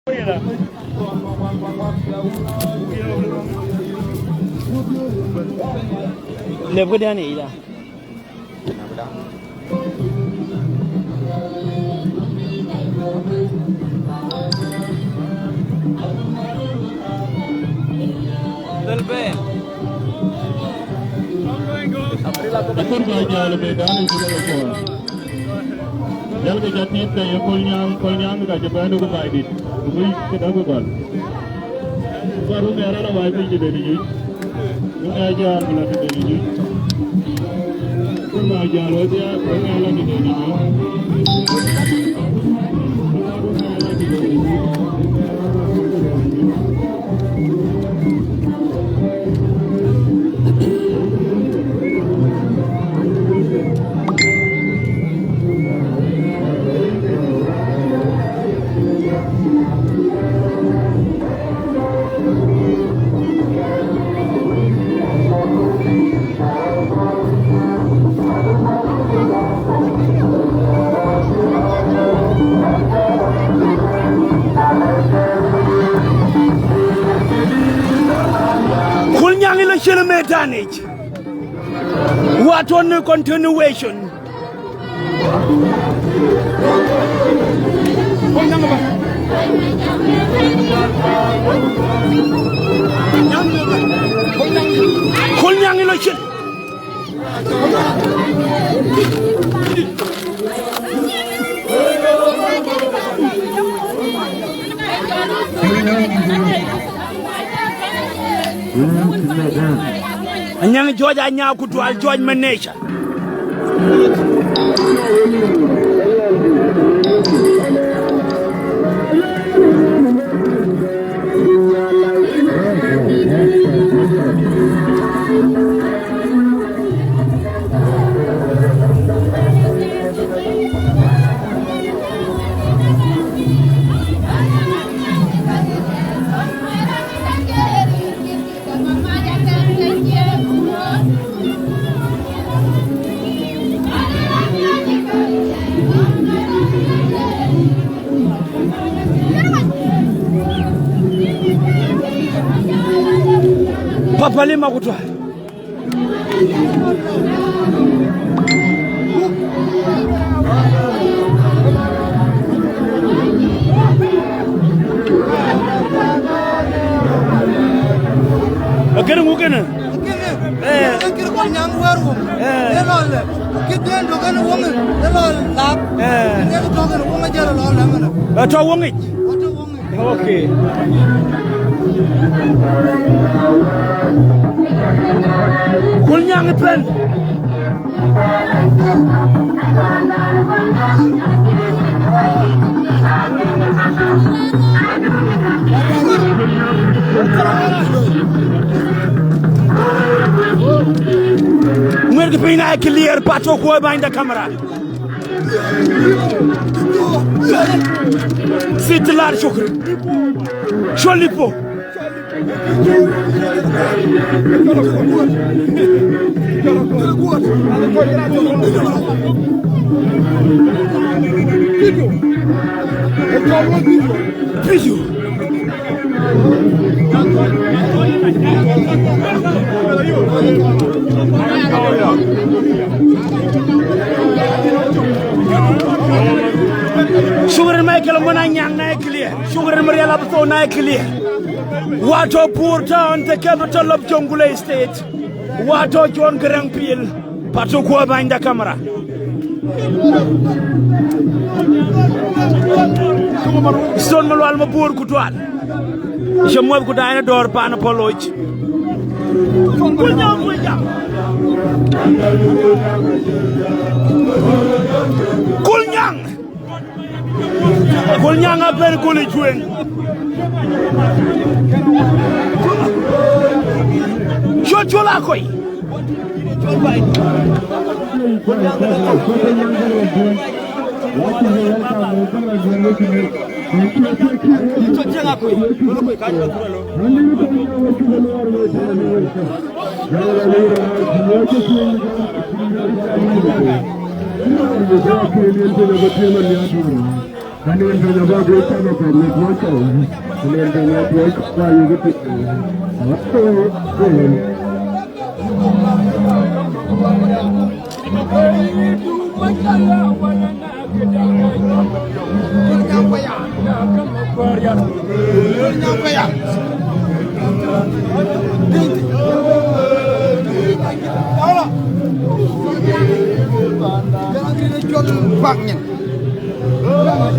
Lepas dia ni dah. Atur bahagia lebih dan juga lekor. Jal ke jati te kolnyang ka jabanu ko baidi. Ui kita ko gal. Baru mera na wai bi de ni. Ni ajar bula de ni. Ko bahagia lo dia ko ala de ni. Damage. What on the continuation? Kunyang election. Anyang George anya kutual George Manesha. Papa lima kutwa. Agar mungkin. Agar kau nyang waru. Elol. Kita dokan uang. Elol lap. Kita dokan uang aja elol mana. Atau uang it. Okay. Kunyang pen. Mereka pina clear patok kuat behind the camera. Sitlar syukur. Sholipo. Video. Sugar Michael Monanyang na clear. Sugar Maria Lapto na clear. Wato Purtown, the capital of Jonglei State. Wato John Grangpil. Pato kuwa behind the camera. Stone Malwal Mapur Kutwal. Shamwab Kudana door Panapoloch. Kunyang! Kunyang a very cool twin. Chocholakoi.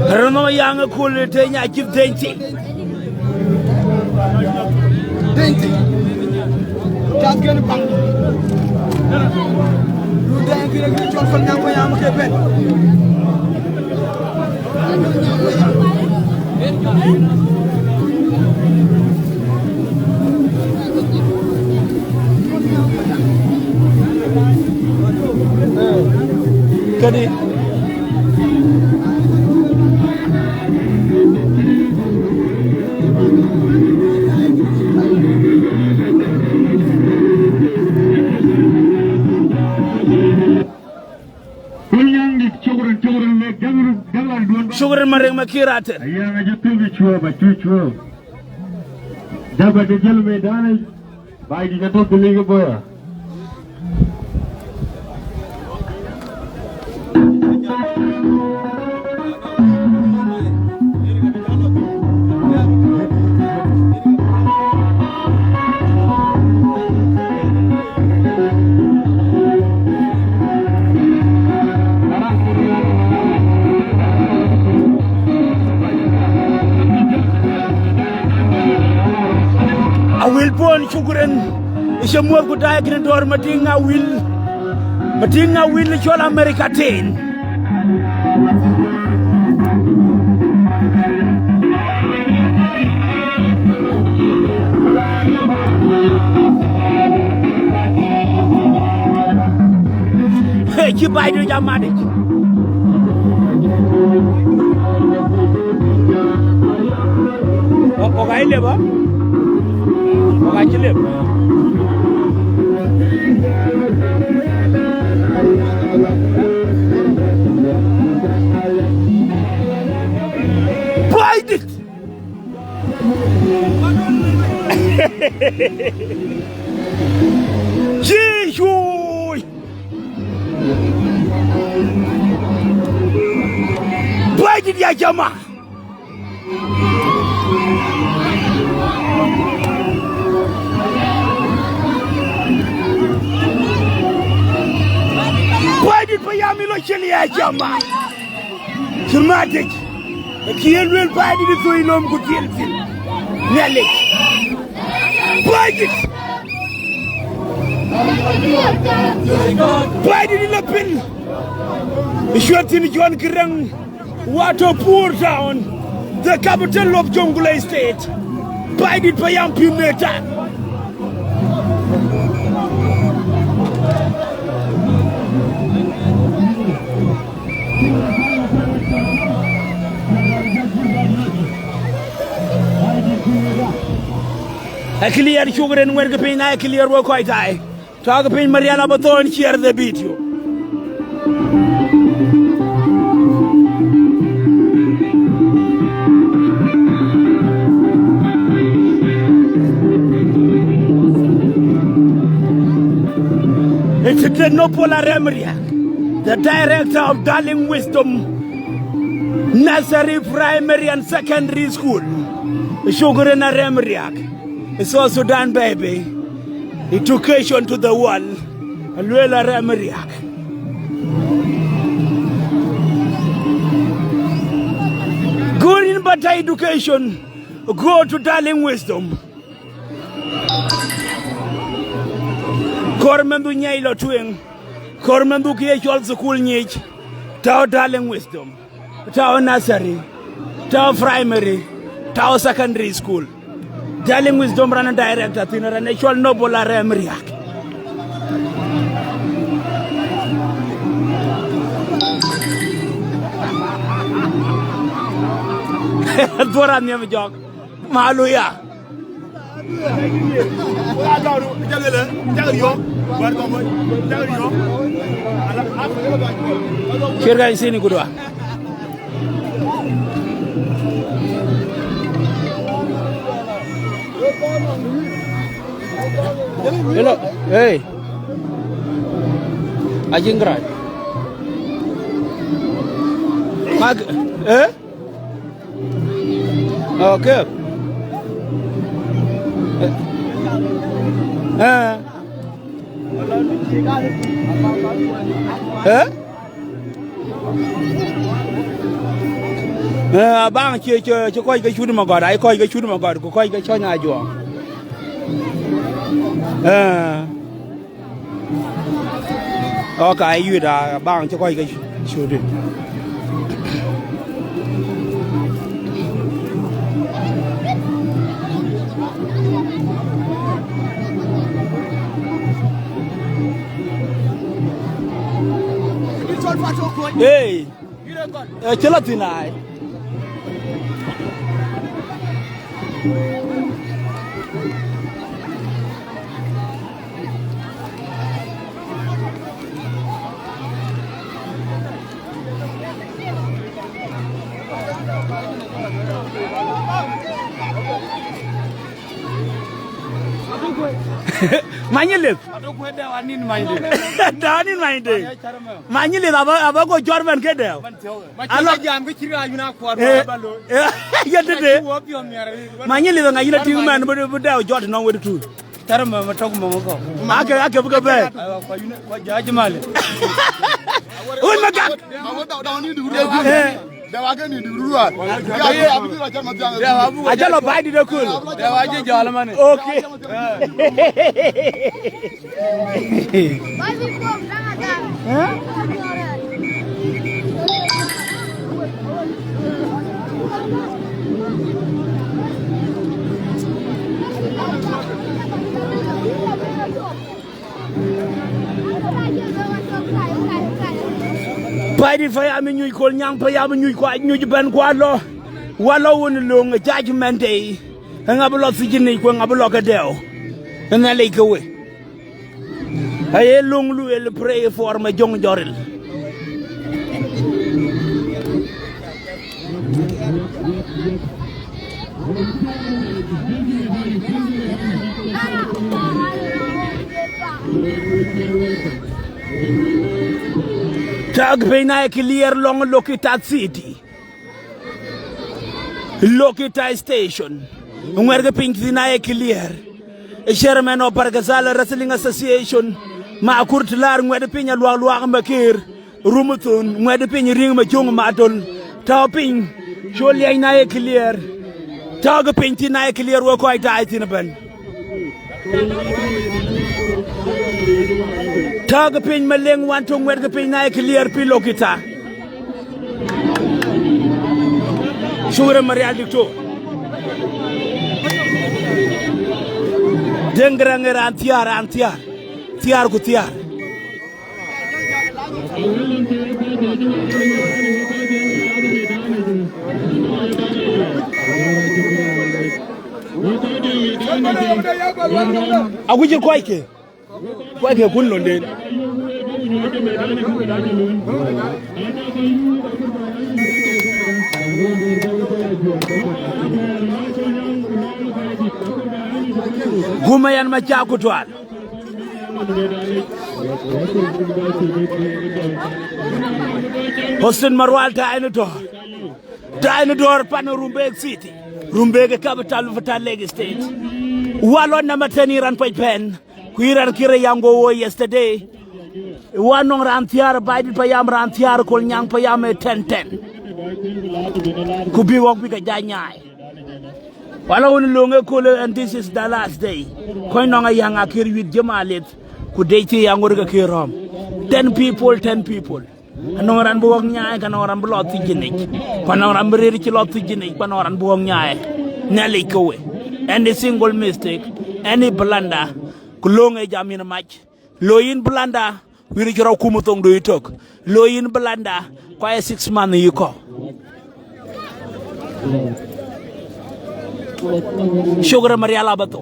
Rano yang cool tenya give dainty. Dainty. Just get a bang. You dang it again, John from Yam Quebec. Kadi sugar mareng makirate ayanga jutubi chuo ba chuo daba de jël me daana bay di gato de liga boya Will pon suguren ishe mo ko tay gren dor matinga will chol America ten hey ki baydo jamade o gaile ba Makachilip. Bite it. Jishoy. Bite it ya jama. Biden payami lo cheli ya jama. Dramatic. Kiel wel Biden so ilom ko tielfil. Nele. Biden. Biden la pin. Ishwatini John Kirang Water Poor Town, the capital of Jonglei State. Biden payam pimeta. A clear sugar and when the pain I clear work quite high. Talk a pain Mariana Baton share the video. It's the Nopola Remriak, the director of Darling Wisdom Nursery, Primary and Secondary School. Sugar and Remriak. It's also done, baby. Education to the world. Luela Remriak. Good in better education. Go to Darling Wisdom. Kormendu Nyailo Twing. Kormendu Kiechol School Nyich. Tao Darling Wisdom. Tao Nursery. Tao Primary. Tao Secondary School. Darling Wisdom run a director, Tina and National Noble Remriak. Dora never jog. Maluya. Kirga is in Gudwa. Hello, hey. Ajingrat. Mag, eh? Okay. Bang chơi coi cái chút mà gọi đấy, coi cái chút mà gọi, coi cái cho nhà chùa. Okay, you đã bang cho coi cái chút đi. Hey, chill out tonight. Manyilip. Danin minded. Manyilip abago Jordan kedel. Alo jam ke chira yuna kwar balo. Ya dede. Manyilip ngayina tingu man bodo Jordan no wedu tu. Tarama matok momoko. Ake buka be. Wa jaji male. Un magak. Dawni du. Dawaga ni duruwa. Ya abu la jama janga. Ajalo baidi de kul. Dawaje jala mane. Okay. Baidi ko daga. Baidi fa ya nyuy kol nyang pa ya nyuy ko nyuy ben ko lo wala won lo nga judgment day nga bu lo si jinni ko nga bu lo ka dew nga lay ko we ay long lu el pray for ma jong joril Tag pena clear long Lokita City. Lokita Station. Umwerga pink na clear. Chairman of Pargazala Wrestling Association. Ma kurtlar ngwede pinya luwa makir. Rumutun ngwede pinya ring ma jong matol. Topping Jolia na clear. Tag pink na clear wo quite tight in a ben. Tag pin maleng wantong werga pin na clear pilo kita. Sure Maria dikto. Dengranger antiar. Tiar ku tiar. Agujir kwaike. Kwaike kunno den. Gumayan machakutwal. Hostin Marwal Dinosaur Pano Rumbek City. Rumbek capital of Lagos State. Walon namatani ran pen. Kuiran kire yango yesterday. One on Rantiar Biden Payam Rantiar Kolnyang Payam 1010. Kubi walk big a janyai. Wala un longa kule and this is the last day. Koinonga yang akir with Jamalit. Kudeti yangurga kiram. 10 people. Anoran buong nyai kanoran blot tijinik. Panoran beri kilot tijinik panoran buong nyai. Nelly kowe. Any single mistake, any blunder, kulonga jamin match. Loyin blunder, we reach our kumutong do you talk. Loyin blunder, quite 6 months you call. Sugar Maria Labato.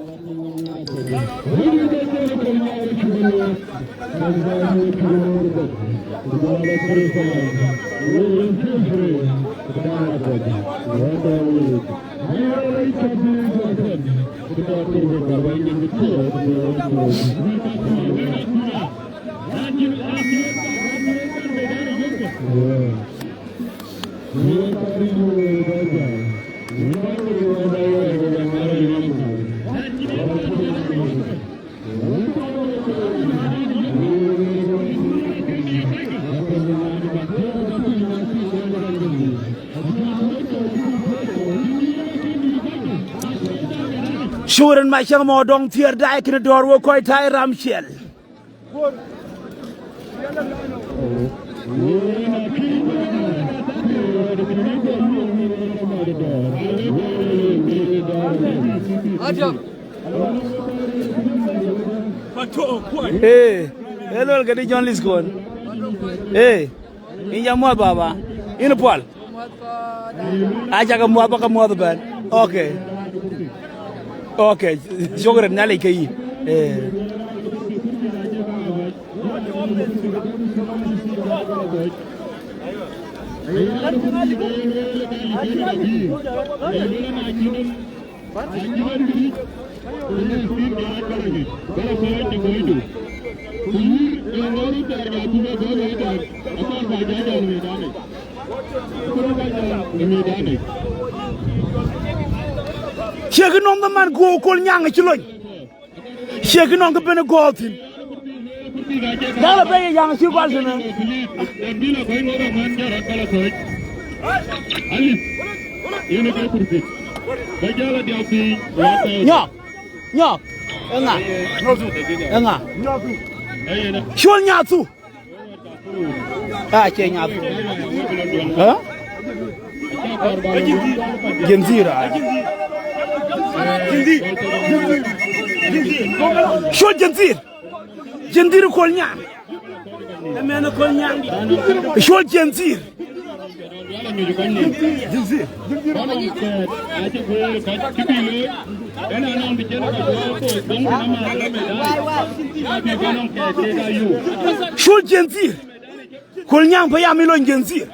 Shuren ma chang mo dong tier dai kin dor wo koy tay ram shel hey hello gadi John Liscon hey inja mo baba in Paul aja ka mo ba ka mo ba okay okay shukran nalay kay Cheikh non the man go kol ñang ci loñ Cheikh non ko ben goltin dala bay yang ci bal na ño nga chol ñatu ah che ñatu ha Jenzira شو الجنزير جنزير كل نعم لما أنا كل نعم شو الجنزير جنزير شو الجنزير كل نعم بيعملون جنزير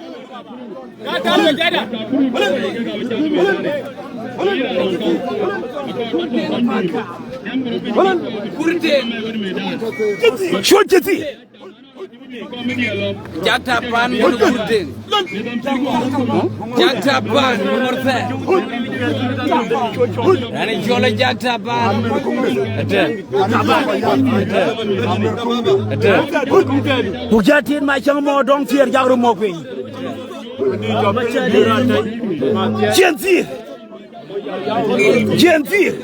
شو الجديد؟ Jatapan Murtin Jatapan Murthe Yani Jola Jatapan Bujatin ma chang mo dong fier jagru mo pe Jenzir Jenzir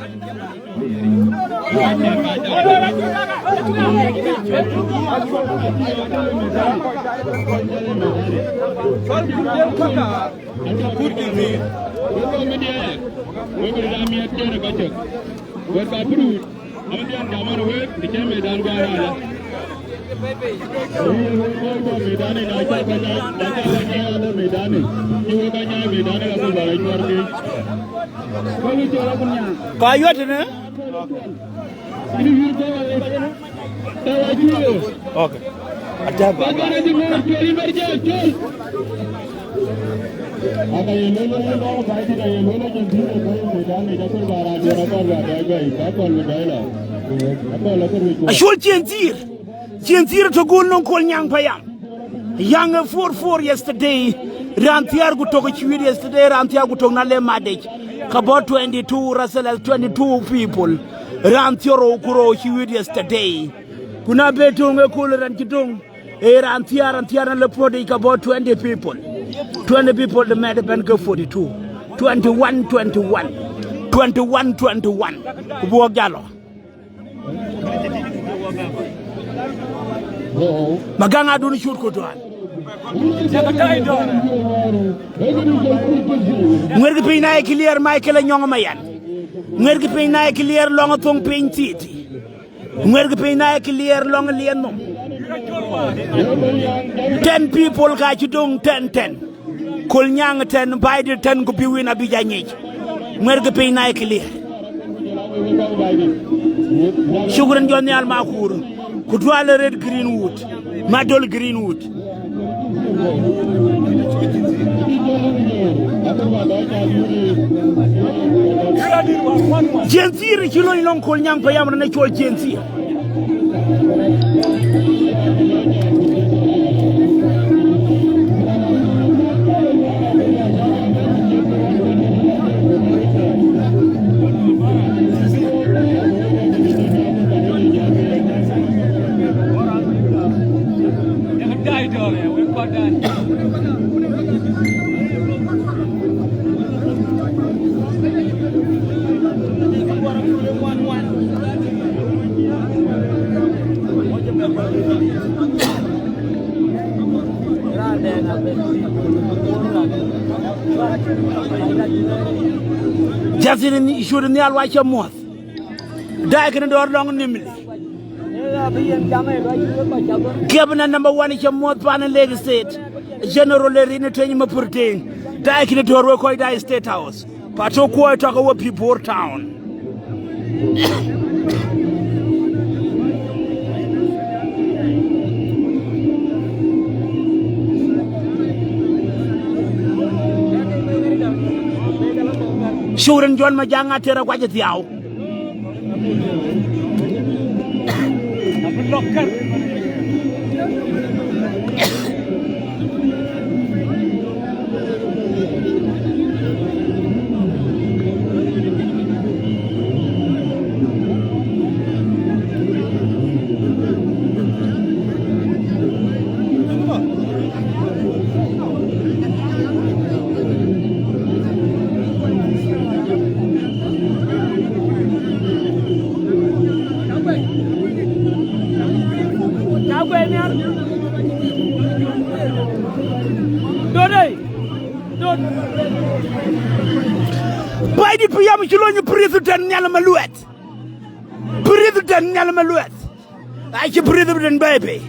Kayot ne? Okay. Ada baba. Ashul Jenzir to go non kol nyang payam. Yang 4-4 yesterday. Rantiar gu to chiwid yesterday. Rantiar gu to nale madej. About 22 Russell 22 people. Rantiaro kuro chiwid yesterday. Kuna betonge kul ran kitung. Rantiar le podi about 20 people. 20 people the made ben go 42. 21. Buo galo. Maganga dun shoot ko doan. Ngwergi pe na clear Michael nyong mayan. Ngwergi pe na clear long tong pein titi. Ngwergi pe na clear long lien nom. 10 people ka ci dong 10. Kol nyang 10 by the 10 ko bi wina bi janyi. Ngwergi pe na clear. Shukran jonni al makur. Kutwala red greenwood. Madol greenwood. Jensir kilo ilong kol nyang pa yam na chol jensir Jasini should ni alwa cha moth dai kan dor long nimli Governor number 1 cha moth pan Lagos State General Lerine Twenyi Mapurting dai kan dor we koy dai State House pato ko to ko people town Shuren John Majanga Terra Wajatiao. By the PM, you President Nalamaluet. President Nalamaluet. I can President baby.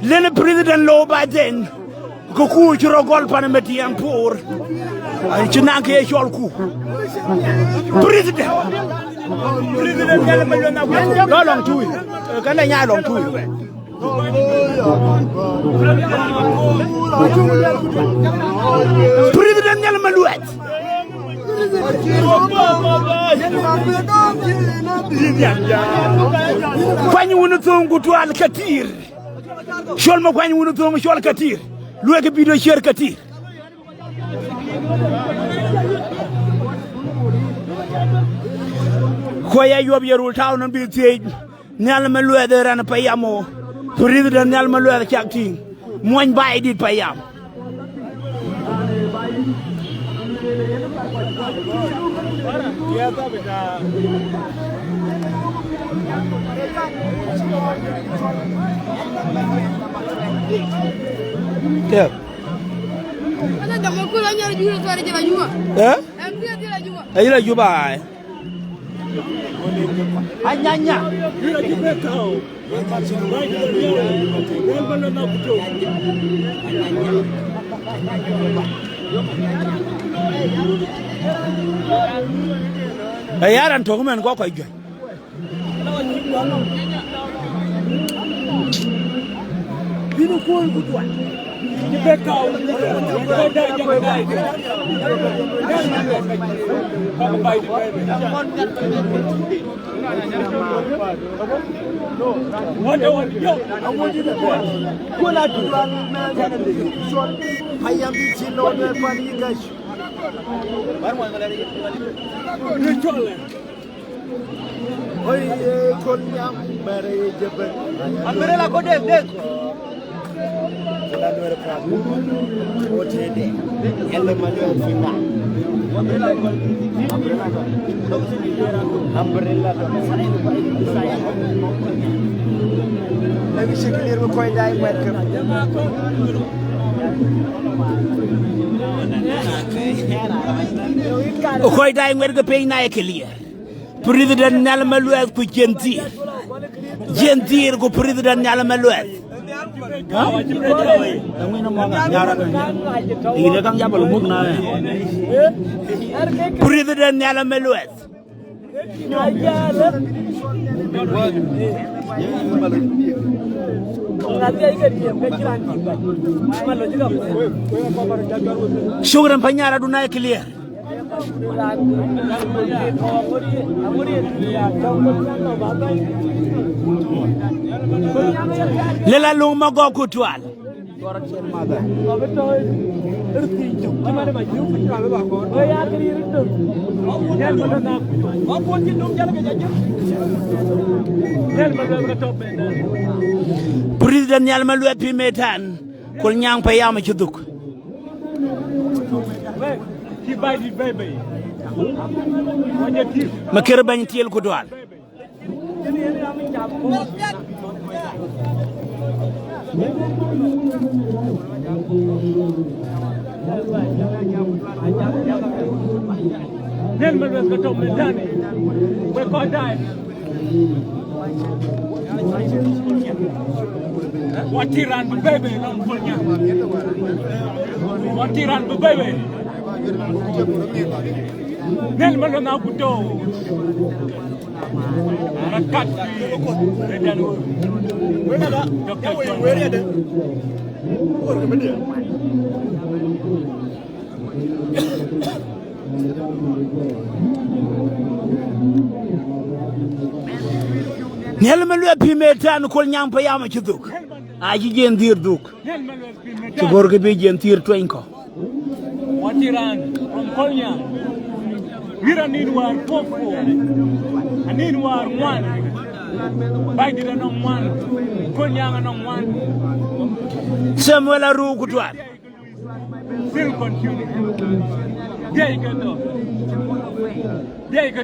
Then a President low by then. Goku Churogol Panameti and poor. I Chinaki Sholku. President Nalamaluet. No long to it. Can I long to it? President Nalamaluet. When you want to go to Al Katir, show me when you want to go to Al Katir. Look at the share Katir. Why you have your town and be saying Nalamaluet there and Payamo, President Nalamaluet Chacting, one by did Payam. Yeah. Ayla Juba. Anyanya. Ayaran to men go kwa gwa. Binu ko ngutwa. Dibeka o. Okoy dai ngwer pay na clear. President Nalamaluet ku Gentir ku President Nalamaluet. President Nalamaluet. Shukran panyara dunai clear. Lela luma go kutwal. President Yalma Luepi Metan, Kunyang Payama Chuduk. Makirban Tiel Kudwal. Watiran baby, Watiran baby. Nel malona buto. Rakat. Nelmalu Pimetan Kol Nyang Payama Chuduk. Aji Jendir Duk. Chugorga be Jentir Twainko. Watiran from Konya. We need war popo. I need war one. Biden on one. Konya on one. Samuel Aru Kutwan. Still continue. There you go. There you go.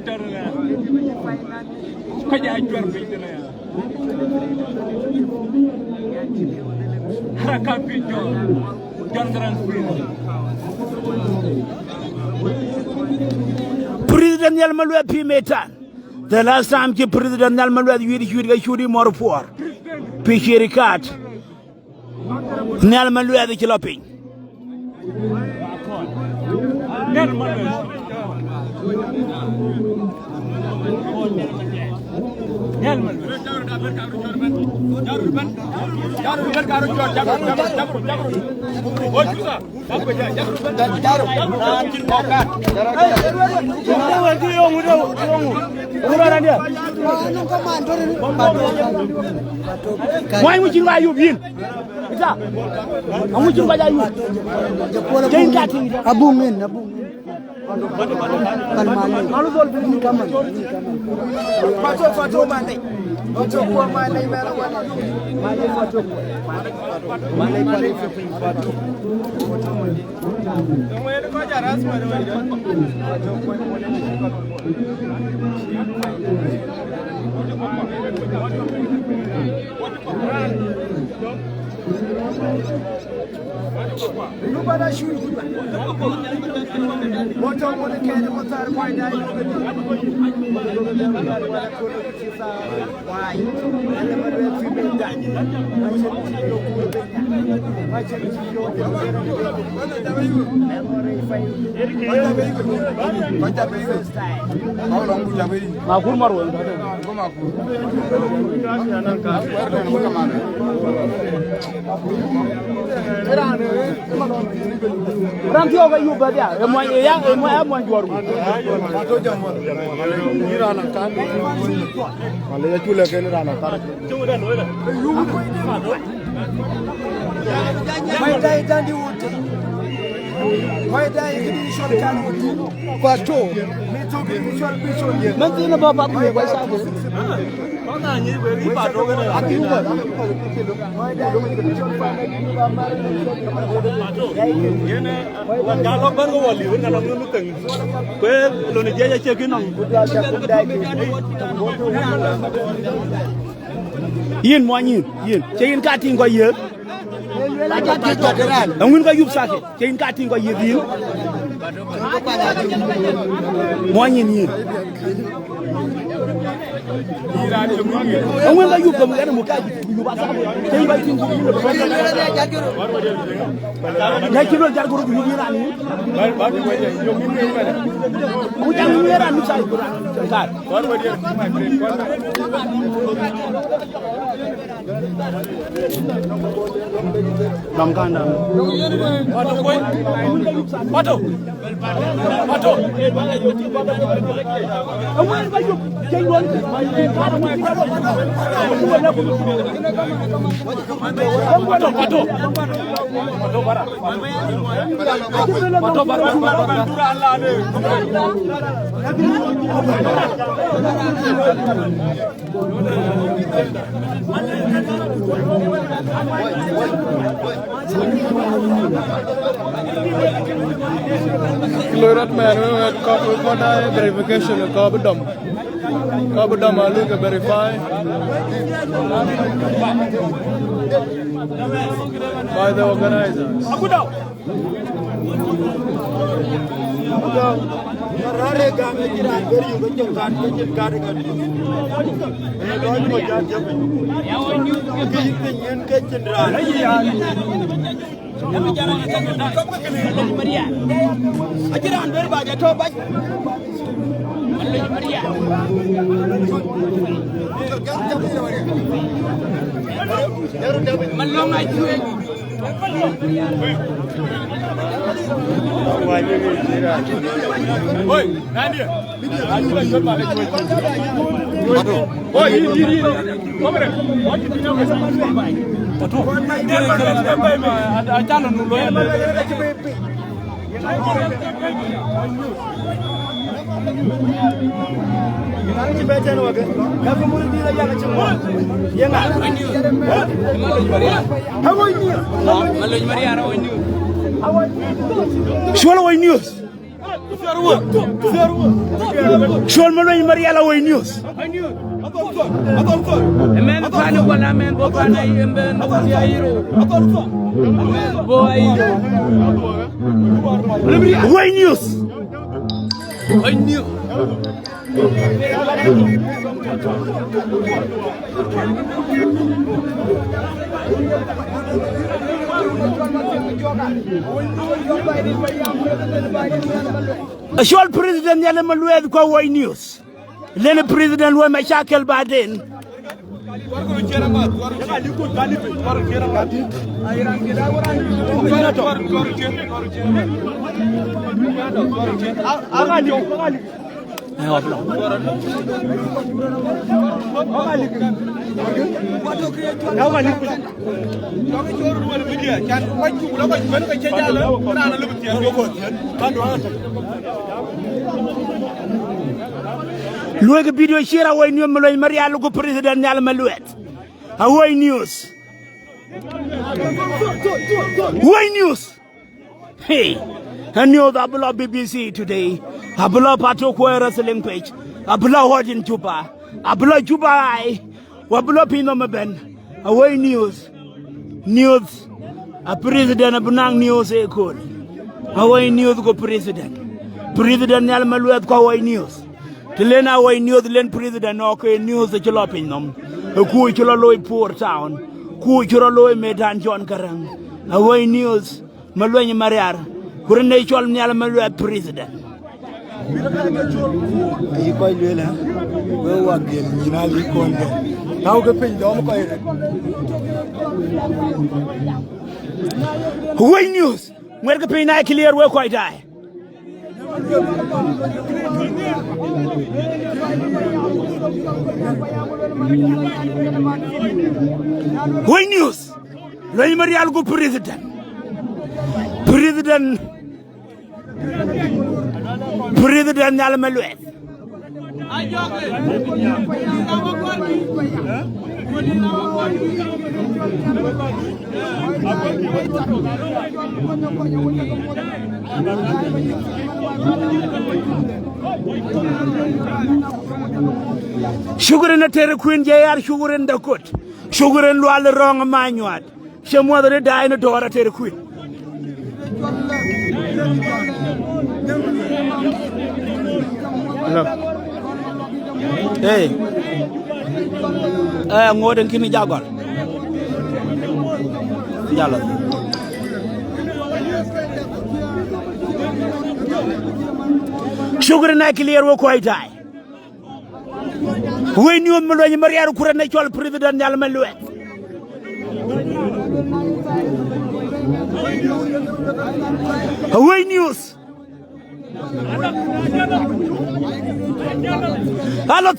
Kaya jual beli dia. Harakat pinjau, jangan President Yalmalu Pimetan. The last time the President Yalmalu Yuri more for Pishirikat Yalmalu the Kiloping. Why would you buy you in? How much you buy you? Abu Min, Abu Min. Ranti over you, but yeah, and my one your yin mo yin che yin ka tin ko ye la ja ta to ran ngun ko yub sa ke yin ka tin ko ye din Moyen ni. Ang wala yung kamu mo ka yung basa. Kaya ba tin ko. Ya kilo jar ko ni dira ni. Ba ni waje yo min ni wala. Mu jang ni era ni sai ko. Ka. War waje my friend. Namkanda. Pato. Awan ba yung jenggon? Lorat man ko da verification ko bedom alu ke verify by the organizers. Rare gang jiran beri ko jengkan ko jengkan kan. Don mo jan jabe. Ya won yu ke nyen ke jendran. Kami jarang akan Maria. Ajaran ber ba ja to ba. Maria. Malong ai cuy. Oi, Nadia. Nadia jual balik cuy. Oi, ini. Komere. Wajib punya masa baik. Betul. Ada calon dulu ya. Gimana sih baca lo kan? Gak kemudian dia yang cuma, ya nggak? Hawa News. Malu Maria Hawa News. Soal Hawa News. Soal Malu Maria Hawa News. Men fani wala men bo fana yemben ya hero. Bo hero. Hawa News. Hawa News. Ashwal President Yale Malued kwa Hawa News. Lene President wa mashakal baden. Luega video share Hawa News Malued Maria lugu President Yale Malued. Hawa News. Hawa News. Hey, I know the Abula BBC today. Abula Pato Kwa wrestling page. Abula Hodin Juba. Abula Juba I. Wabula Pino Maben. Hawa News. News. A President Abunang News Ekol. Hawa News go President. President Yale Malued kwa Hawa News. Tilena Hawa News len President okay news the jalopin nom. Ku chula loy poor town. Ku chula loy Medan John Karang. Hawa News. Malued Mariar. Kurene chol Yale Malued President. Ay ko lela we wagel nyinali konde taw ga peñ do ko yere Hawa News ngwer ga peñ na clear we koy dai Hawa News loy Marial go President Yale Malued. Sugar na tere Queen JR sugar in the court. Sugar in Lual wrong manuat. She mother die in a door at tere Queen. Hey. Ngoden kini jagol. Jalo. Sugar na clear wo koy tay. Way ñu mo lo ñu mariaru ku ren ci wal président yalla mel wet. Away news. Hello.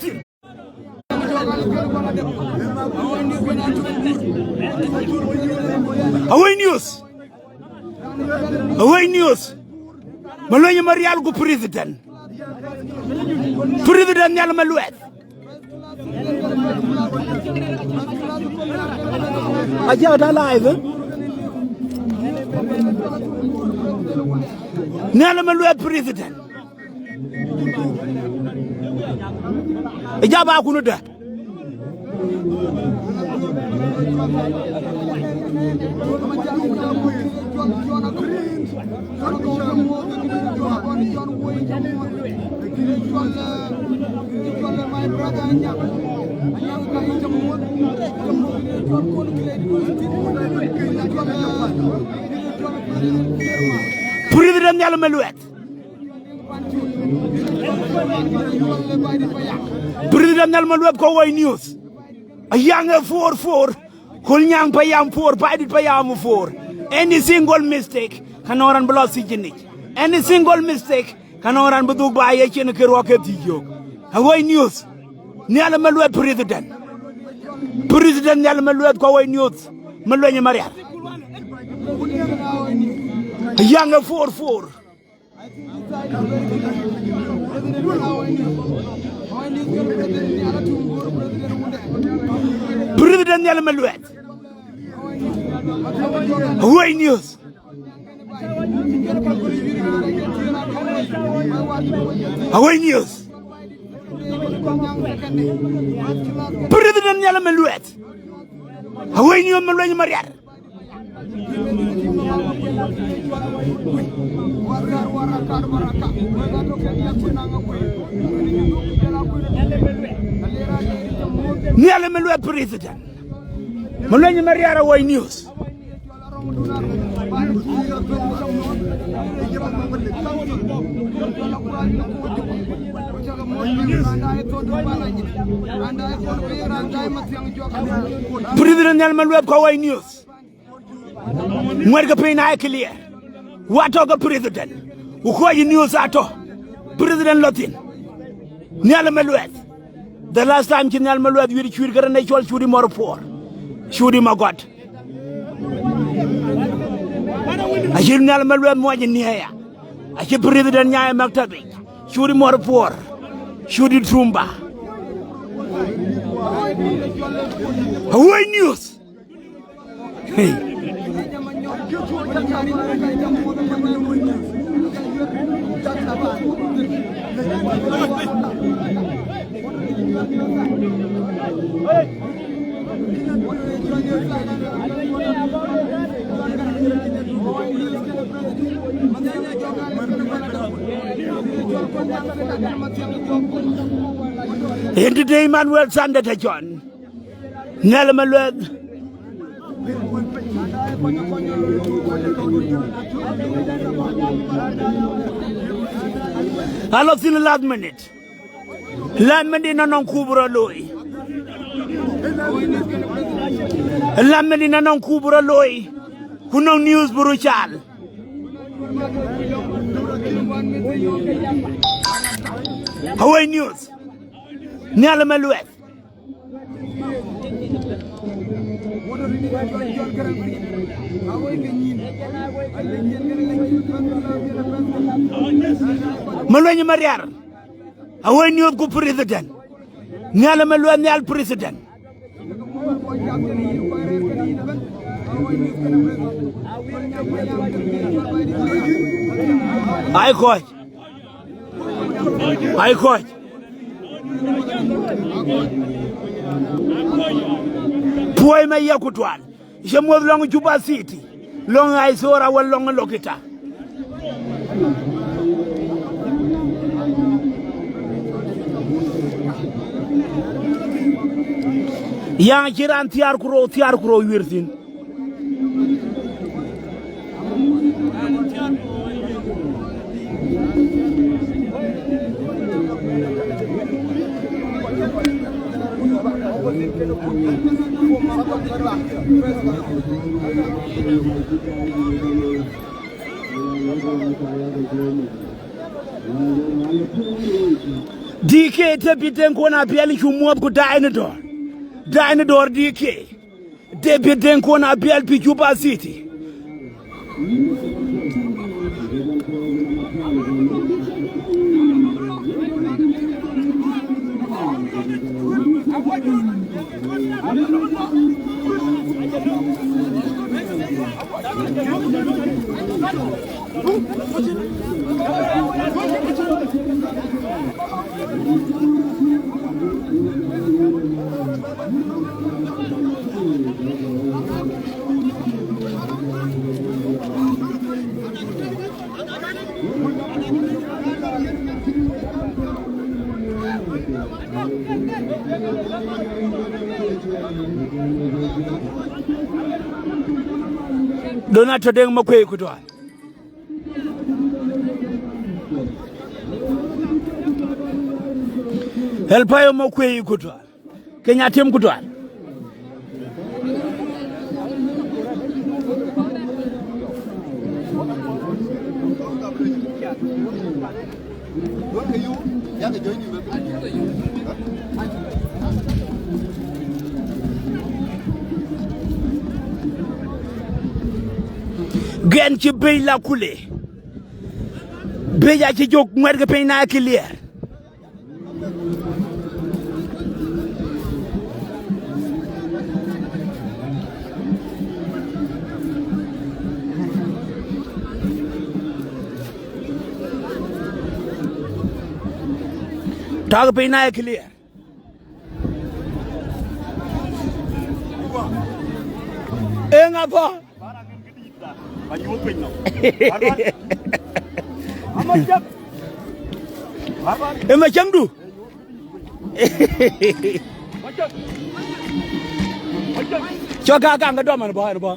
Away news. Away news. Maloñu marial gu président. Président yalla mel wet. Aja da live. Nala mel wet président. Ijaba ku no da. Président yalla mel wet. Président yalla mel wet ko way news. Ayanga 4-4 Kulnyang payam 4 Bidit payam 4. Any single mistake kanoran blood sijini. Any single mistake kanoran budug ba ye chen ke rocket yo. Away news. Nyala malwet president. President nyala malwet ko way news. Malwenya maria. Ayanga 4-4. President yalla malwet. Away news. Away news. President yalla malwet. Away news malwenya mariar. Nyala malwet president. Malwenya mariar away news. President yalla malwet ko away news. Mwerga pina clear. Wato ga president. Uko yi news ato. President Lotin. Nyala malwet. The last time Nyala malwet wiri chwir garane chol churi mor por. Churi magot. Ajir Nyala malwet mo ji niya. Ajir president nyaay maktabi. Churi mor por. Churi trumba. Away news. Hey. Today, Manuel Sandata John. Nyala malwet. I lost in the last minute. Last minute na non kubura loy. Last minute na non kubura loy. Kunong news buruchal. Hawaii news. Nyala malwet. Malwenya mariar. Away news ku president. Nyala malwet nyal president. Ay coach. Ay coach. Puay me yakutwan. Je mo long Juba City. Long ay sora wal long lokita. yang jiran tiar kuro wirtin DK debiten kona biali chumuab ku Dynador DK debiten kona bial pi Juba City Donato deng makwe kutwa helpayo makwe kutwa Kenya tem kutwa gen ci bey la coulé bey ya ci jog mer ga pey na clear tag pey na clear nga fa Emma Chamdu Choka ka nga do man ba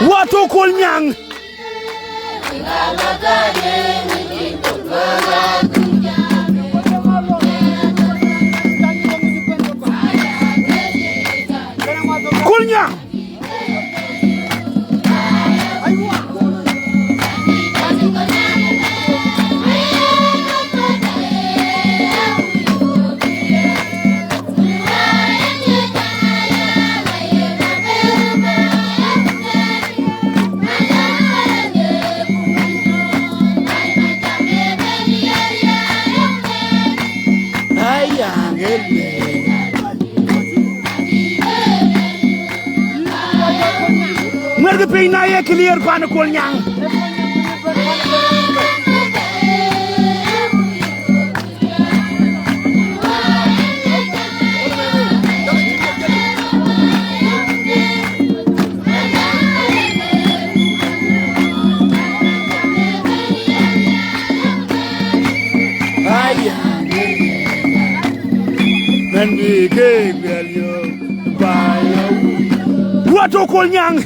Watu kulnyang kulnyang Merga pey na ye clear pan kol nyang Nandi ke belio bayo Watu kol nyang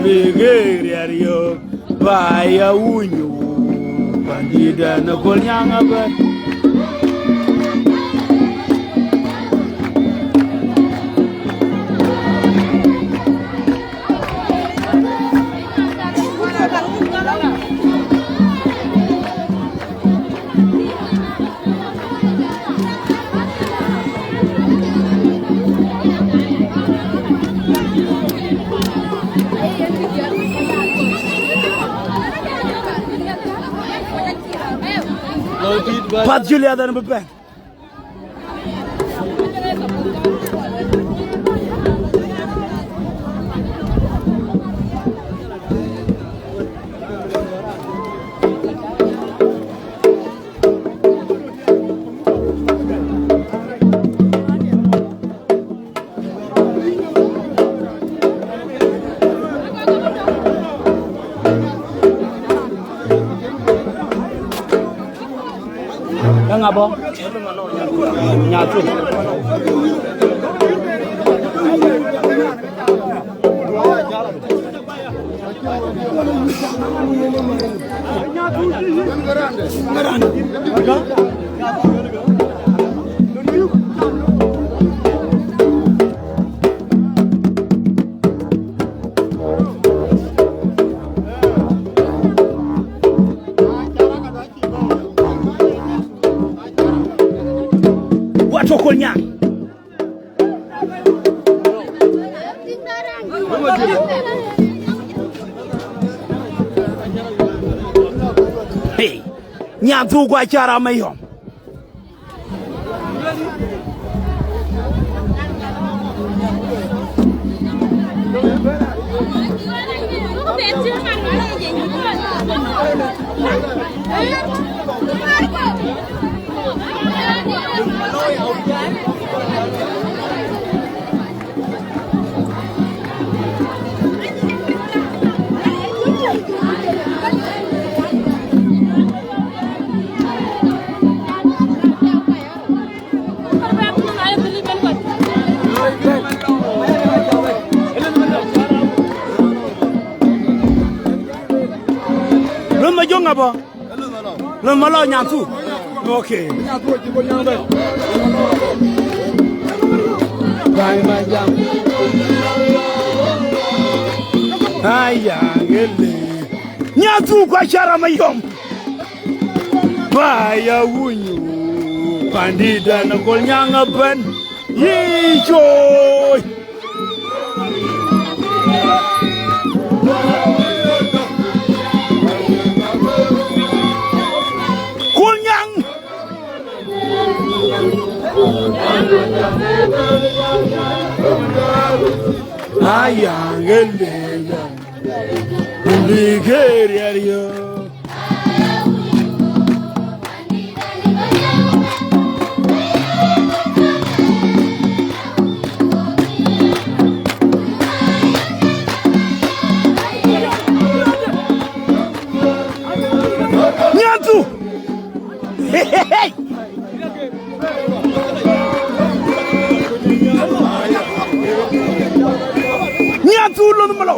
Ligeriario Baya Unyu Bandida na Kolnyanga ba Pat Julia dan bepen. Apa? Nyatu. Kolnyang. Hey, Nyatu kwa cara mayom. Apa? Lo malo Nyatu. Okay. Ayangele. Nyatu kwa cara mayom. Baya Unyu. Bandida na Kolnyanga ban. Yijoy. Ayangele Ligeriario Nyatu. Hey. Nyatu lo malo.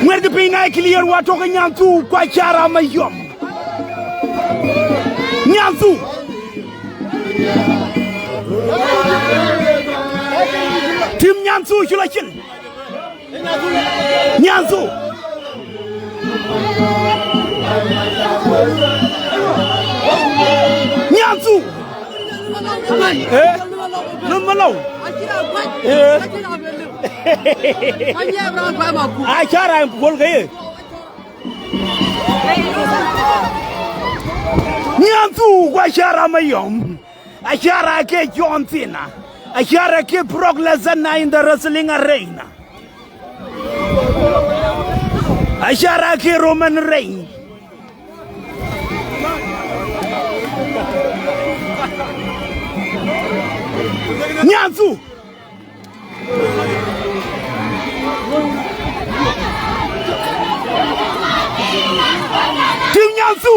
Mwerde pina clear wato ka Nyatu kwa cara mayom. Nyatu. Tim Nyatu shulakin. Nyatu. Nyatu. Lo malo. Acara bolgaye. Nyatu kwa shara mayom. Acara ke John Cena. Acara ke Brock Lesnar in the wrestling arena. Acara ke Roman Reigns. Nyanzu. Team Nyanzu.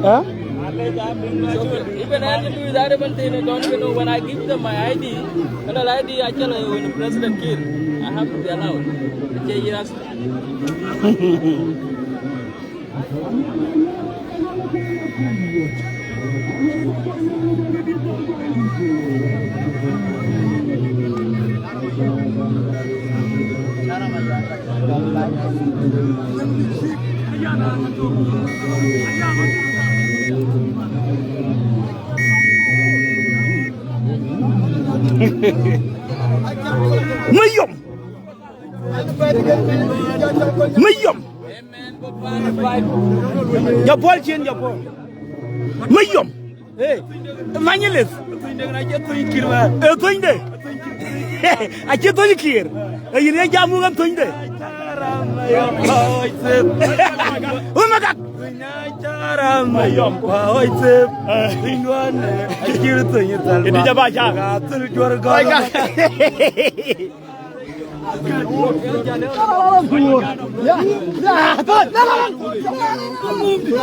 Huh? Even I can do that, but they don't even know when I give them my ID. And the ID actually when the president killed, I have to be allowed. Okay, yes. Mayom. Your ball change your ball. Mayom. Hey, Manuel. I can't do it here. You need to move up to the. Oh my God.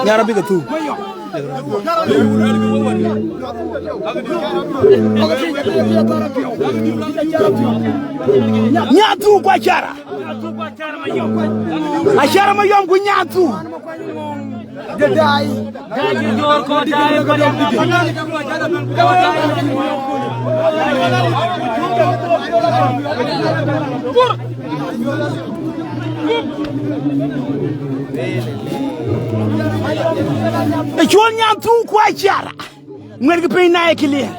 Nyara biga tu. Nyatu kwa chara. Achara mayom ku nyatu. Dadai. Dai jor ko dai ko Chol Nyantu kwa chara. Mwerge pe na ekile.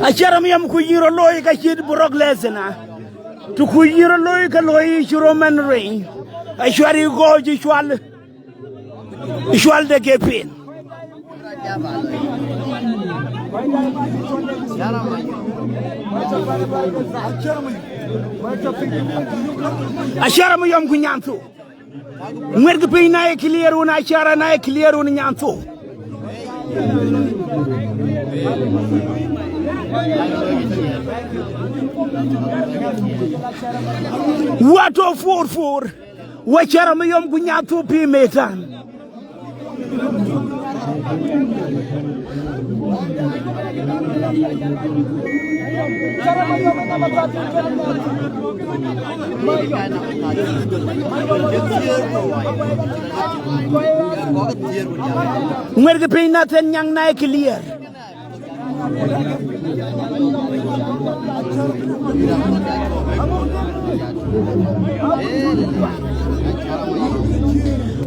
Achara mi am ku yiro loy ka chid burok lesena. Tu ku yiro loy ka loy chiro men ring. Achari go ji chwal. Chwal de kepin. Achara mi am ku Nyantu. Mwerge pe na ekile ru na achara na ekile ru Nyantu. Wato 44 wachara mayom kunyatu pi metan Mwerge pe na ten nyang na clear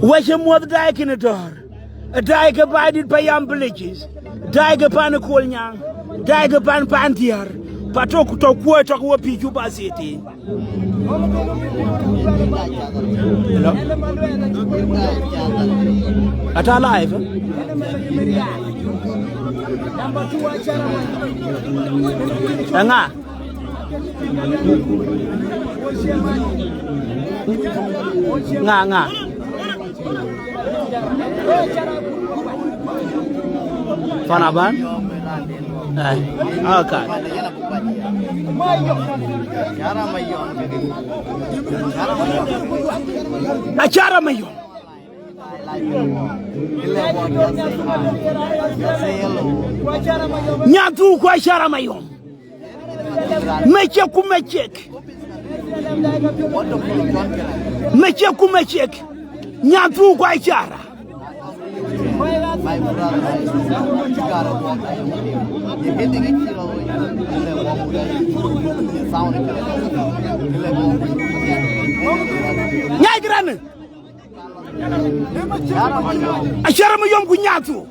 Wache mod dike in a door. A dike abided by young villages. Dike pan a cool nyang. Dike pan pantier. Patok to quote of what Pijuba City. Hello? At our life? Anga. Nga. Panaban? Okay. Achara mayon. Nyatu kwa achara mayon. Meche ku mechek. Meche ku mechek. Nyantu kwa Achara. Nyagran. Achara mo yom ku nyatu.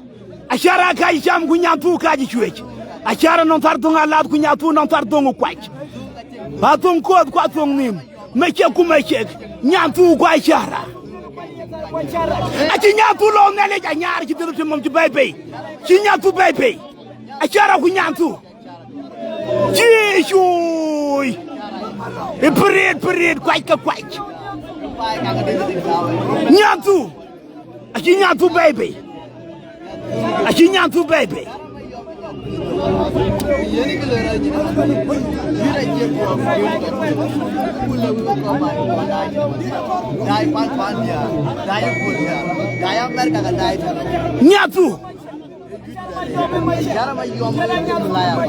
Achara ka jam ku nyatu ka ji chwech. Achara non tardonga lad ku nyatu non tardonga kwach. Patong kod kwa tong nim. Meche ku mechek. Nyatu kwa Achara. Achi nyatu lo nele ja nyar ci delu mom ci bebe ci nyatu bebe Achara ku nyatu ci chuy e pered kwaj ka kwaj nyatu achi nyatu bebe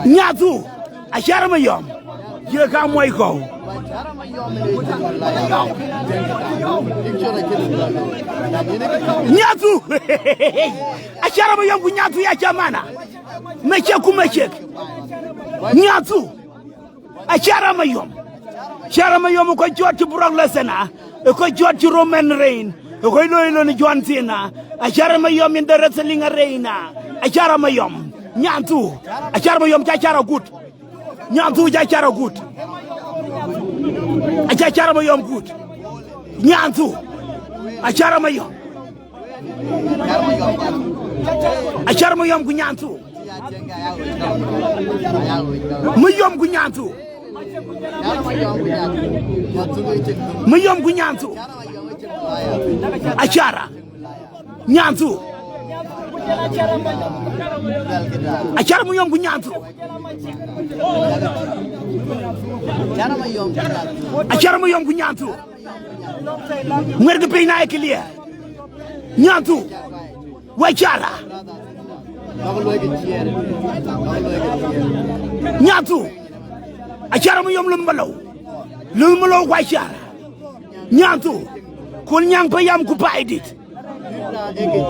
Nyatu Achara ma yom je ka moy ko nyatu Achara ma yom ku nyatu ya jamana meche ku meche nyatu Achara ma yom ko joti Brock Lesnar ko joti Roman Reigns ko loylo ni John Cena Achara ma yom in the wrestling arena Achara ma yom nyatu Achara ma yom cha Achara good nyatu cha Achara good Achara ma yom good nyatu Achara ma yom ku nyatu mu yom ku nyatu Achara nyatu Achara mu yom ku nyatu Achara mu yom ku nyatu mwerga peyna ekliya nyatu Achara nyatu Achara mu yom lumbalo kwa Achara nyatu kul nyang payam ku paidit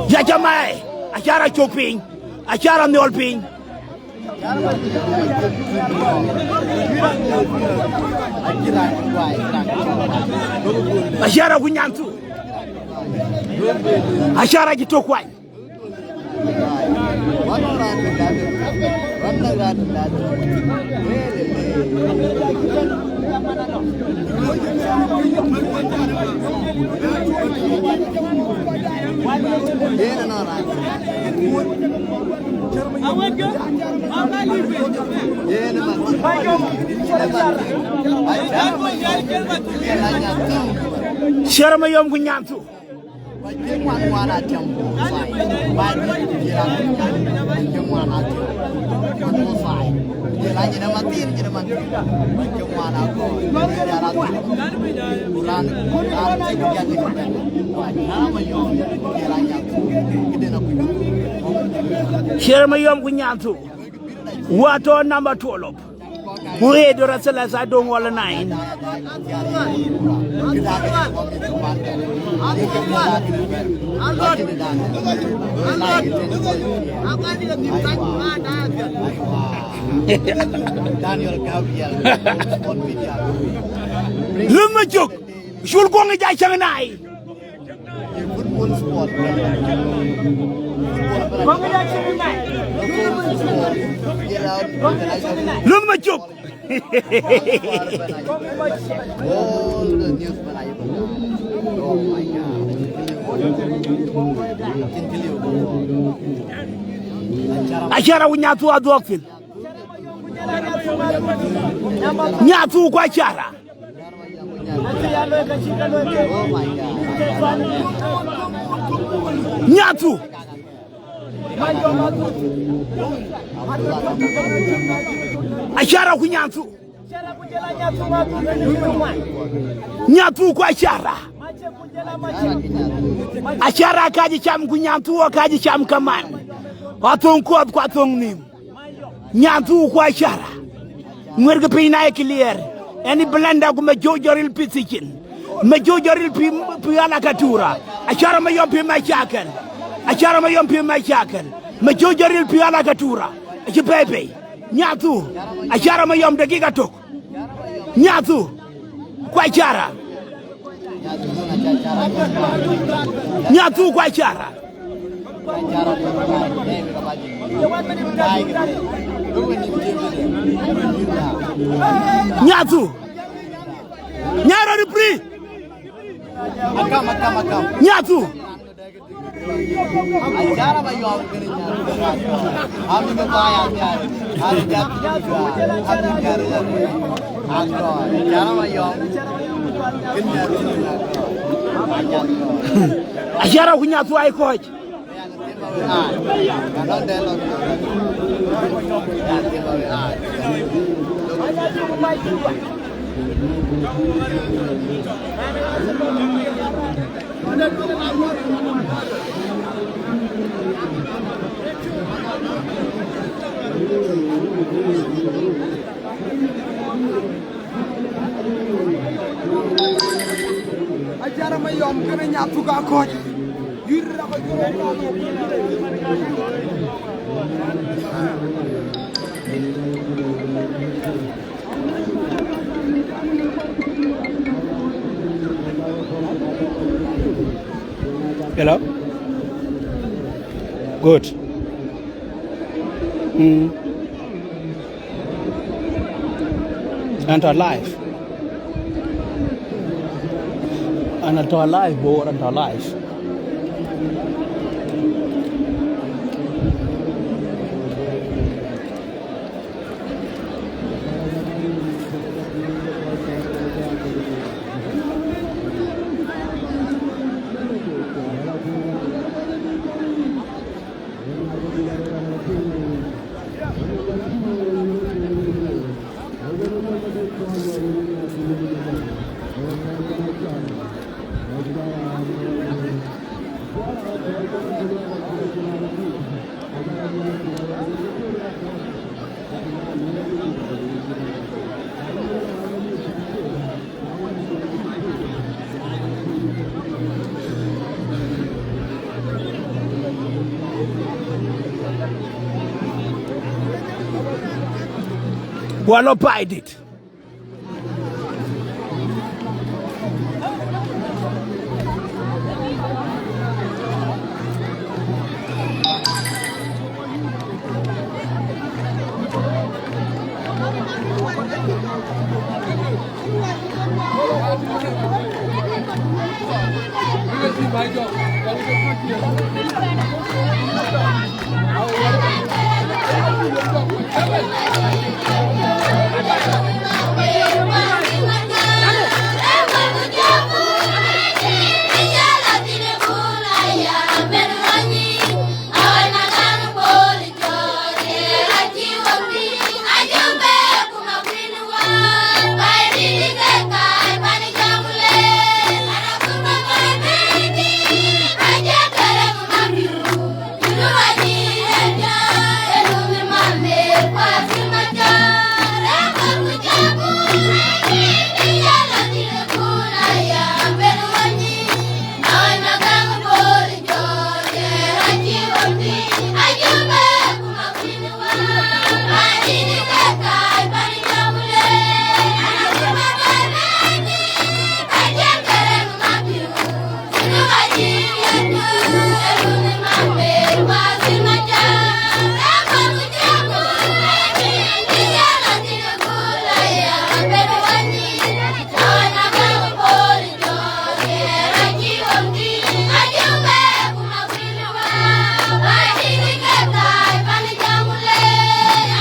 ya jamae Achara choping Achara nolping Achara ku nyatu Achara jitokwai Achara ma yom ku nyatu Achara ma yom ku nyatu wato number 12 Who do wrestlers I don't want 9. Lumajuk, should go with Changanai. Lumajuk. All the news when I oh my God. Achara unyatu adokfil. Nyatu kwa Achara. Oh my God. Nyatu. Achara kunyatu. Nyatu kwa Achara. Achara kaji cham kunyatu kaji cham kaman. Watong kwa nim. Nyatu kwa Achara. ngwer ga pi na clear any blenda ko ma jojoril pisikin ma jojoril pi ala katura achara ma yompi ma chakal achara ma yompi ma chakal ma jojoril pi ala katura ci pepe nyatu achara ma yom dakika tok nyatu kwa achara nyatu kwa achara nyatu nyara de prix nyatu Acara ba yom kene ami ko baya nyare ami jati ami kare agro acara ba yom kene achara ku nyatu ay coach kalau delo acara ma yom kene nyatu ka coach yurra ko hello good and alive and alive board and alive Walo paid it.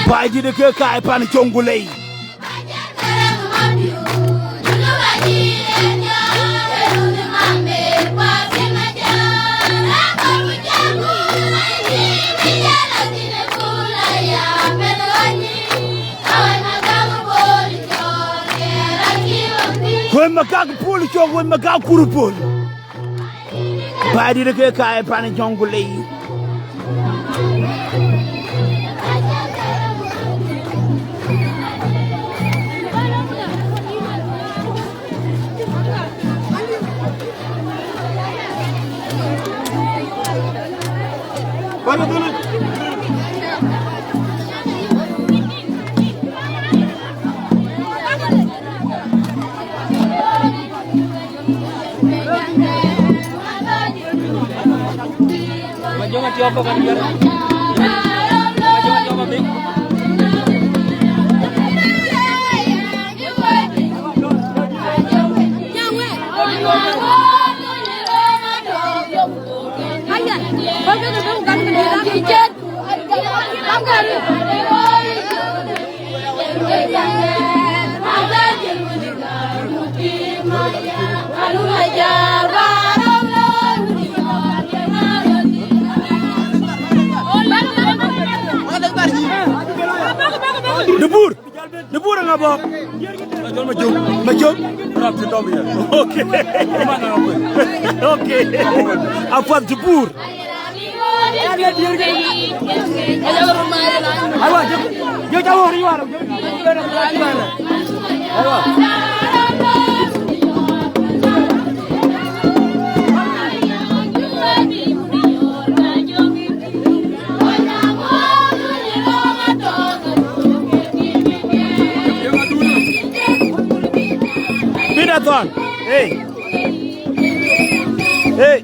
Baji de ke kai pan chongulei Kwen makak pul chong kwen makak kurupul Baji de ke kai pan chongulei Jangan coba kan biar. Jangan coba bing. Debour nga bok ma jom ok ok apa Debour awa yo jawo ri waro awa Pinathon, hey, hey.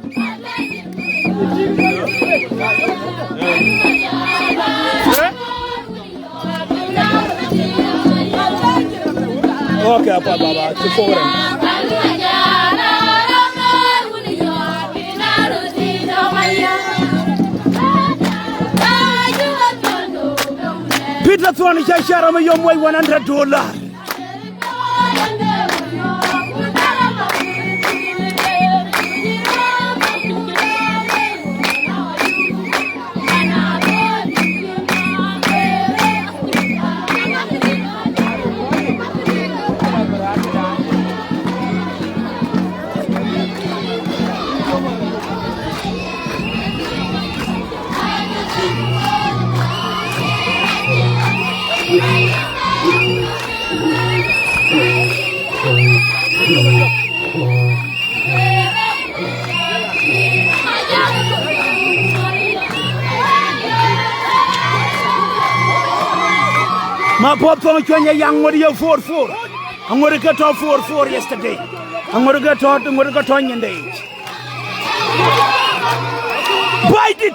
Okay, apa baba, cukup. Pinathon is a share of your $100. Ma pop from Kenya young what you 4-4. I'm going to get off 4-4 yesterday. I'm going to get out and going to get on your days. Bite it!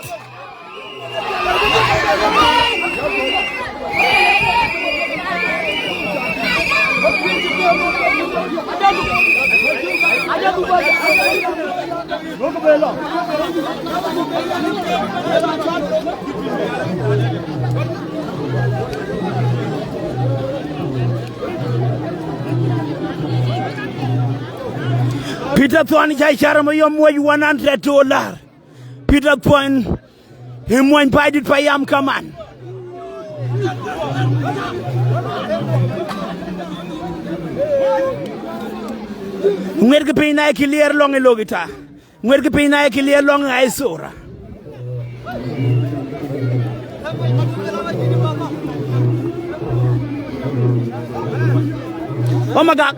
Peter Thorne jai charama yom moy $100. Peter Thorne him moy paidit payam kaman. Ngwer ke pina ki lier long e logita. Ngwer ke pina ki lier long ay sora. Oh my God,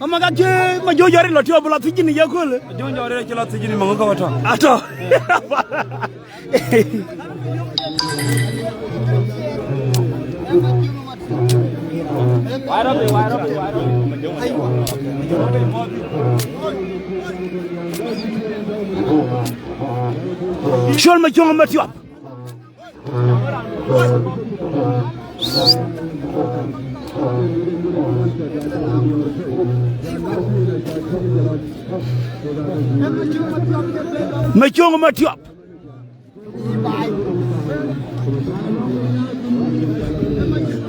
ma jojori lo tio bula tijini yakole. Jojori lo tijini mango ka wato. Ato. Shol ma jonga matio. Machong matiop.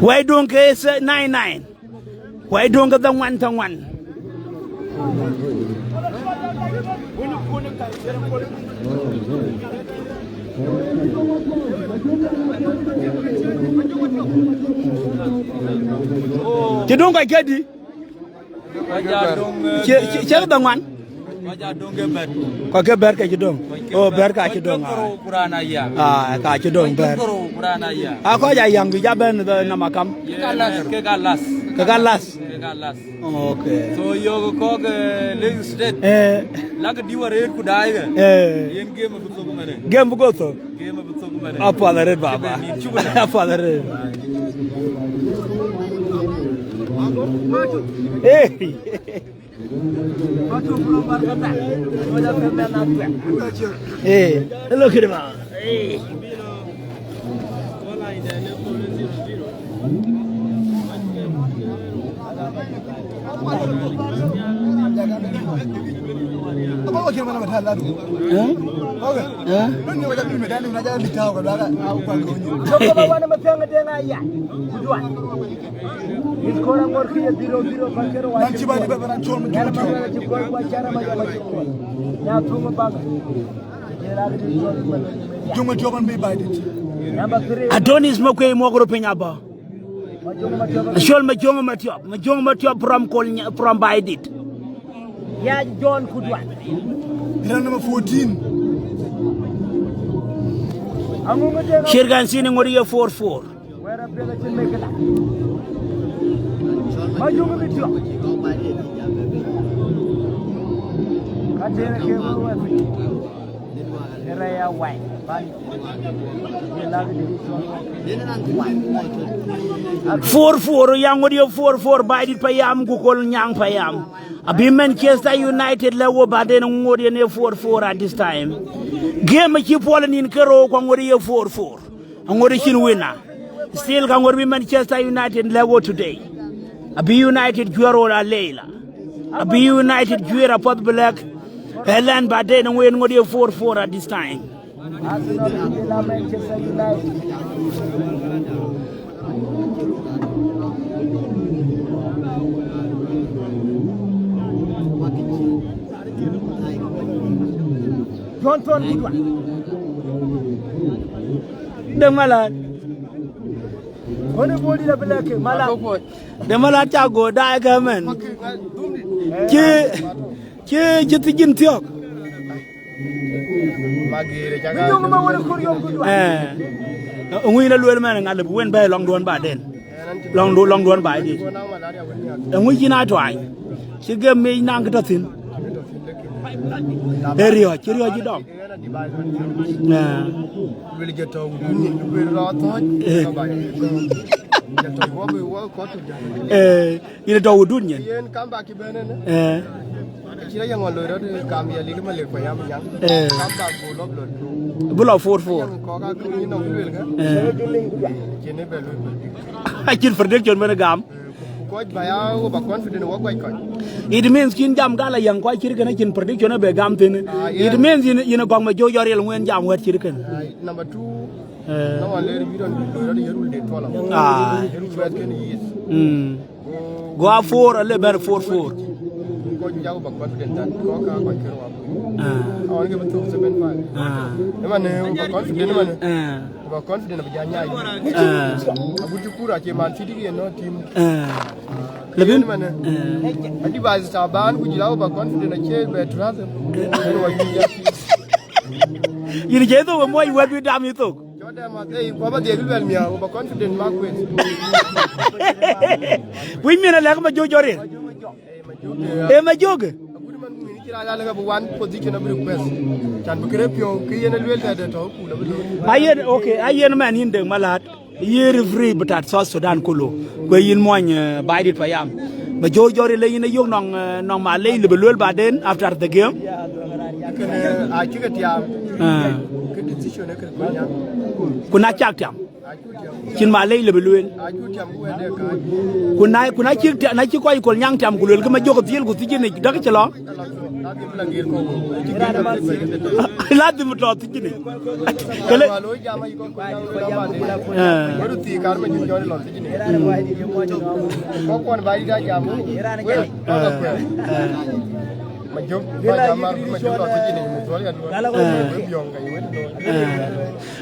Why don't case 99? Why don't get the 1-1? You don't get it. Check the one. Kau ke ber ka kidong. Oh ber ka kidong. Ah ka kidong ber. Aku aja yang bijaban na makam. Ke galas. Kagalas. Kagalas. Okay. So you go Lagos State. Like diwa red ku daiga. Yen game of so mane. Game go to. Game of so mane. Apa the red baba. Apa the red. Hey. Hey, look at him. Hey. Adonis Mokwe Mogro Penyaba. Shol Majong Matiop from Baidit. Yeah, John Kudwan. Number 14. Shirgan Sini Moria 4-4. Where a village in Megala. Majong Matiop. Katera came over. Area white. 4-4 yang audio 4-4 Baidit payam gukol nyang payam. Abi Manchester United lewo baden ngodi ne 4-4 at this time. Game ki polen in kero ko ngodi 4-4. Ngodi chin winner. Still kan ngodi Manchester United lewo today. Abi United juero la Leila. Abi United juera pot black. Helen baden ngodi 4-4 at this time. Arsenal Manchester United. Tonton Kudwan. The Malad. When the body of Black Malad. The Malad Chago, Diagaman. Jitin Tiok. We know the man and went by long one by then. Long one by this. And we cannot try. She gave me Nangatin. Area, Chirio dog. Will get to you know, Dunion. Come back, Bull 4-4. I can predict your Menagam. It means Kin Jam Gala Young quite chicken can prediction of a gam thing. It means you know, Goma Joe Yoriel when Jam wet chicken. Number 2. No one let you don't go out 4 a little better 4-4. Confident of Janya. Would you put a man city and not him? A device are banned, which allow a confident a chair, but rather. You get over more, what you damn you took. Confident Marquis. We mean a lack of a Jojo. Am I joking? One position of request. I hear okay, I hear man in the Malat. Year free, but at South Sudan Kulu, where you mourn by it by yam. But Jojo lay in a young non Malay, the Belul Baden after the game. I took it yam. Kuna Chakam. Kin Malay, the Belul. Kuna chick, Nachi call young Tam Gulu, come a joke of deal with the Dr. Let them talk to you.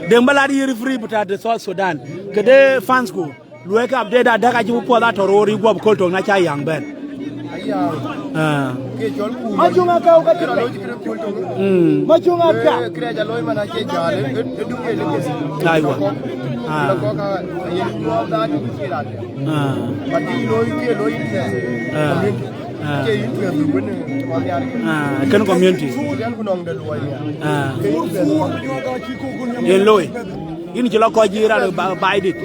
The Maladi free but at the South Sudan. Kade fans go. Wake up there that Dagaji pull that or Rory Bob Colton, Nacha young Ben. Majunga ka ukatira majunga ka kreja loy mana ke jale aiwa Kan community yen loy ini ci la ko jira bay dit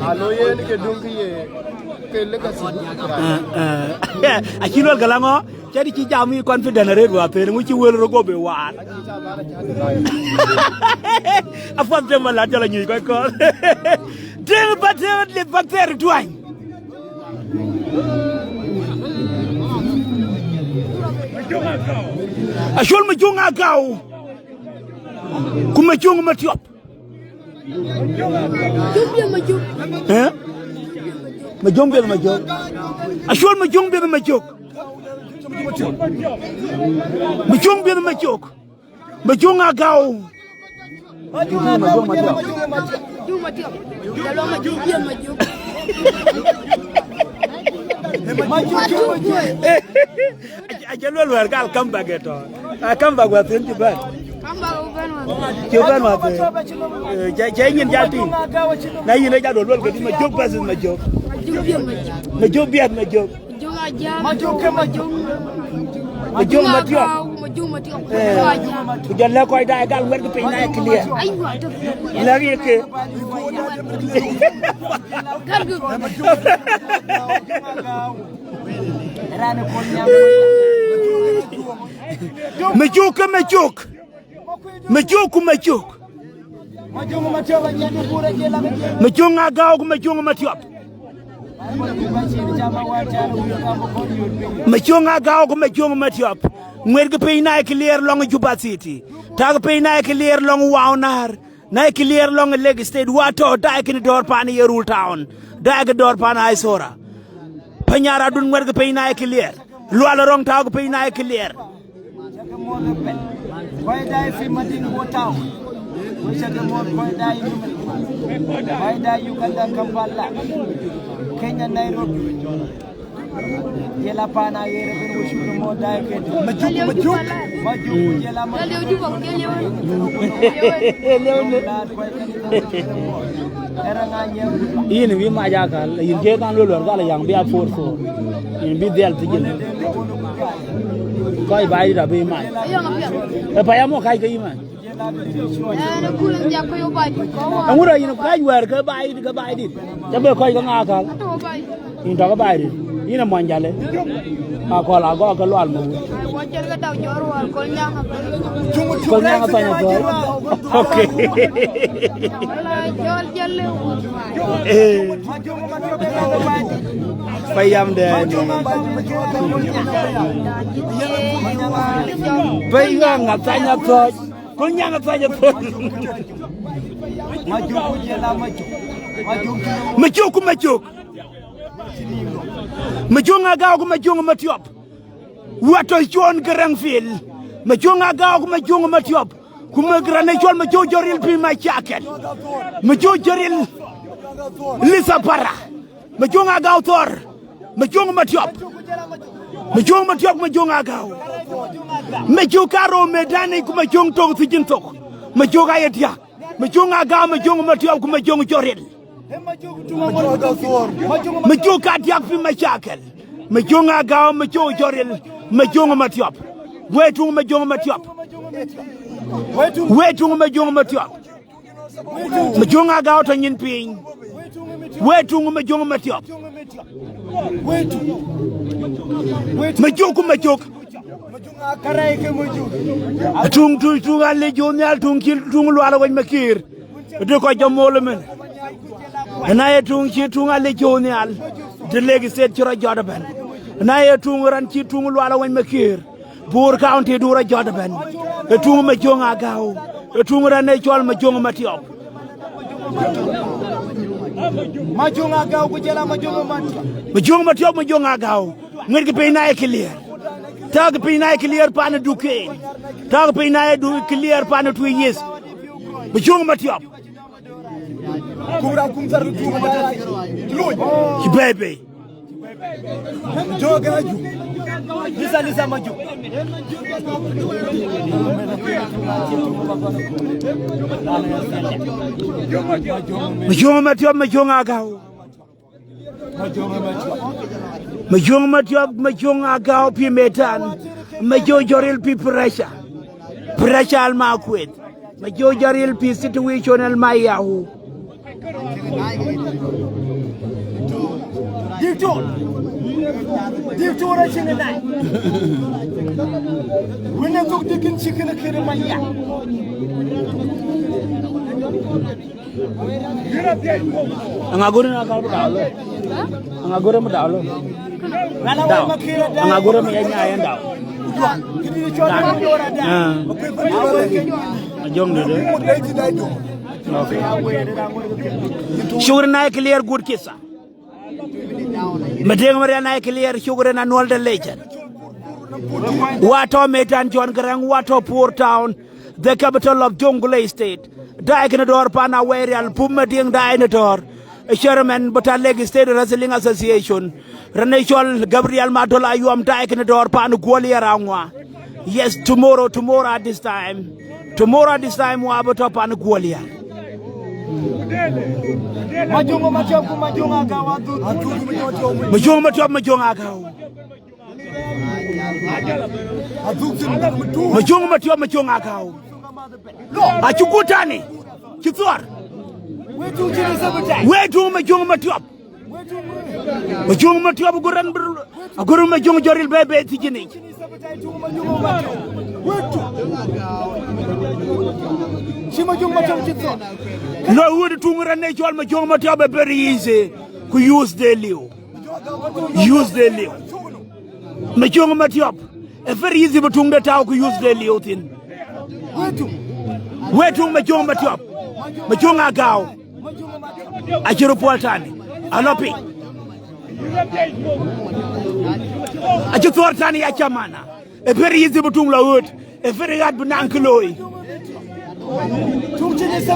alo yen ke donc ye ke legacy a ci lol galango ci ci jamu confident red wa pe mu ci wël rogo be waat a fam dem la jala ñuy koy ko dem ba dem le bactéries douane ashol ma jonga gaw kuma jonga ma tiop ma jombe ma jog ashol ma jombe ma jog ma jombe ma jog ma jonga gaw ma jonga ma tiop aja lol war gal kamba geto kamba gwa tin ti ban kamba wa pe ja nyin jalti na yin ja do lol gadi ma jog bas ma jog ma jog biat ma jog ma jog ma tiop ku jalla koy da gal wer pe na clear la ri ke Majuk agaw majung matiop majung agaw majung matiop ngwerg pe na clear long Juba City tag pe na clear long Wawnar na clear long Leg State wato da kin dor pan Yerul Town da ga dor pan ay sora panyara dun ngwerg pe na clear lu ala rong tag pe na clear Why die fi Madin Town? Which are the more why die Uganda Kampala, Kenya Nairobi, Yela Pana Yere, which you more die. In we Majakal, in Japan Lula, young be a 4-4, in be there to get Koi buy the be mine. A Payamo Kai man. And what are you where go buy it? The boy Koi Ganaka in talk about it. In a Manjale, I call a go a lot. Okay. Payam there. Payang at Tanya Thought. Kunyang at Tanya Thought. Majuk. Majunga gaw majunga matiop. What is John Garangfield? Majunga gaw majunga matiop. Kuma granachol majo joril pi my jacket. Majo joril Lisa Para. Majunga gaw Thor. Majunga matiop. Majunga gaw. Majukaro medani kumajung tong sijintok. Majuga yetia. Majunga gaw majunga matiop kumajung joril. Majuga diak pi my jacket. Majunga gaw majo joril. Majunga matiop. Wetung majunga matiop. Wetung majunga matiop. Majunga gaw tanyin ping. Wetung majunga matiop. Majuk. Tung ale jonyal tung lu ala wen makir. De ko jamol men. Na tung ale jonyal. De Leg State ci ra jodaben. Na tung ran ci tung lu ala wen makir. Bour County dura jodaben. Tung majonga gaw. Tung ran ne chol majonga matiop. Majunga gaw ku jela majunga matiop majonga gaw. Ngir ke pe na clear. Tag pe na clear pan duke. Tag pe na du clear pan 2 years. Majonga matiop. Kumra kumtar tu Baby. Joga ju. Lisa Maju. Majong Matiop Majong Agao. Majong Matiop Majong Agao Pimetan. Majo Joril Pi pressure. Pressure al Makwet. Majo Joril Pi situation al Mayahu. Dictor Chinanai. When I cook the chicken, a kid in my yard. Angagura Macalo. Angagura Madalo. Angagura Mayanya and down. Sugar and I clear good kisser. Madame Mariana clear sugar and annual legend. Water Metan John Garang, Water Poor Town, the capital of Jonglei State. Diagonador Pana Warial, Pumading Dinator, a Sherman, but a leg state wrestling association. Renachol Gabriel Matola, you am Diagonador Panu Gualia Rangwa. Yes, tomorrow at this time. Tomorrow at this time, Wabato Panu Gualia. Majong Matiop Majong Agao. Achukutani. Kithor. Where do Majong Matiop? Majong Matiop Guru Majong Joril Bebe Tijini. No, would to Nature Majong Matiop very easy to use the Leo. Use the Leo. Majong Matiop. A very easy to the town to use the Leo thing. Where to Majong Matiop? Majong Agao. Achirupoltani. Alopi. Achutortani Achamana. A very easy to la wood. A very hard Banankaloi.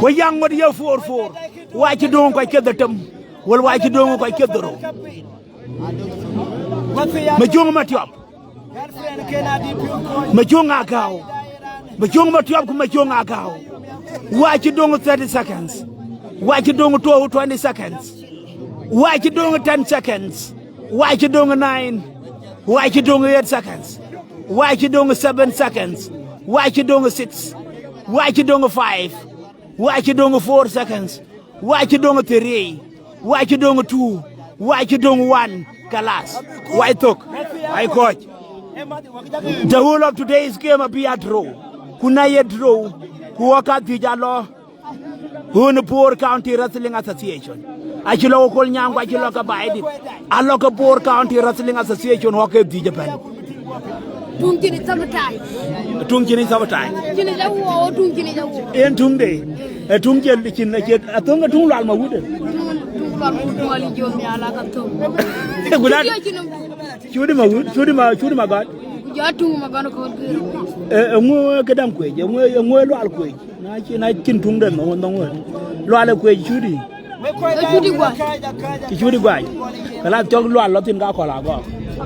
We young what you 4-4. Why you don't quite get the term? Well, why you don't quite get the road? Majong Matiop. Majong Agao. Majong Matiop, Majong Agao. Why you doing 30 seconds? Why you doing 20 seconds? Why you doing 10 seconds? Why you doing 9? Why you doing 8 seconds? Why you doing 7 seconds? Why you doing 6? Why you doing 5? Why you doing 4 seconds? Why you doing 3? Why you doing 2? Why you doing 1? Kalas. Why took? I coach. The whole of today's game will be a draw. Kunaye draw. Who work at Vijalo. Who in the Poor County Wrestling Association. I should local young what you look about it. I look a Poor County Wrestling Association who kept the Japan. Tungkini sabotage. Tungkini sabotage. Kini jawu o tungkini jawu. En tungde. Tungkini chinna chet. Atunga tungla alma wude. Tungla wali jomi ala kato. Gulat. Chudi ma wud. Chudi ma god. Ya tungu magano ko gero. Ngo kedam kwe. Ngo lo al kwe. Na chin tungde no ndongo. Lo al kwe chudi. Chudi gwa. Chudi gwa. Kala chok lo al tin ga kola go.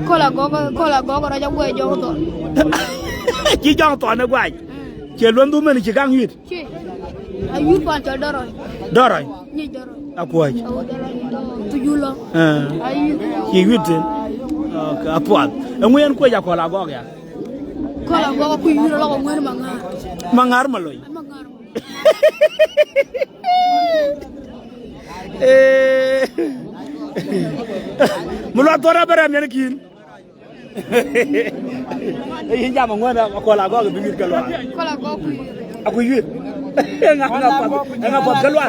Kola gogo raja gwe jo to. Chi jong to na gwa. Che luon du men chi gang yit. Chi. Ayu pan to doro. Doro. Ni doro. Akwaj. Tujulo. Ayu. Chi yit. Okay, apuat. Ngwen ko ja kola go ya. Kola gogo ku yuro lo ngwen mangar. Mangar maloy. Mangar. Mulo tora beram yan kin. Yin jam ngwana kola go bi wir galwa. Kola gogo ku yuro. Aku yit. Nga pa galwa.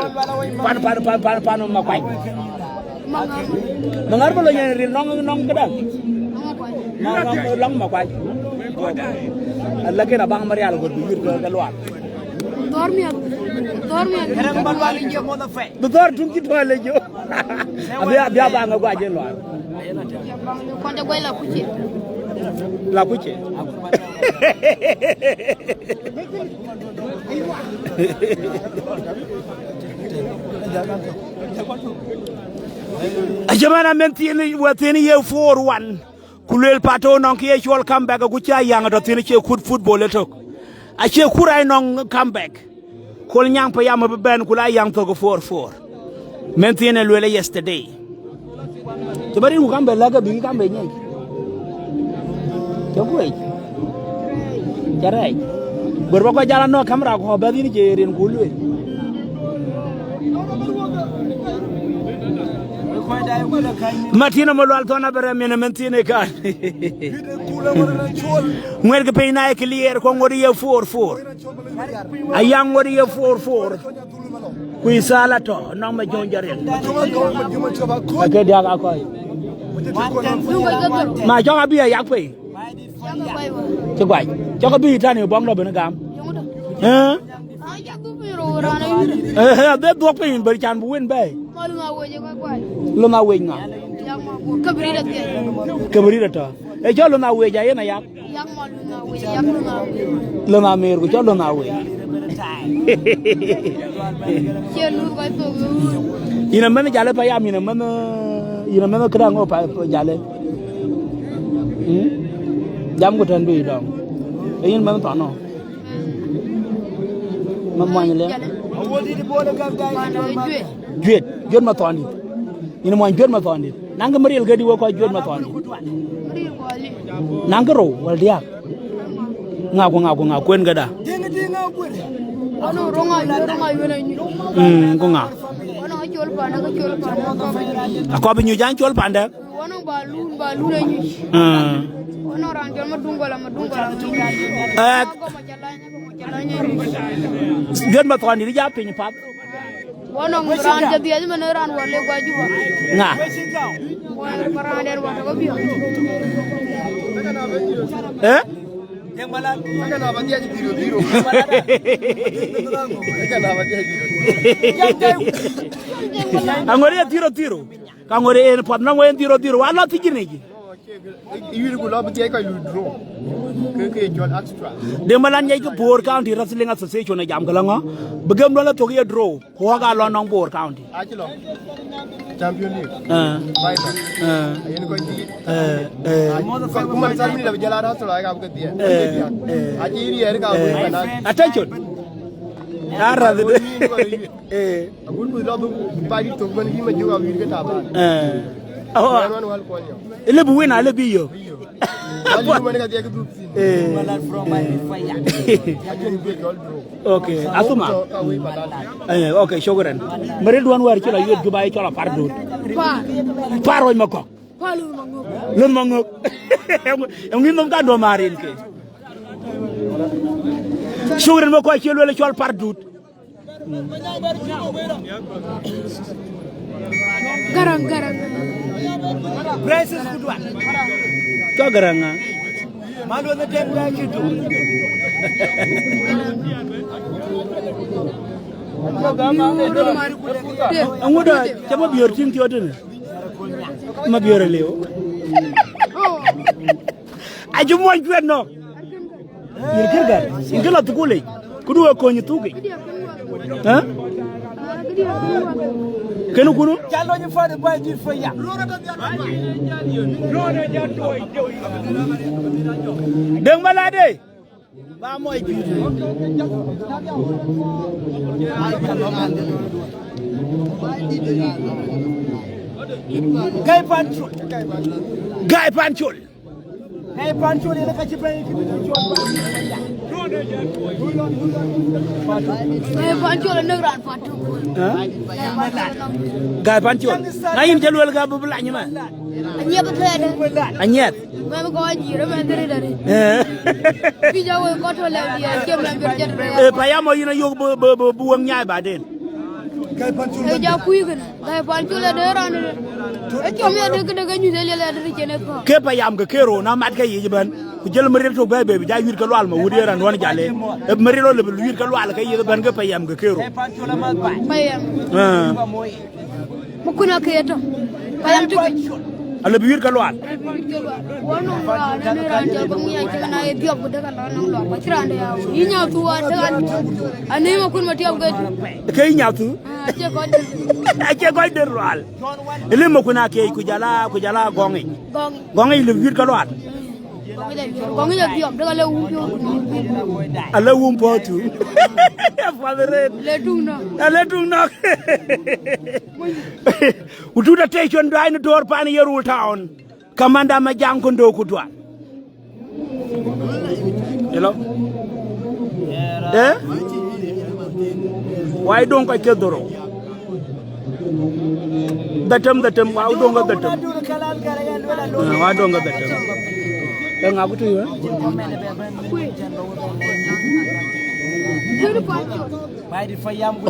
Pan ma kwai. Mangar maloy yan rin nong kada. Long ma kwai. Allah ke na bang marial go bi wir galwa. Dormi. Erang balwali je mo na fe. Betor tung ki toile jo. Abia ba nga gwa je lo. Kwanda gwa la kuche. La kuche. Ajamana menti ni wateni ye 4-1. kulel pato non ki chol comeback ku cha yang do tin che kut football tok a che kurai non comeback kol nyang pa yam ben kula yang to go 4-4 mentine lwele yesterday to bari ku kambe laga bi kambe nyai to kuai jarai gorba ko jala no kamera ko ba ni je ren kulwe Martina Molal Tona Beramina Mentine kan. Where the pay na clear Congoria 4-4. A young warrior 4-4. Qui salato, no ma jonjare. Okay, Diaga Koi. My Jonga be a yakwe. Chagway. Jogabi Tani Bongo Benagam. They're talking, but can win by. Luna wing now. Cabrita. A jolona way, Jayana Yak. Luna Mir, which all on our way. In a minute, Jalapayam, in a manner, Krang or Jale. Jamgo and be down. In Montano. Good Matoni. In one good Matoni. Nanga Mariel Gedi work good Matoni. Nangaro, well, dear. Nagunga, Quengada. Gunga. A copy New Janchol Panda. Good Matoni, the Yapin Pap. One of the other men around what they got you. Nah. Eh? I'm going to tiro. I'm going to put no way in tiro. I'm not thinking. You will not be able to draw. The Malanja Poor County Wrestling Association of Jamgalanga began to get a draw. Hoga London Poor County. Champion League. Attention. Lebu win, I lebu you. Okay, Asuma. Okay, Shogun. Married one where you have to buy a pardo. Paro Mako. Lumango. And we don't got no marine. Sugar and Mako, you will let your pardo. Garang. Prices good one. Garanga. Man was the dead like you do. And what are some of your things you're doing? Mabiora Leo. I don't want you to know. You get that. You get to go late. Could you go on your two? Huh? Can you go? Tell you for the boy for ya. Deng Malade. Bamoy. Guy Panchul. Guy Panchul. Guy Panchul is a catching. Guy Panchul. I am Jalwell Gabulanyama. And yet, Payamo, you know, you buang yai by then. Guy Kepayam Kero, now Matka Yiban. Kujel Marito baby, I will go alma, would and one jale. If Marilo will you go alka, you can go payam Kero. Mukuna Kato. Payam to I love you, Kalwan. One of the Ache ko der wal. Ele mo kuna ke kujala gongi. Gongi le wir kalwat. Gongi le biom de le wumpo. Ala wumpo tu. Favore. Le tungno. Utuda station dai no door pan yerul town. Kamanda ma jankondo kutwa. Hello. Why don't I get the road? The term, why don't I get the term? Why don't I get the term? Then I go to you.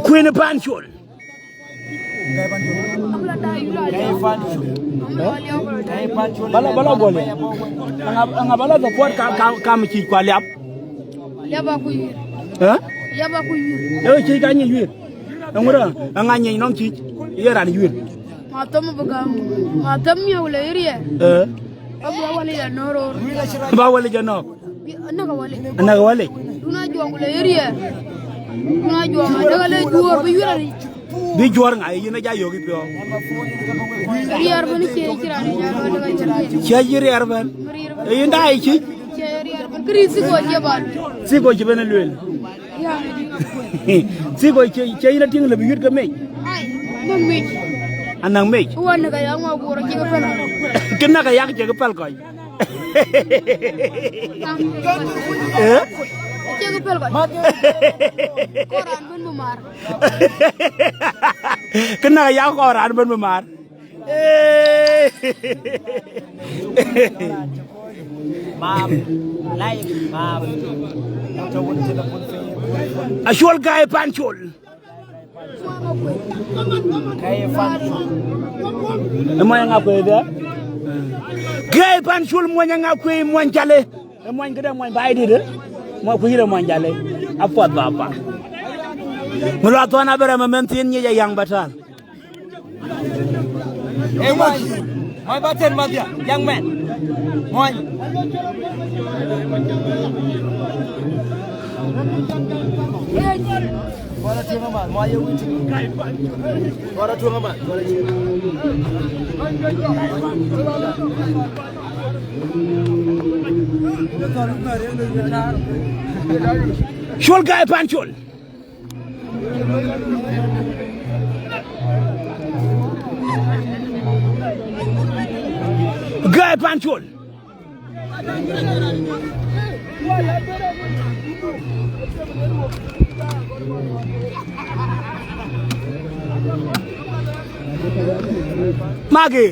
Queen of Panchol. Bala bole. Angabala the port come to Qualiap. Huh? Yo chi ka nyi yir. Ngura anga nyi non chi yera ni yir. Matam bagam. Matam ya wala iriya. Abu wala ya noro. Ba wala jano. Anaka wale. Duna jong wala iriya. Duna jong daga le juor bi yira ni. Bi juor nga yina ja yogi pyo. Riyar bani che kirani ja daga chira. Che yir yar ban. Yinda ai chi. Che riyar ban krisi ko je ban. Si ko je bena luel. Si ko che ina ting le yir ga me. Ai, mami. Anang me. Wan ga yang ma boro ki ga pel. Kenna ga yak je ga pel ko. Che ga pel ko. Koran ben bumar. Kenna ga yak koran ben bumar. Mam, live, mam. Ashol guy Panchol. Moy nga koy da. Guy Panchol mo nga koy mo njale. Mo ngada mo bay di de. Mo ko yire mo njale. Afot baba. Mo la to na bere ma mentin ñi yang batal. Hey, my button, my young man. Moy. Bora tu ngaman, moy yu. Bora tu ngaman. Shol guy Panchol. Guy Panchol. Magi.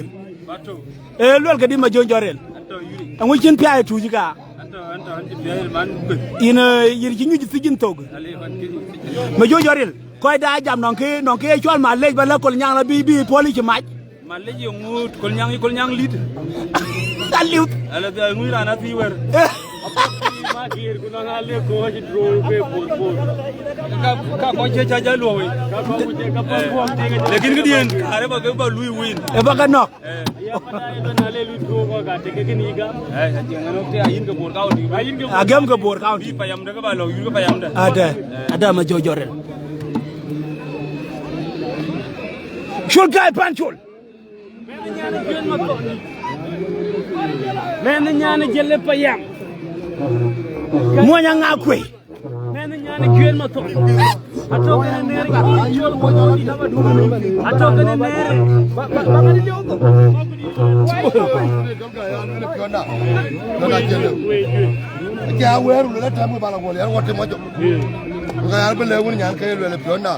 Lol ga di ma jonjorel. Angu cin piay tuji ka. Ina yir ci ñu ci jin tog. Ma jonjorel koy da jam non ke chol ma lej ba la kol ñang la bi poli ci maj. Ma lej yo ngut kol ñang lit. Daliut. Ala da nguy rana fi wer. Ma kir ku na ngale ko ci dro be bol. Ka ko ci ja lo we. Ka ko ci ka ko lekin gi dien are ba ga ba lui win. E ba ga nok. Agam ga bor kaun. Ada ma jojorel. Shul guy Panchol. Men ñana jelle payam. Mo nya nga kwe. Men ñana kuen ma to. Ato gane nere chol mo jodi dama du. Ato gane nere ba ga di jogo. Ja weru le tamu bala gol yar wote mo jom. Nga yar be lewu nyaan kay le pionna.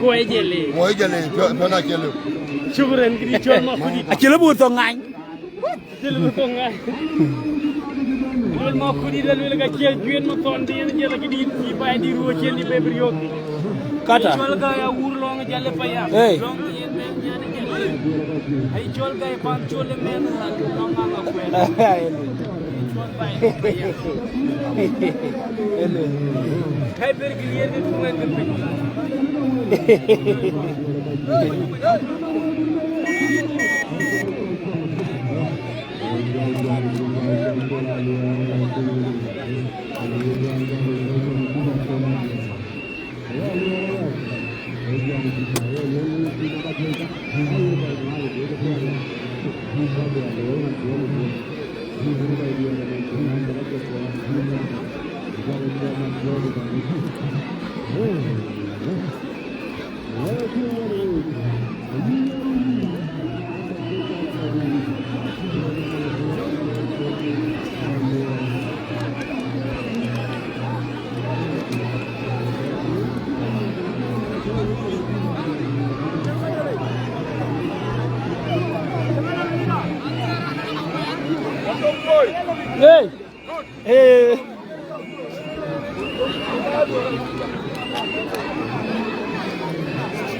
Ko e jelle. Mo e jelle pionna jelle. Chugren gi chol ma kudi. Akele bu to ngañ. Jelle bu ko ngañ. Lol ma kudi dal le ga ciel juen ma ton di yene jelle gi di bay di ro ciel di beber yok. Kata. Chol ga ya wur lo nga jelle payam. Hey. Long yen men ñana jelle. Ay chol ga pan chol le men la lo nga ko. Kay ber gi yene fu ngeen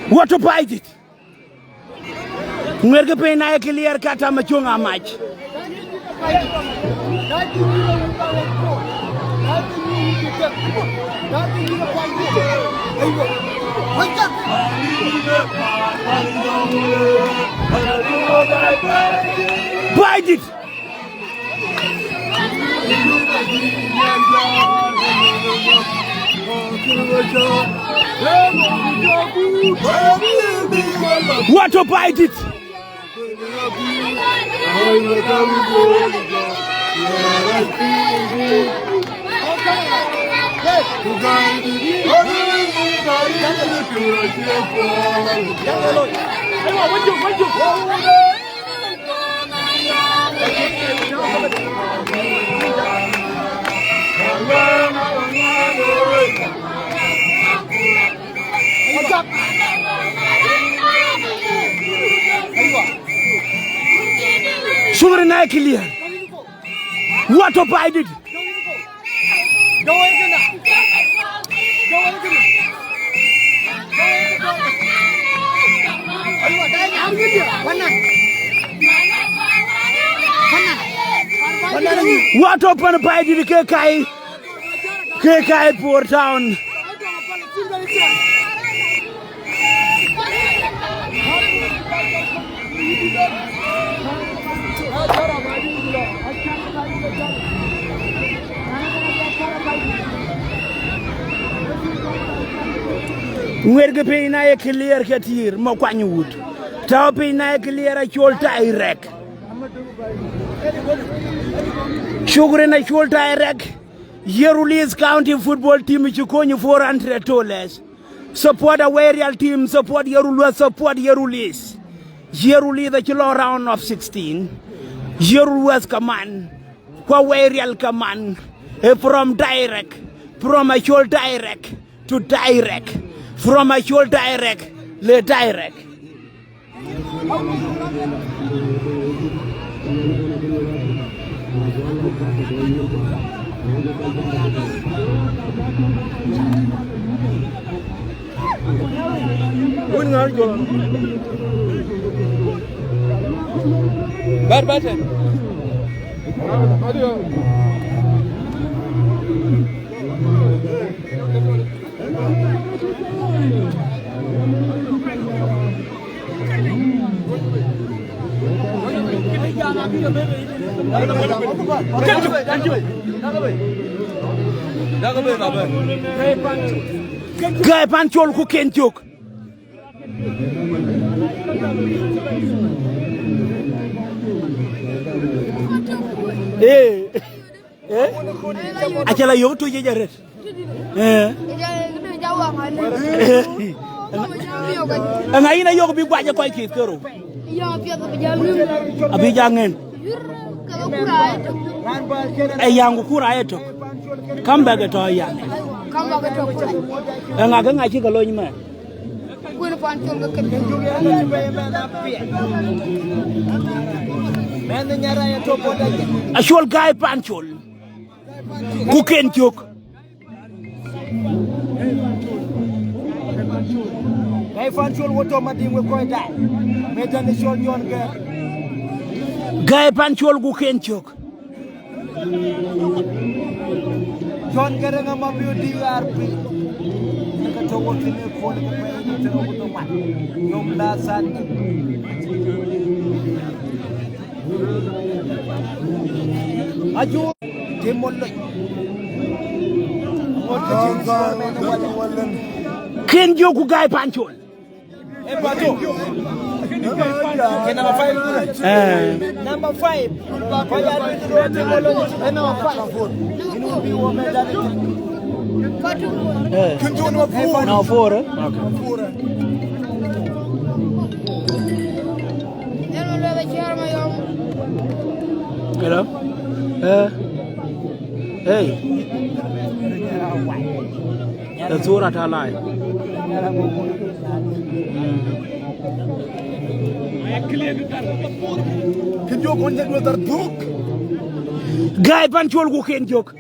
What to bite it? Merge pe na clear kata machunga match. Bite it. What to bite it? Sure na clear. What to bite it? What open by the KK Port Town? Werge pe na clear ketir mo kwany wut taw pe na clear a cholta irek Sugre na cholta irek Yerulis County football team chikonyi $400 support a Werial team support Yerulwa support Yerulis the kilo round of 16 Yerulwa's command kwa Werial command from direct from a cholta irek to direct from a shoulder direct, le direct. Bad button. Guy Panchol ku kenchok. Achala yo to jejaret. Nga ina yo bi gwaje koy kit kero. Abi jangen. Ay yangu kura eto. Kamba ga to yange. Kamba ga to. Nga ga ngachi ga loñ ma. Kuno Panchol ga ken. Ashol Guy Panchol ku kenchok. Guy Panchol woto madimwe koy dai. Medane shol John Ger. Guy Panchol ku kenchok. John Ger nga mabio DRP. Naka to woto ne ko ne ko ne to woto mat. Ñom la sandi. Ajo demol Ken joku Guy Panchol. Number 5. No, 4. Okay. Hello? Hey. That's all at our life. Guy Panchol go ken jok.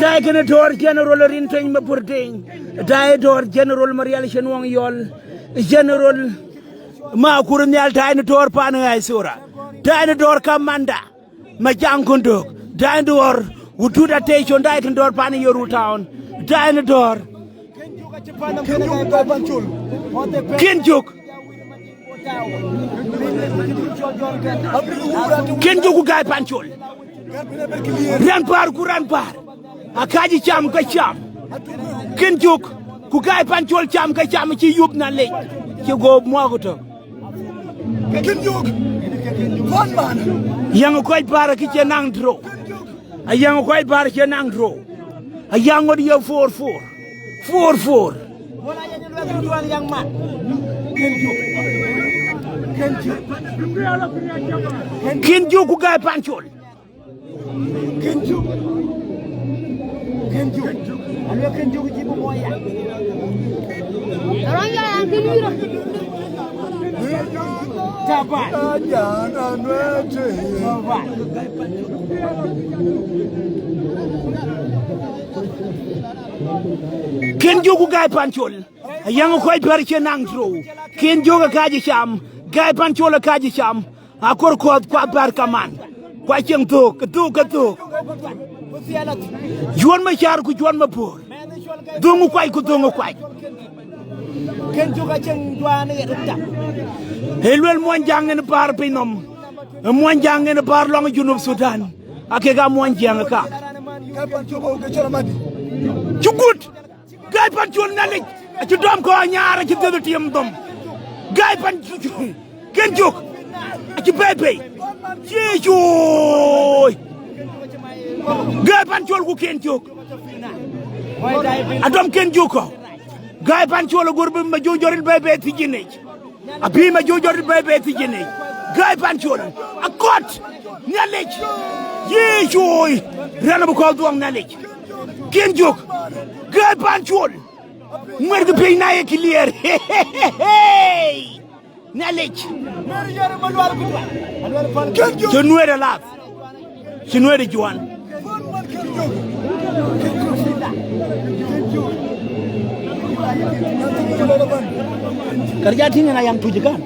Dai gena door general rin tan ma purting. Dai door general Marial Shenwang yol. General ma kurnyal dai na door pan ay sura. Dai na door kamanda. Ma jangundo. Dai door utuda station dai kan door pan yoru town. Dai na door. Ken jok. Ken jogu Guy Panchol rampar ku rampar akaji cham ka cham ken jog ku Guy Panchol cham ka cham ci yub na lej ci go mo ko to ken jog kon man yang koy para ki ci nang dro ayang koy para ci nang dro ayang ngod yo 4 wala yang duan yang man Kenju ku Guy Panchol. Kenju. Alo Kenju ku jibu moya. Orang yang kelira. Tabat. Jangan wece. Tabat. Kenju ku Guy Panchol. Yang koy perche nang tro. Kenju ka kaji cham. Guy Panchol kaji cham akor ko kwa barkaman kwa chengto ketu juan ma char ku juan ma por dungu kwai ku dungu kwai ken juga cheng juan e rta helwel mon jangen par pinom mon jangen par long junub Sudan ake ga mon jang ka jugut Guy Panchol nalik ci dom ko ñaara ci dedu tiem dom Guy Panchol ken jok ci bebe jeejoy Guy Panchol ku ken jok adom ken joko Guy Panchol gorbe ma jojoril bebe ci jinne abi ma jojoril bebe ci jinne Guy Panchol akot nalej jeejoy rena bu ko doom nalej ken jok Guy Panchol merg pey naye clear Nalej. Je noué de là. Je noué de Juan. Kerja tinggal yang tujuh kan.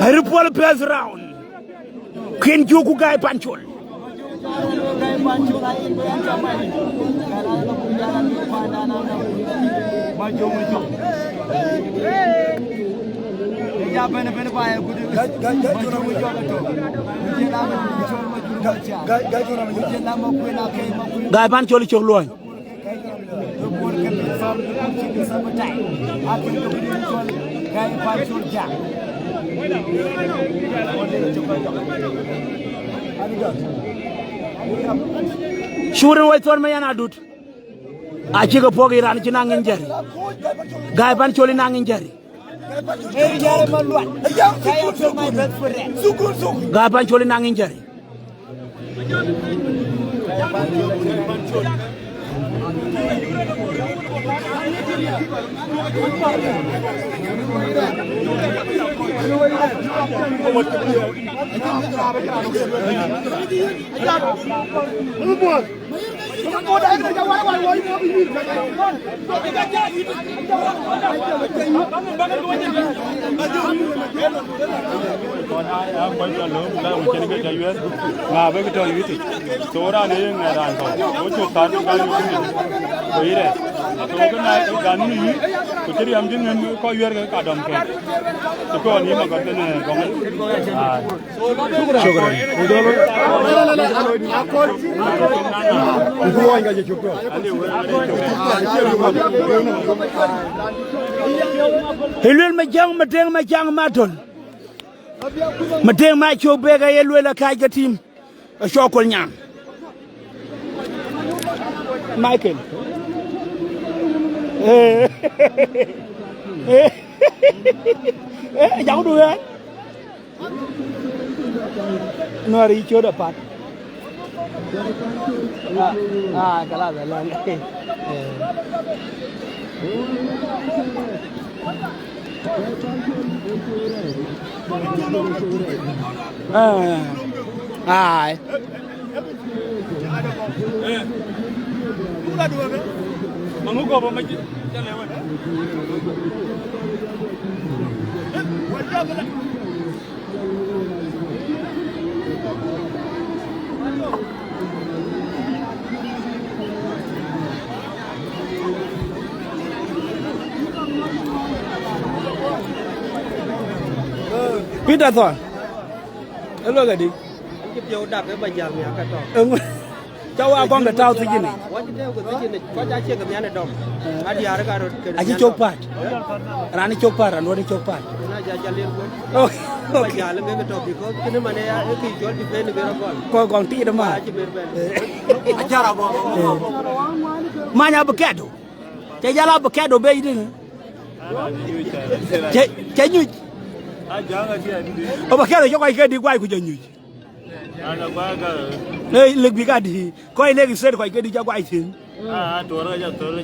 Hari pol pass round. Ken joku Guy Panchol. Guy Panchol ci loy Shuren way ton ma yana dut a ci ga pogi ran ci nangin jari Guy Panchol nangin jari Guy Panchol nangin jari to kana ga ni ko tiri am jin ko yer ga ka dom ke to ko ni ma ga ne ko shukran idolo akol ko wanga je chukro helwel ma jang matol mateng ma chobe ga yelwel ka jatim shokol nyam Michael cháu đuôi ấy nó đi chưa được phát cái là lên Manguko ba maji jalewan Peterson hello gadi Yo đạp cái bài giảng nhà cái trò. Cháu à con đã trao thứ gì này? Quá chứ theo cái gì này, quá giá chia cái nhà này đồng. Adi ada cái rồi. Aji copat. Rani copat, rani copat. Nah jajan lihat pun. Oh, Bài giảng là cái trò bị có cái này mà này cái jual di bên cái con. Con ti đó mà. Aji berben. Acara apa? Mana bekedo? Saya jalan bekedo be ini. Saya nyuci. jangan dia di Oh bekedo yo kai ke di kwai ku je nyuci. ana baga Hey, look bigadi. Koi legi ser koi ke di ja kwai tin. tora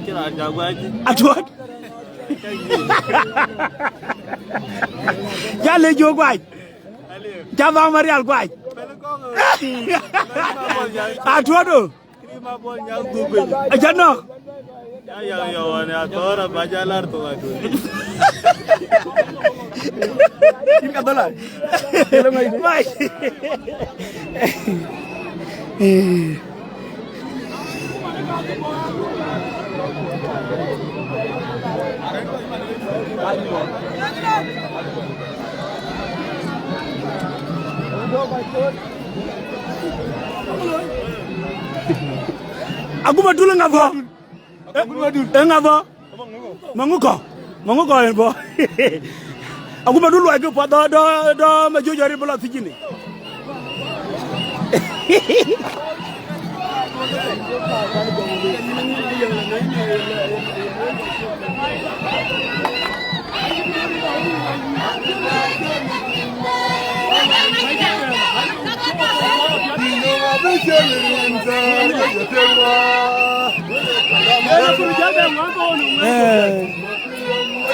kira jagwaji Atuat. Ja le jo kwai. Ja bang marial kwai. Atuat do. terima bol nyang dugbe Ajano. ya wana tora bajalar to adu Ini dolar. Hello mai. Mai. Aku madul ngabo. Ngabo. Manguko. Manguko bo. Aku madul lagi pada do maju jari bola sini.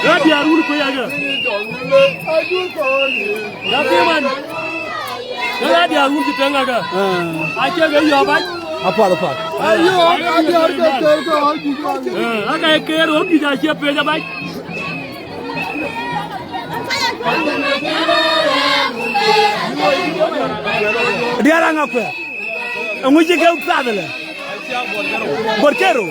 Rabi arul ko yaga Rabi man Rabi arul ki tanga ga ache ga yo ba Apa. ayo adi ar ga ko aga ke ro ki ja che pe ja ba Dia orang apa? Nguji ke utadele. Borquero.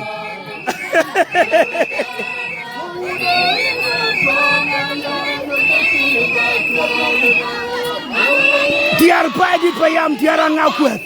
Tiar pagi payam tiara ngakuat.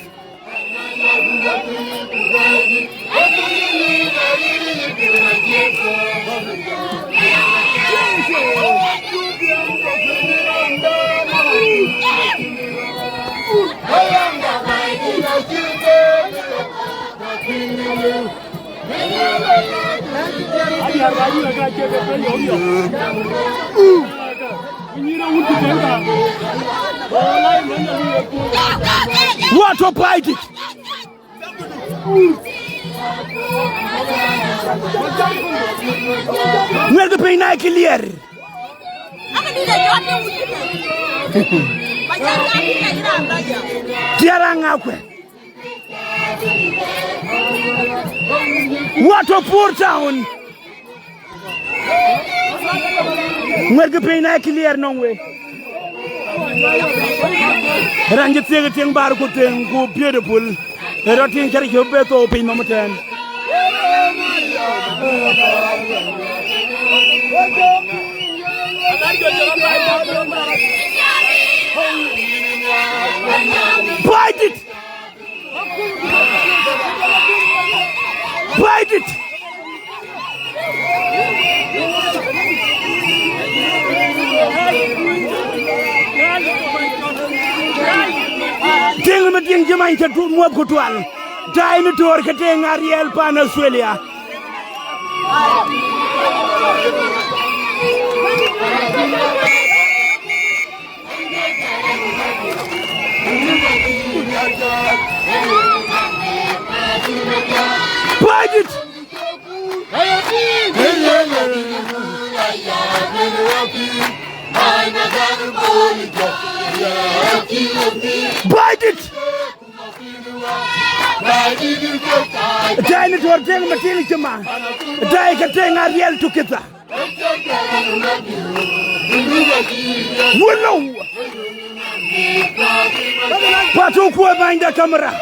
What a bite it! Where the pain I clear? What a poor town! Where the pain I clear no way? Ranjit sega tiang baru ko tiang ko beautiful. Ero tiang cari coba to pin mamatan. Bite it! Bite it! Ting me ting jemain cha tu mo kutual. Dai ni tor ke ting Ariel pan Australia. Bite it! Bite it! Dai ni tor ting me ting jema. Dai ke ting Ariel tu kita. Wolo! Patu kuwa bainda kamera.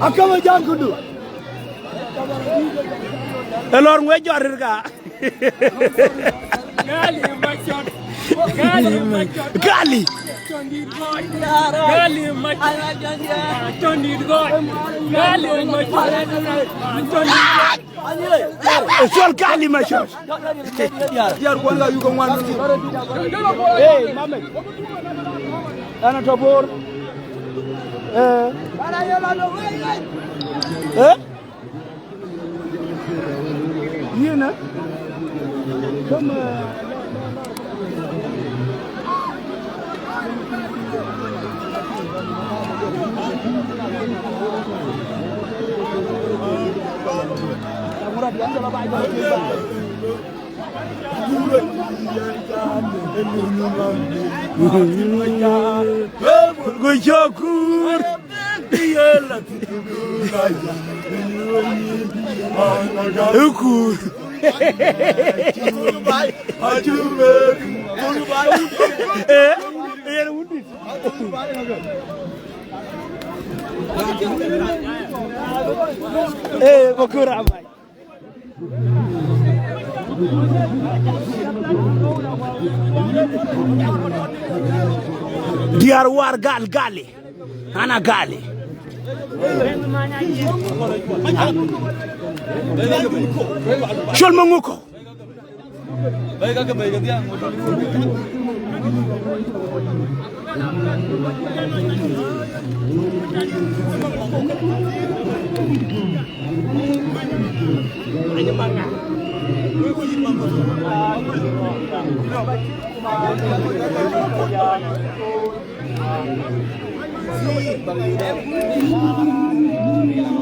Akama jam kudu. Elor ngwe jorir ka. Gali machot. Gali machot. Gali. Gali machot. Tondi god. Gali machot. Tondi god. Sol gali machot. Yar kwanga yuko mwana. Hey, mame. Ana tobor. Eh? Yena? Come Gojokur. Ukur. Bokura bay. Diar war gali. Ana gali. Shol manguko.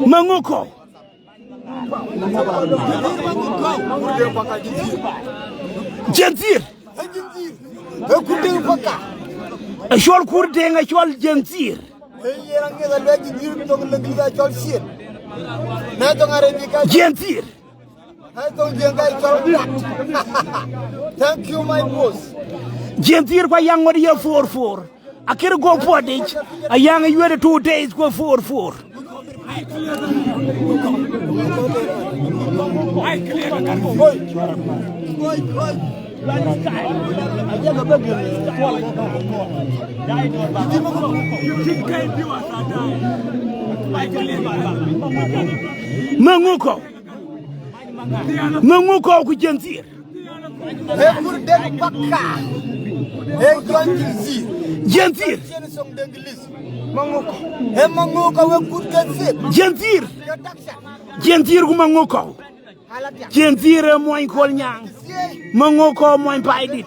Manguko. Jenzir. Shol kurdenga shol jenzir. Jenzir. Thank you, my boss. Jenzir kwa yang wadi ya 4-4. Akira go footage. A yang you had 2 days go 4-4. Manguko. Manguko ku Jenzir. Jenzir. Jenzir. Jenzir ku manguko. Jenzir moy kol nyang. Manguko moy paidit.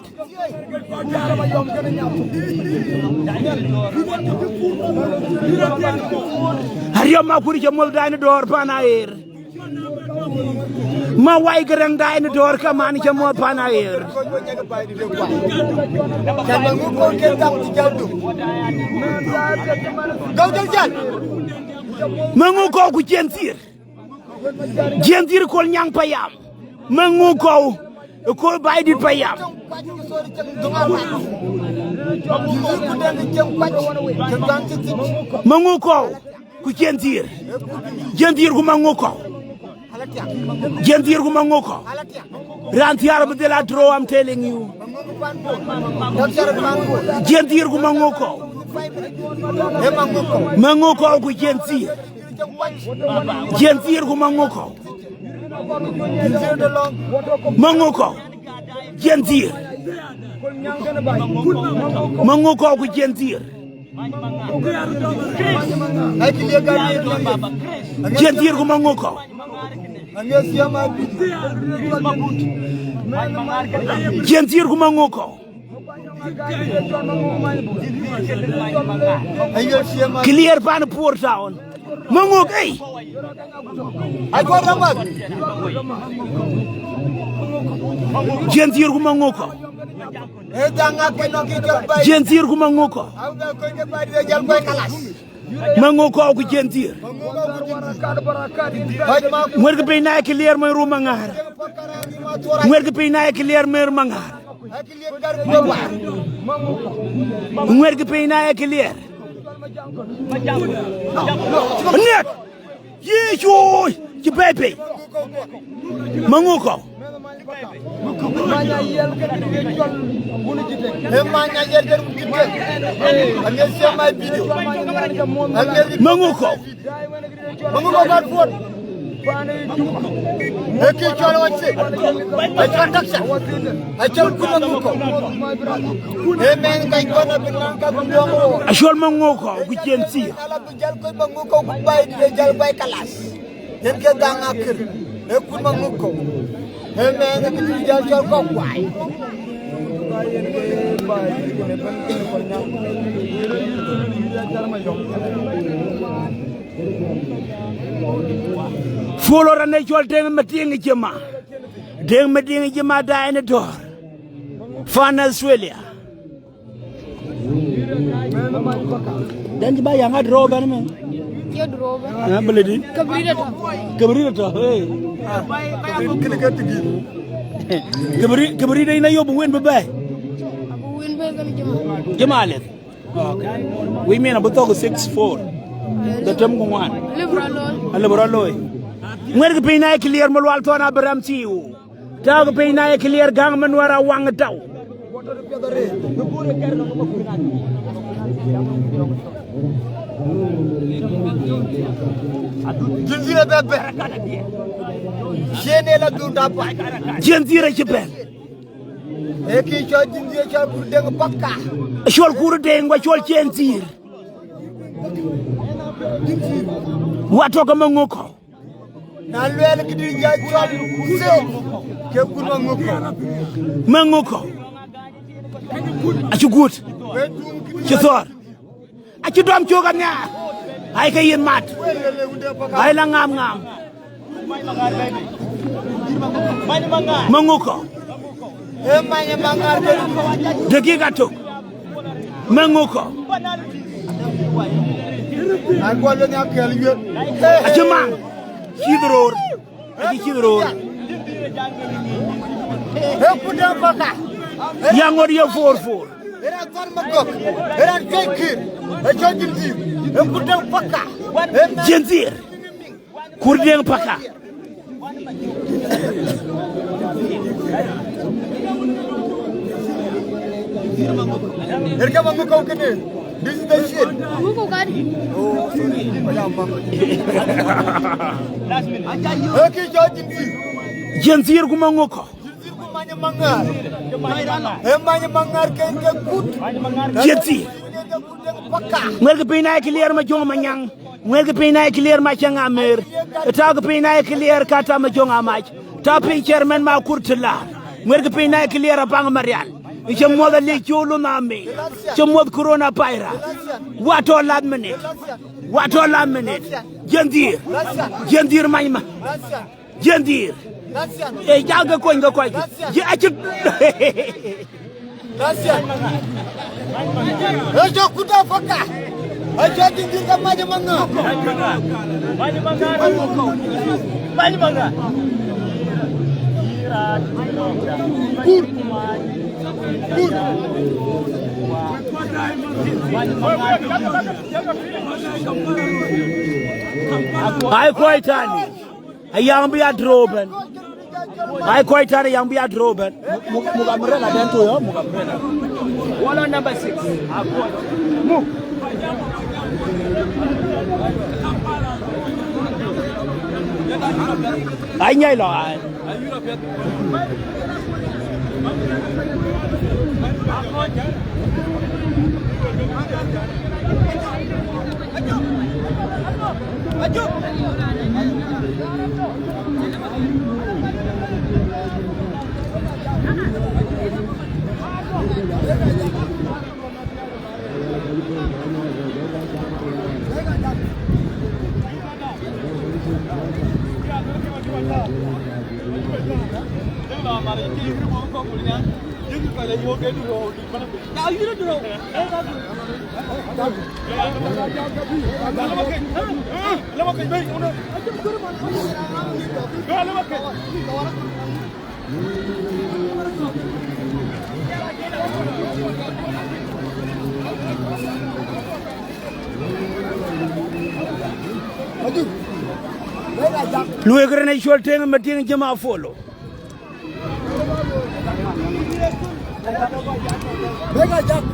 Hariya makuri je mol dani dor pana er. ma way gerang dai ne dor ka man ca mo panayer mangu ko ku jentir kol nyang payam mangu ko ko baydi payam mangu ko ku jentir ku mangu ko jentir ku mangu ko rantiar be de la dro am telling you jentir ku mangu ko ku jentir ku mangu ko jentir mangu ko ku jentir jentir ku mangu ko jentir ku mangu ko clear pan pour town mangu kay jentir ku mangu ko jentir ku mangu ko mangu ko ku jentir werga be na clear moy ru mangar werga be na clear mer mangar werga be na clear net yeejoy ci bébé mangu ko mangu ko ashol mangu ko ku jensi Folora ne jol deng meting jema da ene dor fan Australia dan ba yang adroga ne ya droga ha beledi kabrita hey kabrita ina yobu wen ba abu wen ba kan jema le okay we mean about 6'4" the term go on liberal ngwer pe na clear mo wal tona bram ciu taw pe na clear gang man wara wang taw jinjira bebe jene la dunda pa jinjira ci ben e ki cho jinjira cho pour deng pakka chol kur deng wa chol jentir wato ko mangoko na lwel ki di jaay chol se ke kur mangoko aci gut ci thor aci dom cioga ñaar ay kay yeen mat ay la ngam mangoko e mañe mangar de ki gato mangoko ay ko le ñakel yu aci mang kidror aci kidror e ku dem baka yangor yo for era ton magok era kekir e jojindi e ku dem baka jentir kur deng paka erga mangu ko kene this is the shit mangu kan okay jojindi jentir ku mangoko emanya mangar ken ke kut jentir ngel pe na clear ma jong ma nyang ngel pe na clear ma changa mer ta ko pe na clear kata ma jong amaj ta pe chairman ma kurtla ngel pe na clear bang marial je moda le jolo na me je mod corona paira wato la minute jentir mayma jendir e jaga ko nga koy ji acci Gracias. Ejo kuda foka. Ejo dindir ka maji manga. Maji manga. Maji manga. Ay koy tani ayam bi adroben ay koy tani ayam bi adroben mugamrela dento yo mugamrela wala number 6 mu ay nyay lo ay Luwe grene shol tenga matinga jama folo Bega jak.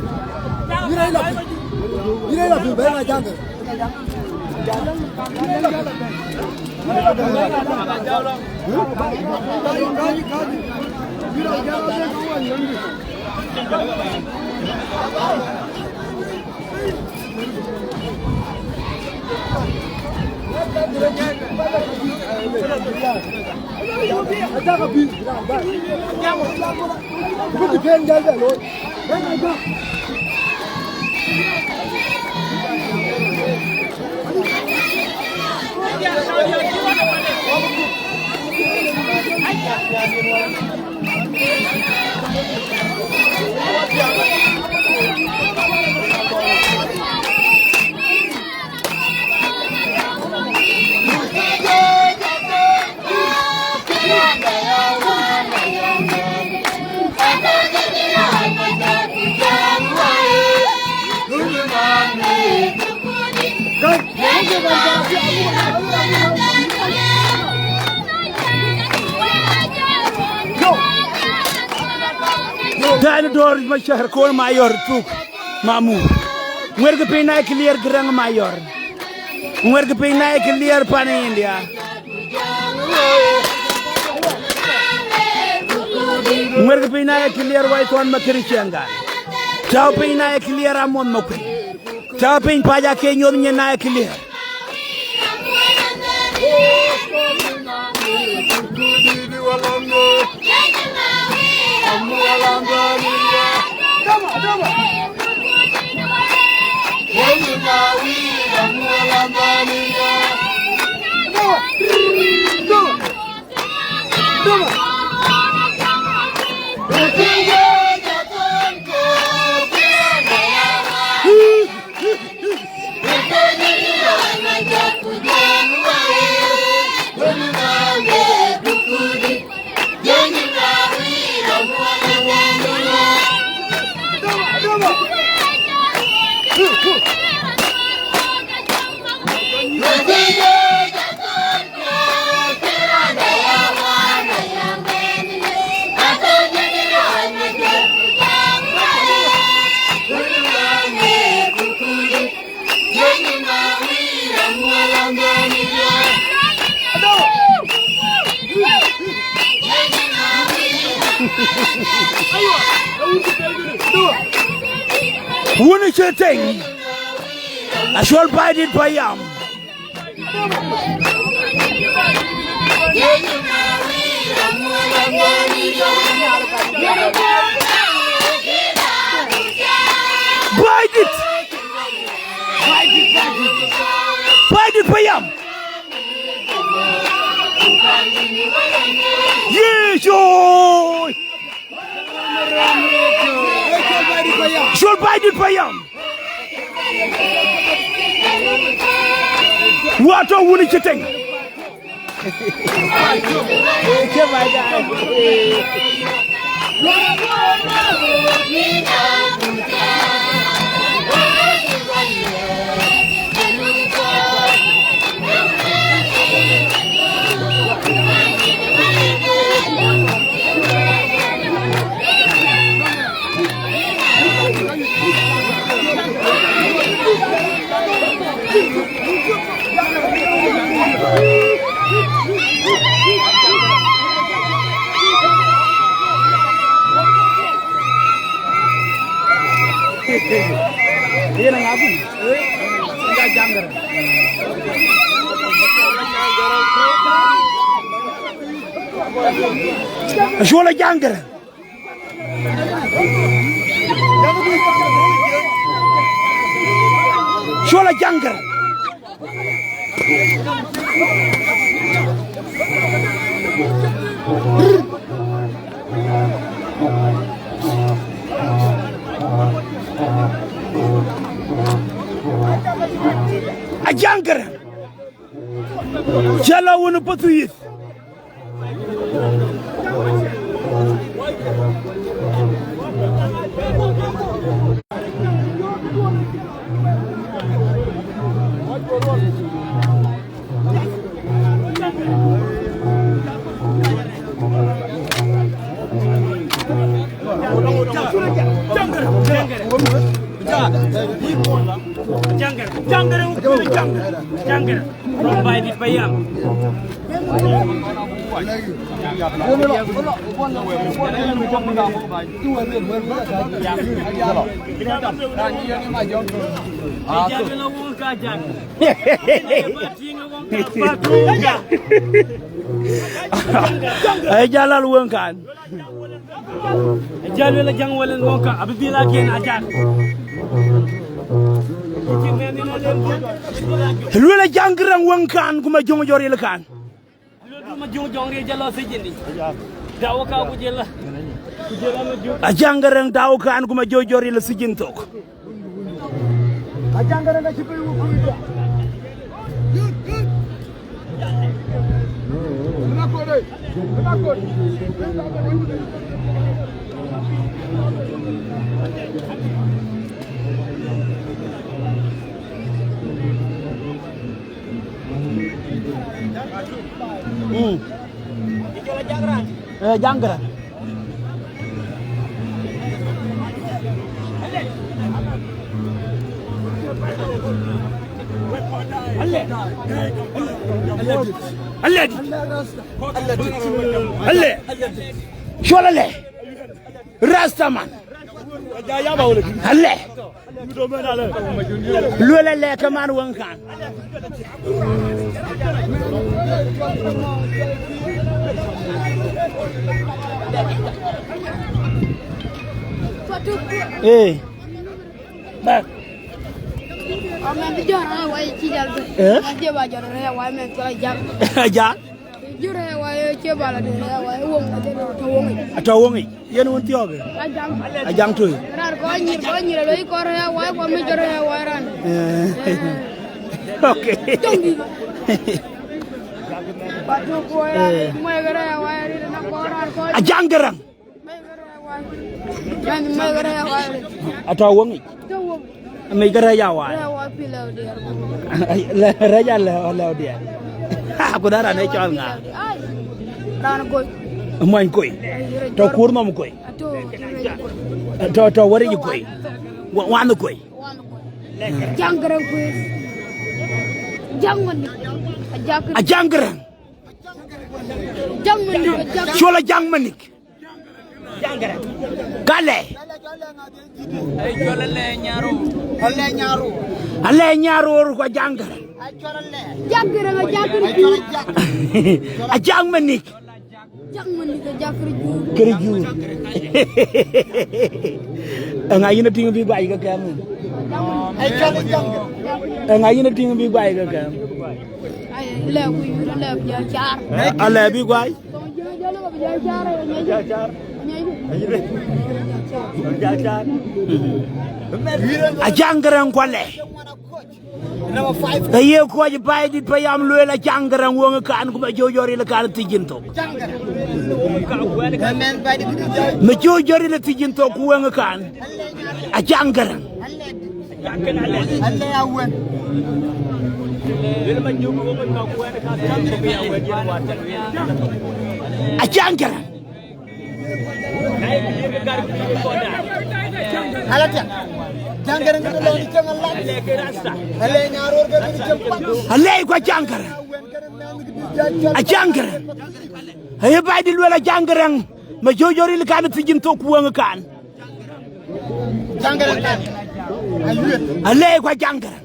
Mira la. Mira la bega jak. Dani dor ma shahar ko mayor tuk mamu werga pe na clear grang mayor werga pe na clear pan India werga pe na clear way ton ma christianga taw pe na clear amon makui taw pe paja ke nyom nye na clear Wuni cheteng ashol bided payam bided payam Yeshoy! Shol Biden payam. Wato wuni chiteng. Dia nang abu. Enggak janggar. Shola janggar. Shola janggar. Ajanggar. Jala wonu patuyit. Janggar. Rombai di payam. Jalal wongkan. Jalal jang walen wongkan. Abdillah ken ajak. Lula janggrang wongkan kuma jongo jori lekan. Lula jongo jori jalo sejini. Dawa ka ku jela. Ajanggarang dawa kan kuma jori le sejin tok. Ajanggarang ka sipi wuku ida. Janggrang. Allah. Sholale. Rastaman. Allah. Lule kaman wangkan. Back. Amen dijara way ci jal be. Ci ba jara re way men ko jam. Ja. Jure way ci bala de way wong de to wong. To wong yen won tiobe. Ajang toy. Rar ko nyir lo ko re way ko mi jara way ran. Okay. Batu ko ya moy gara way ri na ko rar ko. Ajanggarang. Kan moy gara way. Ato wong. To wong. May gara ya way. Way pilaw de. Raja la dia. Aku dara ne chal nga. Ran ko. Moy koy. To kurma mu koy. To wari ji koy. Wan koy. Janggarang ko. Jangman. Ajanggarang. Jangman. Shola jangmanik. Janggarang. Gale. Ay jolale ñaaru. Ale ñaaru ko janggarang. Janggarang Ajangmanik. Jangmanik jakru. Kerju. Ngayina ting bi bay ga kam. Ngayina ting bi bay ga kam. le wi le ya char ale bi gway a jangran kwale da ye ko ji bay di payam lo la jangran wonga kan ko ba jojori la kan tijinto ma jojori la tijinto ko wonga kan a jangran alle awen a jangran halata jangare ngi lo ni kengal la ale ñaaror be ni jëm ale ko jangran a jangran ay bay di lo la jangran ma jojori la kan tijinto ko wonga kan jangare kan ale ko jangran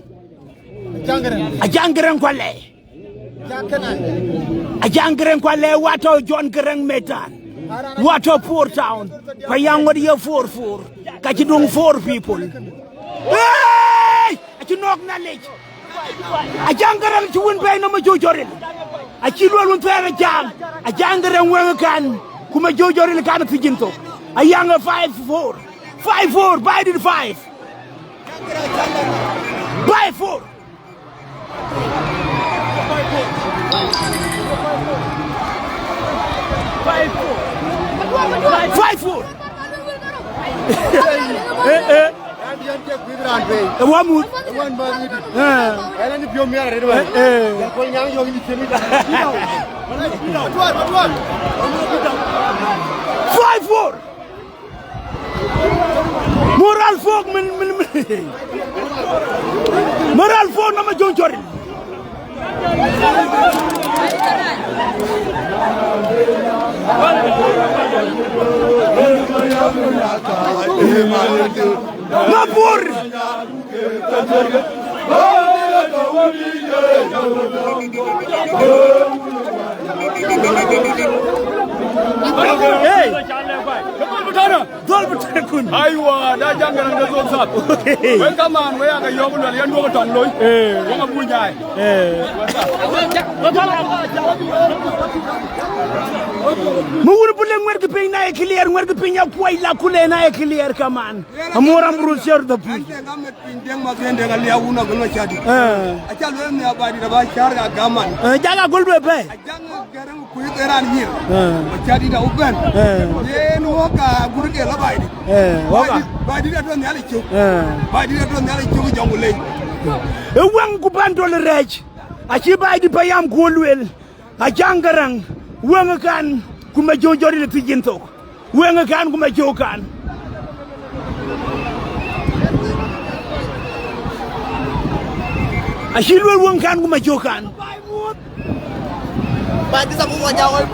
a jangran ko le a jangran ko le wato jon grang metan wato poor town ko yango di 4 ka ci dung 4 people hey ci nok na lej a jangran ci won bay na ma jojoril a ci lolou fere jam a jangran wonga kan kuma jojoril kan fi jinto a yanga 5-4 by the 5 by 4 5-4 Wamut moral fog moral fog na ma jonjori ma pour hey dol bu kun aywa da jangana da zo sat we kaman we aga yobul wal yan dogo tong loy wo nga bu njaay mu wur bu len wergu pe na clear wergu pe nya poy la kule na clear kaman amoram bruser de pu ngamet pin deng ma gende gal ya wuna gal chadi a cha lo ne abadi da ba char ga gaman jaga golbe pe jang garam ku teran yir chadi da uben yen woka gurge la baydi woka baydi da don yalla ciu baydi da don yalla ciu jangulay e wang ku bandol rej a ci baydi payam golwel a jangarang wanga kan kuma jojori le tijinto wanga kan kuma jokan a shilwel wanga kan kuma jokan ba di sabu wa jawol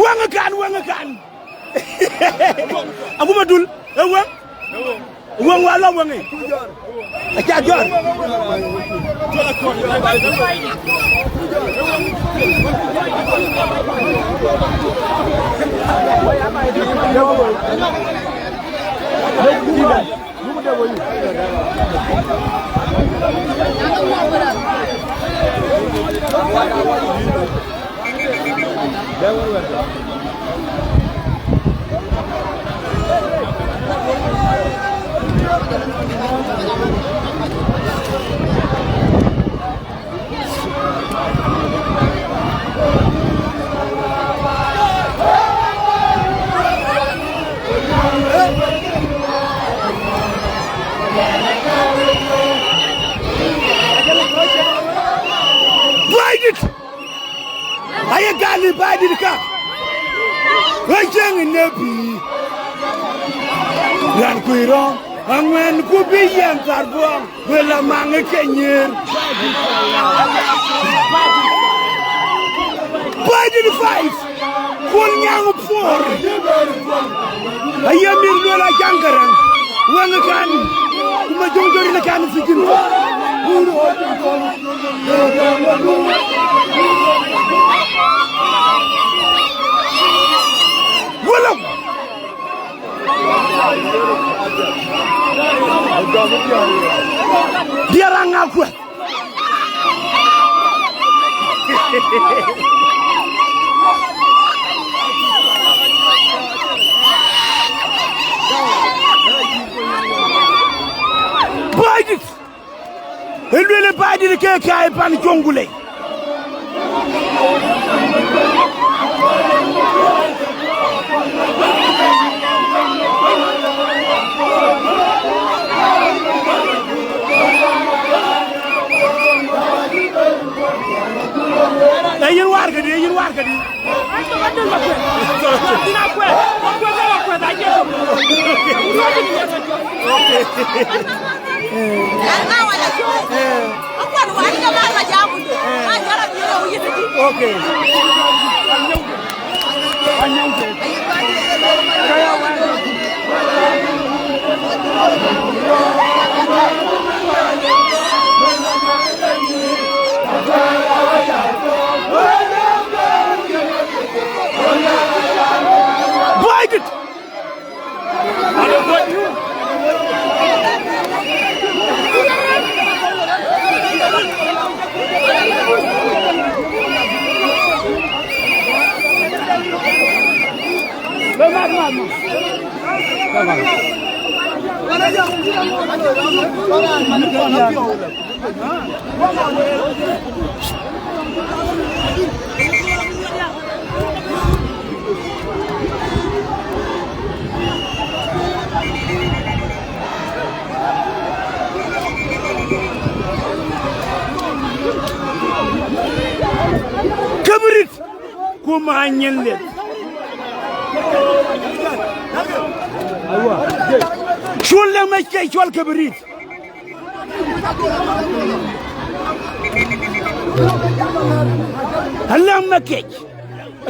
wanga kan aguma dul wang wala wangi acha jor Aye gali badi ka wajeng nebi lan kuiro angwen ku biyen tarbuang wala mange kenyer badi the fight kun nyang por aye mir lola jangaran wanga kan kuma jongori na kan fikin wala diaranga dili ke kay pan jongule yin war ga di dina ko da je okay Kabrit kuma nyelle شول لما يجي شول كبريت هلا ما كيج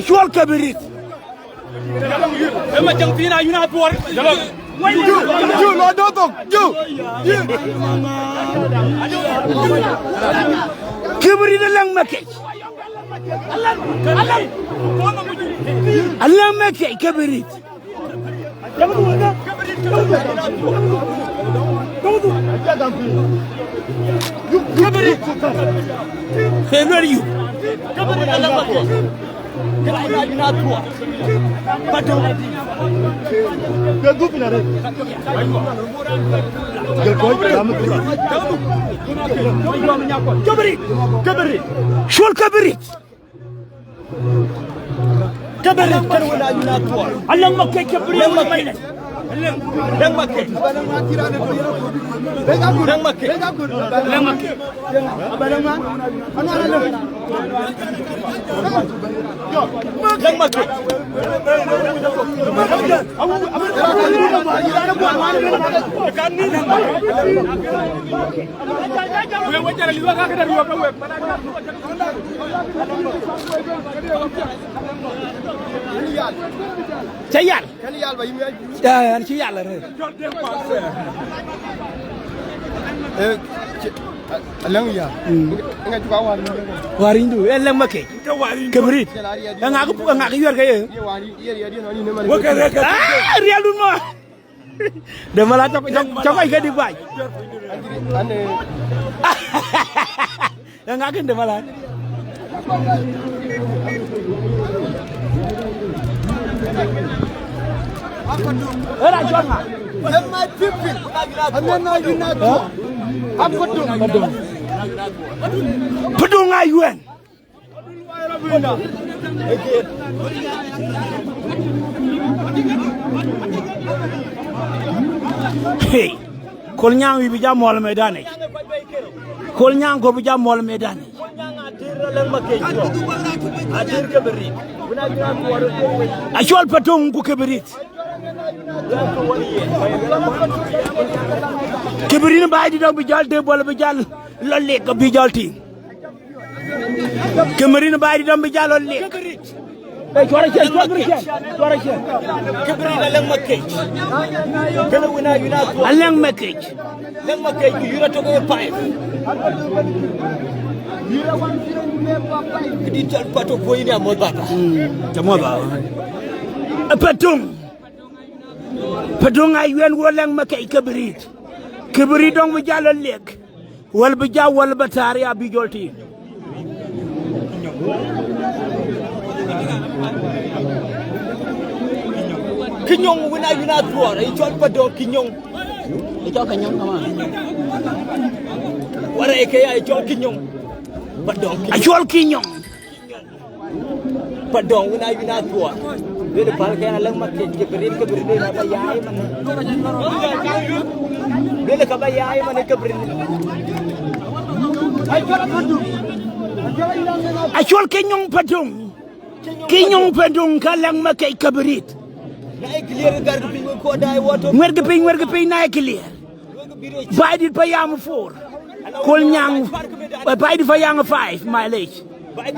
شول كبريت لما جنبينا ينا بور جو لا دوتو جو كبريت لما كيج الله ما كيج كبريت February. شو الكبريت؟ كبريت كانوا ولا يناتوا. اللهم كبريت لما كي Cayal. Ya, cayal lah. Alang ya. Enggak juga warin tu, elang makai. Kebrit. Enggak yuar kaya. Real dun mah. Dah malah coba ikan di bay. Enggak kan dah malah. Era jorna. Lemma pipil. Amena yinato. Padung. Padung ayuan. Hey, kolnyang wi bija mol medane. Kolnyang ko bija mol medane. Ashwal padung ku keberit. Keberin bay di daw bijal de bol bijal lolle ko bijal ti. Keberin bay di daw bijal lolle. Chora chen. Keberin lang makkej. Kana wina yuna to. Lang makkej. Lang makkej yura to ko paif. Kedi tal pato ko ini amod baba. Jamod baba. Padung ayuan wolang makai keberit. Keberit dong bijal lek. Wal bija wal batari abi jolti. Kinyong wina yuna tuar. Ichol padung kinyong. Ichol kinyong kama. wara e kay ay ciol ki ñong pardon a ciol ki ñong pardon wina tuwa bele pal kay lang makke ke berin na ba yaay man bele ka ba yaay man ke berin a ciol ki ñong pardon ki ñong pardon ka lang makke kabrit ay clear garde bi ko day woto werga pay na clear baydit pa yam 4 kol ñang baydit fa yang 5 mileage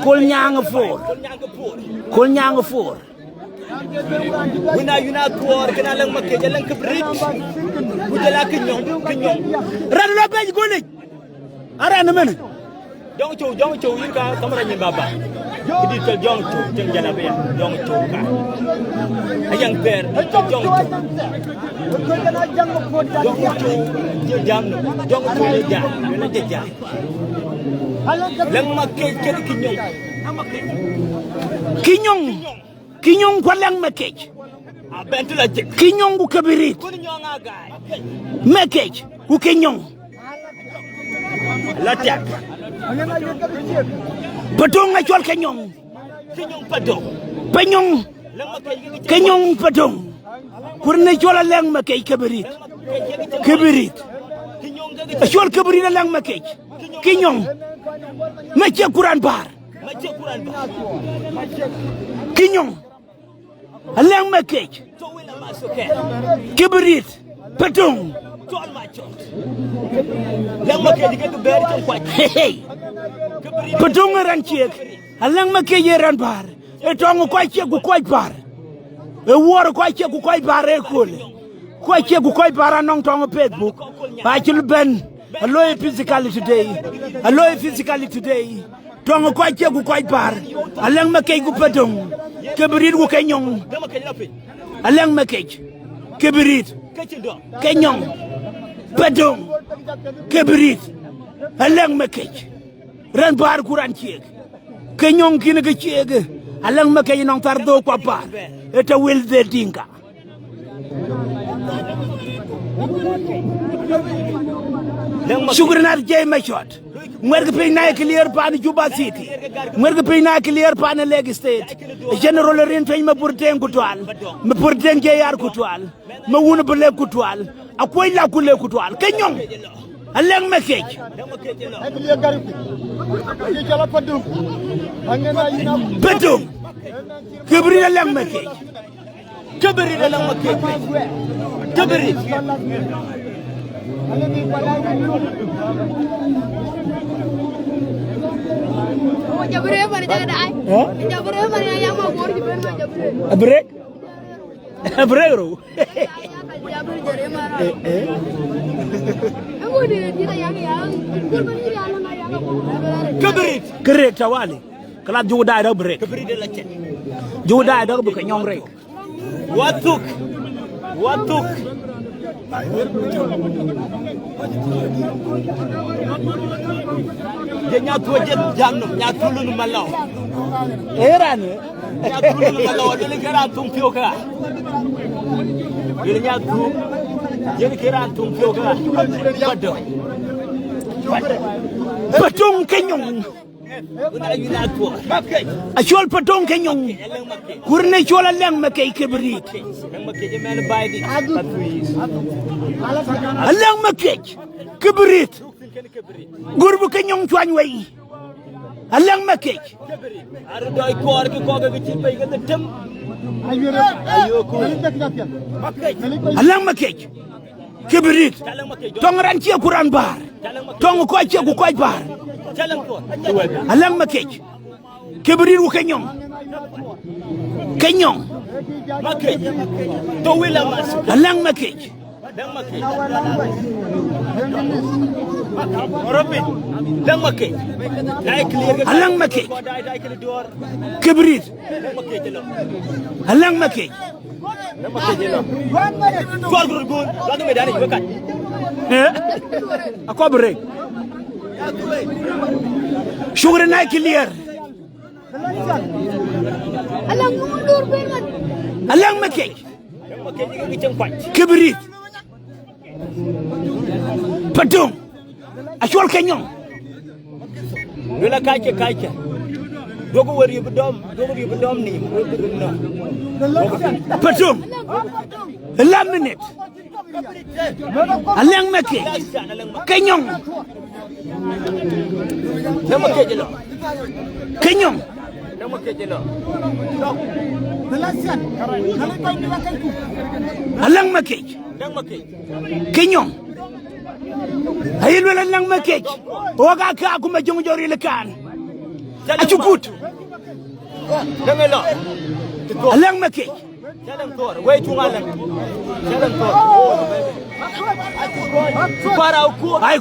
kol ñang 4 kol ñang 4 wina tuor kana lang makke jalang kabrit bu jala ki ñong ran lo bay ko nek ara na men jong chow yin ka kamara nyi baba kidi tel jong chow tel jala be jong chow ka ayang per jong chow jam no jong chow ja na ja lang makke ki ñong ko lang makke a bentu la jek ki ñong ku kabirit ko ñonga gaay makke ku ki ñong la tak Patong nga chol kenyong padong penyong kenyong patong kurne chola lang makay kabirit chol kabirit lang makay kenyong mache kuran bar kenyong lang makay kabirit patong lang makke diga ber ci kwaj patong ran ciek lang makke ran bar e tong ko ciek ku ko bar e wor ko ciek ku ko bar e kol ko ciek ku ko bar non tong facebook ba ci lu ben allo physically today tong ko ciek ku ko bar lang makke ku patong kebrit ku kenyong lang makke kebrit kenyong patong kebrit lang makke ran bar kuran ciek kenyong kina ke ciek alang makke non tardo ko bar eta wel de dinga sugrnar jey ma shot mwerga pe na clear pan Juba City mwerga pe na clear pan Lagos State general ren tay ma pour den ko toal ma pour den jeyar ko toal ma wona bele ko toal akoy la ko le ko toal kenyong alang makke betum kebri alang makke kebri Jabre mari jaga dai. Jabre mari yang mau bor di ben jabre. Abre ro. Jabre jare mara. Aku dia yang kurban ini anak yang Kebrit kerek tawali. Kala jugu dai da brek. kebri de la ci Jugu dai da bu ko ñong rek. watuk de ñatu jet jamno ñatu lu malaw Eran ñatu lu malaw de kera tum fio ka de ñatu de kera tum fio ka paddo patong kenyong una yuna to achol patong kenyong kurne chola lang makke kebrit lang makke je men baydi alang makke kebrit gurbu kenyong chwan way alang makke ar doy koor ki ko ga ci bay ga dem ayo ko alang makke kebrit tong ran ci kuran bar tong ko ci ku ko bar jalan ko alang makke kebrit wu kenyong makke to wila mas alang makke dang makke robin dang makke dai clear ga alang makke dai clear door kebrit dang makke jelo alang makke dang makke jelo gol gol la do medani ko kat ako brek sugar na clear alang mundur ben. alang makke dang makke ji ga ci kwaj kebrit patong ashol kenyong Dula kaike dogo wari bedom ni patum la minute aleng meke kenyong nama kejelo kenyong nama kejelo aleng meke nama ke kenyong ayilwe aleng meke oga ka kuma jongjori lekan achukut dangelo aleng meke jalan tor way tungalan jalan tor para ko ay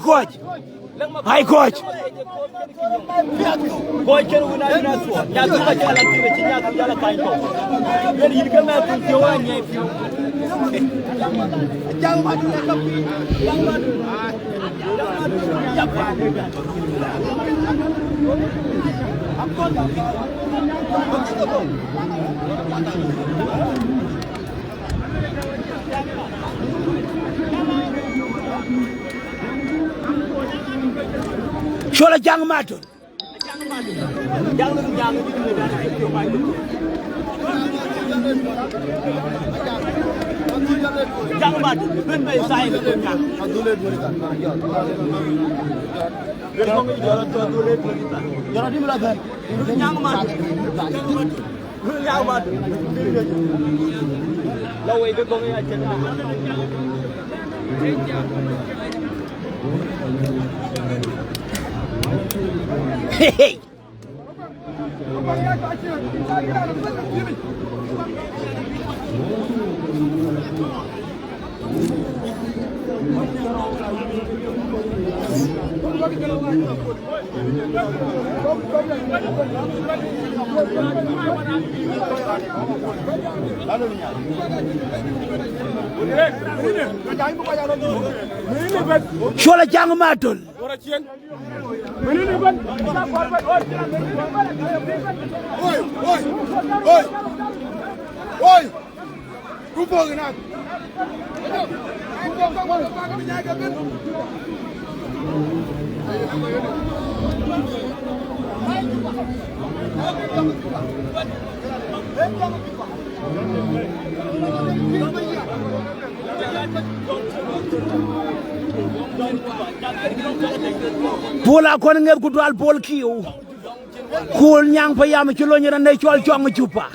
coach boy ken wona ina so ya tuba jala tibe ci ñak jala kañ ko ben yi ka ma ko ci wañe fi jaw ma dina ko shola jang matul jang ma ben bay say ko ñak adule do tan ben ko ngi jara to adule do tan jara dimla ben jang ma la way be ko ngi acen hey shola jang matul Oi! Kupo gina. Pola kon ngeb ku dal pol kiu kul nyang pa yam ci loñu ne ciol jong jupa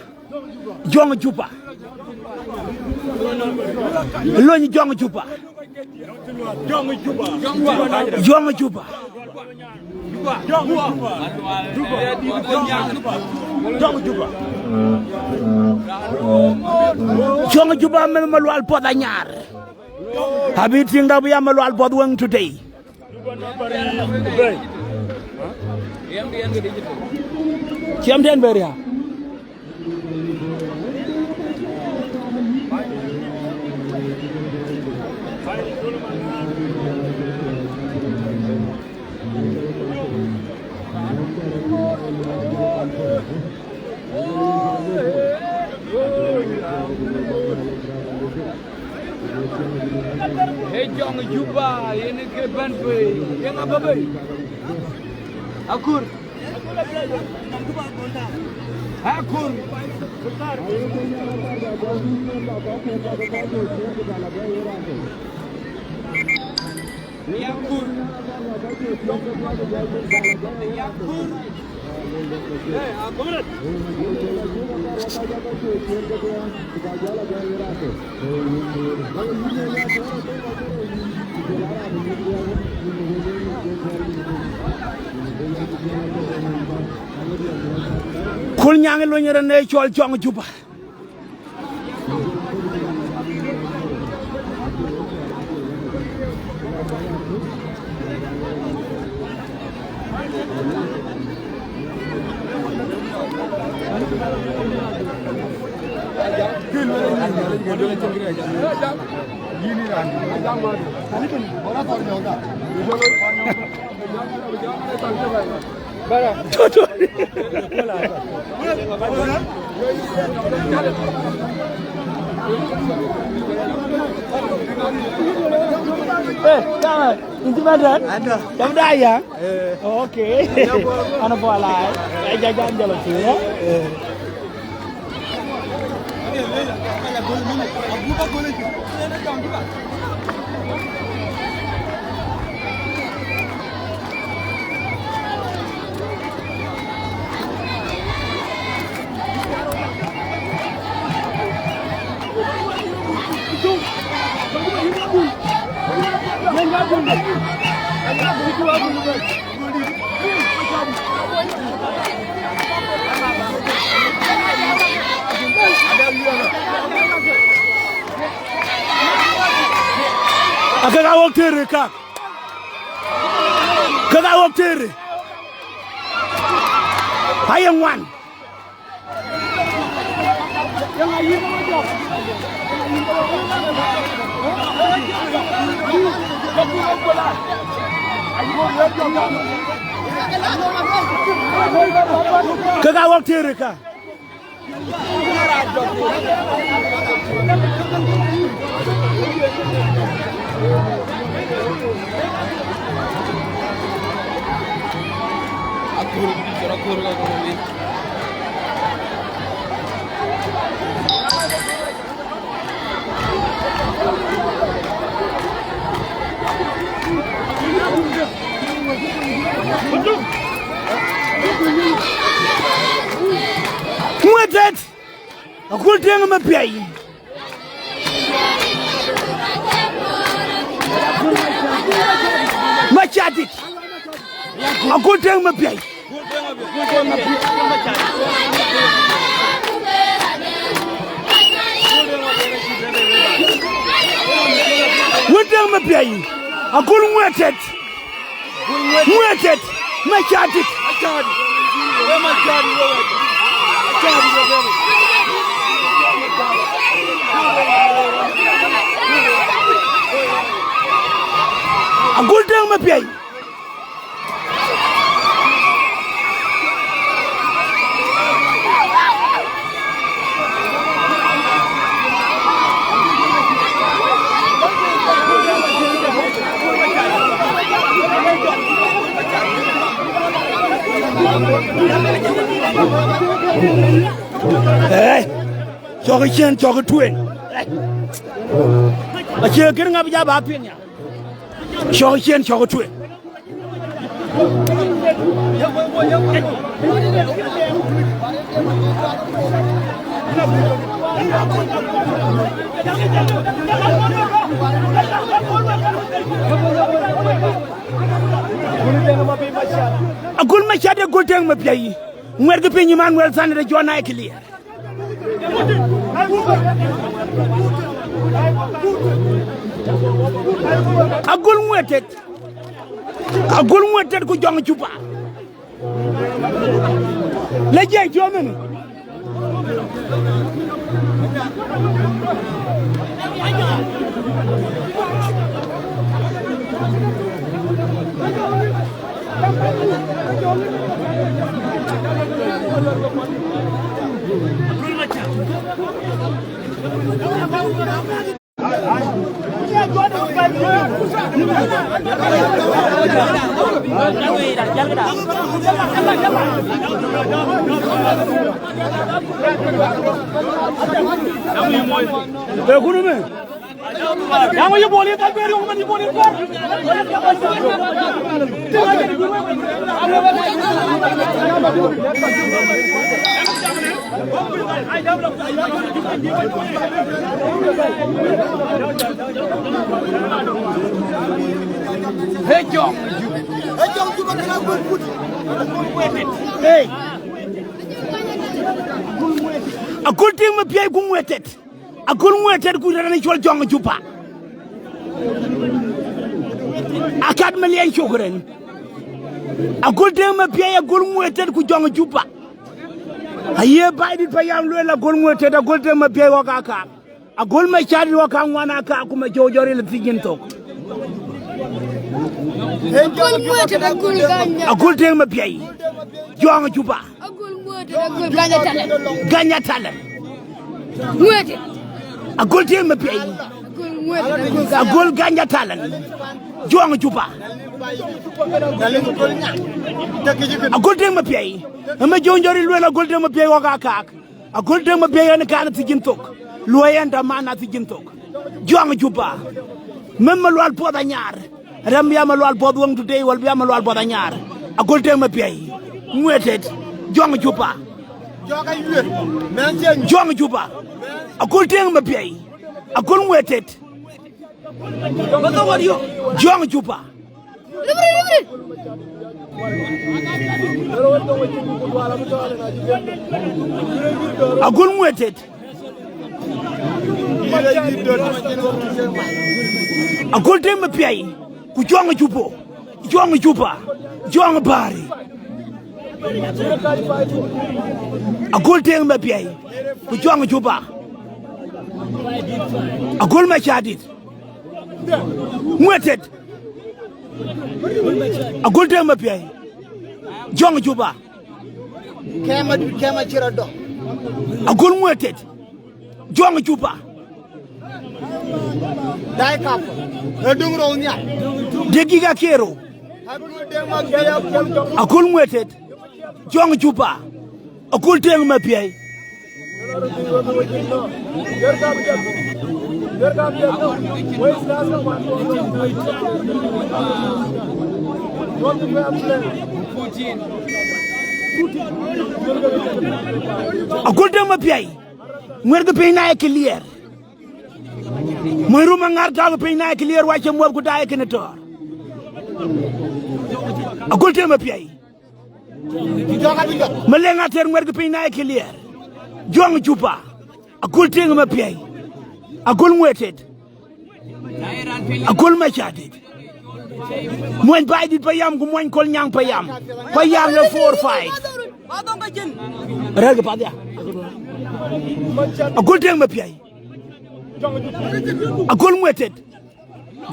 loñu jong jupa jong jupa mel ma wal poda ñaar habit singa bu yam wal pod wang today Kiam den beria Hey jong juba yene ke ban be yang apa be akur kul ñangi lo ñere ne ciol jong juba Jangan, itu benar. Kamu dah ya? Oke. Anak bola, jajan jalan tu ya. Agak awak tere kak. Agak awak tere. Hayang wan. Yang ayu macam. Agak awak tere kak. Muatet, aku dia ngemapiai. Macadik, aku dia ngemapiai. Muatet ngemapiai. Aku muatet, muatet, macadik. Agul dang mapiay. Hey, joga chen, joga tuin. Ache kira ngap ja ba pinya. Joga chen, joga tuin. Agul machade gulteng mapiai. Mwerge penyi Manuel Sane de Jona clear. Agul mwetet ku jong chupa. Leje jomen. Yang ayo boleh tak beri orang ni boleh buat. Hey Jong juga kena berbut. Hey. Aku ting mapiai ku muetet. Aku muetet ku rana jual Jong jupa. Akad melian syukuran. Aku ting mapiai aku muetet ku Jong jupa. Aye bayi payam lu la gol muetet aku ting mapiai wakaka. Aku macari wakang wana ka aku majojori le tingin tok. Agul ting mapiai Jong jupa. Agul muetet agul ganya talen. Ganya talen. Muetet. agol te ma pay agol ganja talan jonga juba agol te ma pay ama jonjori luela agol te ma pay waga kak agol te ma pay en kana ti jintok luenda mana ti jintok jonga juba même lwal poda ñaar ram ya ma lwal pod wong today wal ya ma lwal poda ñaar agol te ma pay muetet jonga juba jonga juba agol te ma pay agol muetet jonga juba agol muetet agol te ma pay ku jonga jubo jonga juba jonga bari agol te ma pay ku jonga juba agol ma chadit muetet agol te ma pay jonga juba kema cira do agol muetet jonga juba dai kap edung ro nya degiga kero agol muetet jonga juba agol te ma pay agol te ma pay mwerga pay na clear moy ruma ngar taw pay na clear wacce mo ko daay ke ne tor agol te ma pay ma lenga ter mwerga pay na clear jonga juba agol te ma pay agol muetet agol ma chatit moñ bay dit payam ko moñ kol ñang payam le 4 5 reg pa dia agol te ma pay agol muetet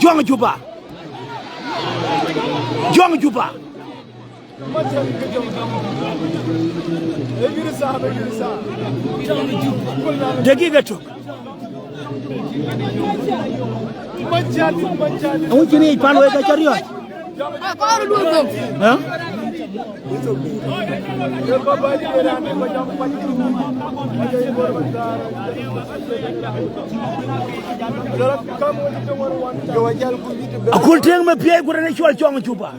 jonga juba jonga juba dagiga tok amu ci ni palo ka chariyo ha akul teng ma pie ko ne chwal chong chupa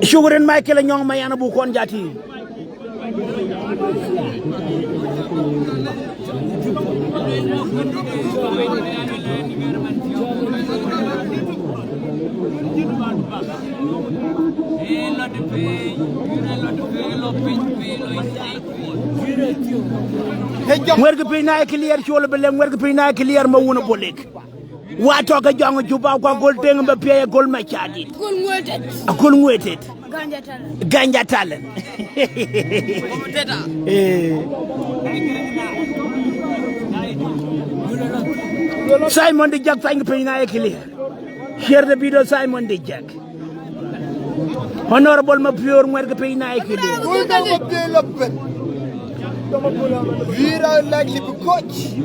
Sugarin Michael nyong mayana bu kon jati werga pina clear ci wala belem werga pina clear ma wona bolek wato ka jonga juba ko gol deng ba piye gol ma ciadi gol ngwetet ganja talen Simon de Jack fang pina clear share the video Simon de Jack honorable ma pure werga pina clear Vira like coach.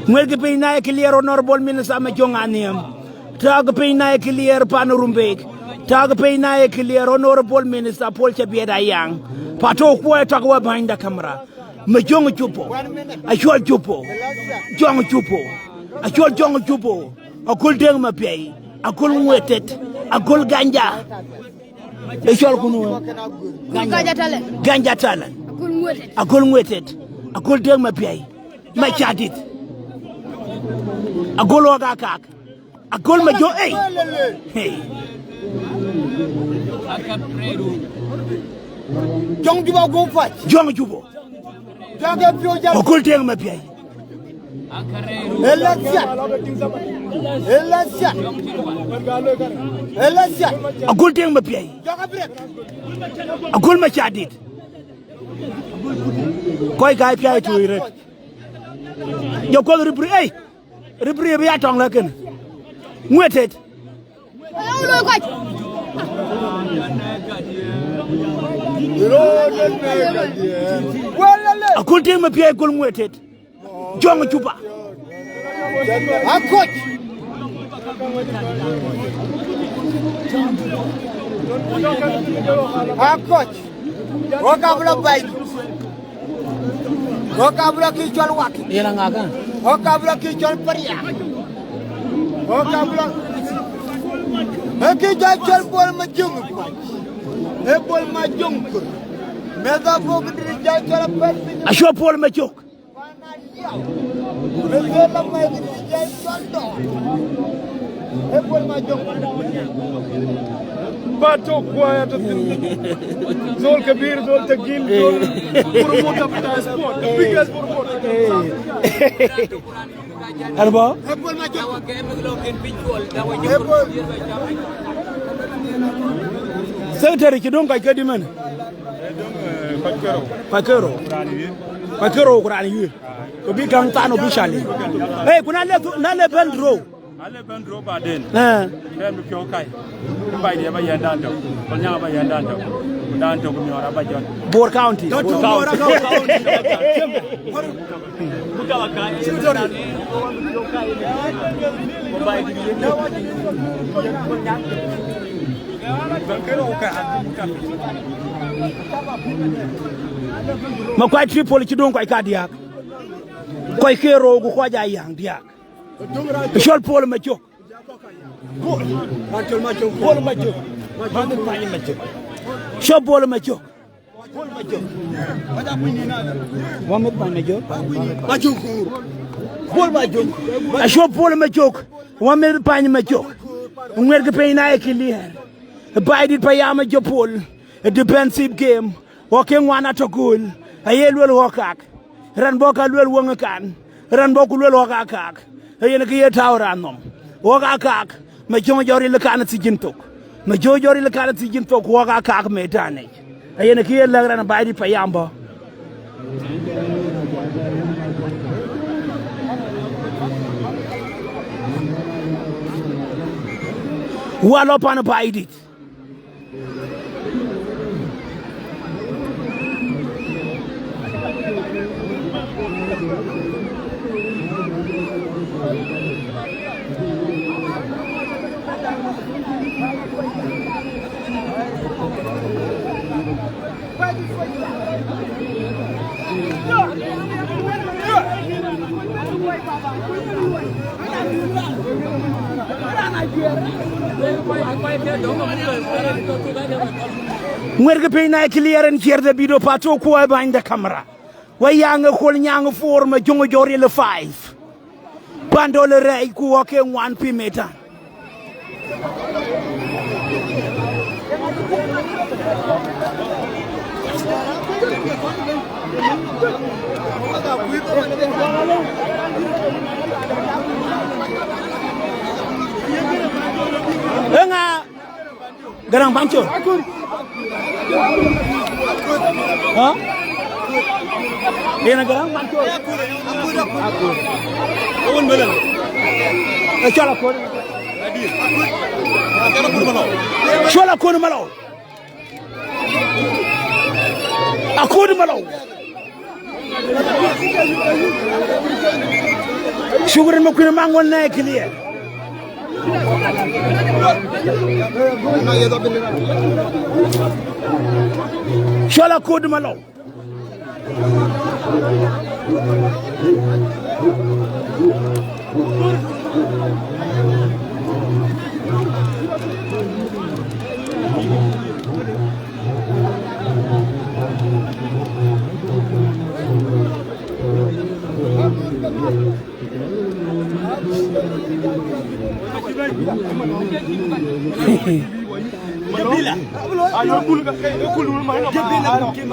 Mwelke pe na clear honorable minister ma jonganiam. Tag pe na clear panorumbek. Tag pe na clear honorable minister Paul Chabieda Yang. Pato ko tag wa behind the camera. Ma jong chupo. A shol chupo. Jong chupo. A shol jong chupo. A kul deng ma pay. A kul wetet. A kul ganja. E shol kunu. Ganja tale. Ganja tale. Akol ngwetet akol deng ma pay ma chatit akol waga kak akol ma jo hey Jong juba go fight. jong jubo Jaga pio jaga. akol deng ma pay Election. akol deng ma pay Jaga break. akol ma chatit koy gay pay tu rek yo ko ribri ay ribri bi atong la ken Ngwetet. Akunte me pia gol ngwetet. Jong chupa. Akot. Akot. Okabla bay. Okabla ki chol waki. Yena ngaka. Okabla ki chol paria. Okabla. Eki chol bol ma jung. E bol ma jung. Meda bog di chol per. Asho Paul Machok. Bato quiet Zol Kabir, Zol Tagil, Zol Purumota Sport, the biggest Arba? Secretary Kidonga Kadiman. Pakero Kurani yu. To be come down officially. Hey, kuna le bendro. Ale bendro baden. Dem ko kai. Bay dia ba yandando. Kon nya ba yandando. Danto ko nyora ba jon. Bor County. Bor County. Buka kai. Ko bay di ma kwai Tripoli ci don koy kadiak koy kero gu ko jaay yang diak sol Paul ma jok Paul ma jok Paul ma jok so Paul ma jok Mohamed ma jok Paul ma jok so Paul ma jok Mohamed Pagne ma jok ngwer ke peyna e clear baydi payama jopol defensive game walking wana to goal ayelwel hokak ran boka lwel wonga kan ran boku lwel hokak ayena ke yetawran nom hokak ma jomo jori le kan ci jintok ma jojori le kan ci jintok hokak me tane ayena ke yel ran baydi payamba walo pan baydi Mwerge peyna clearen cierde bido pato ko behind the camera wayanga khol nyanga forma jongo jori le 5 bando le rey ku woke 1 pimeta Enga garang bancho ha dena garang bancho aku on belan chala ko chala ko malo aku malo suguren mo ko mangon na clear Shola code malo.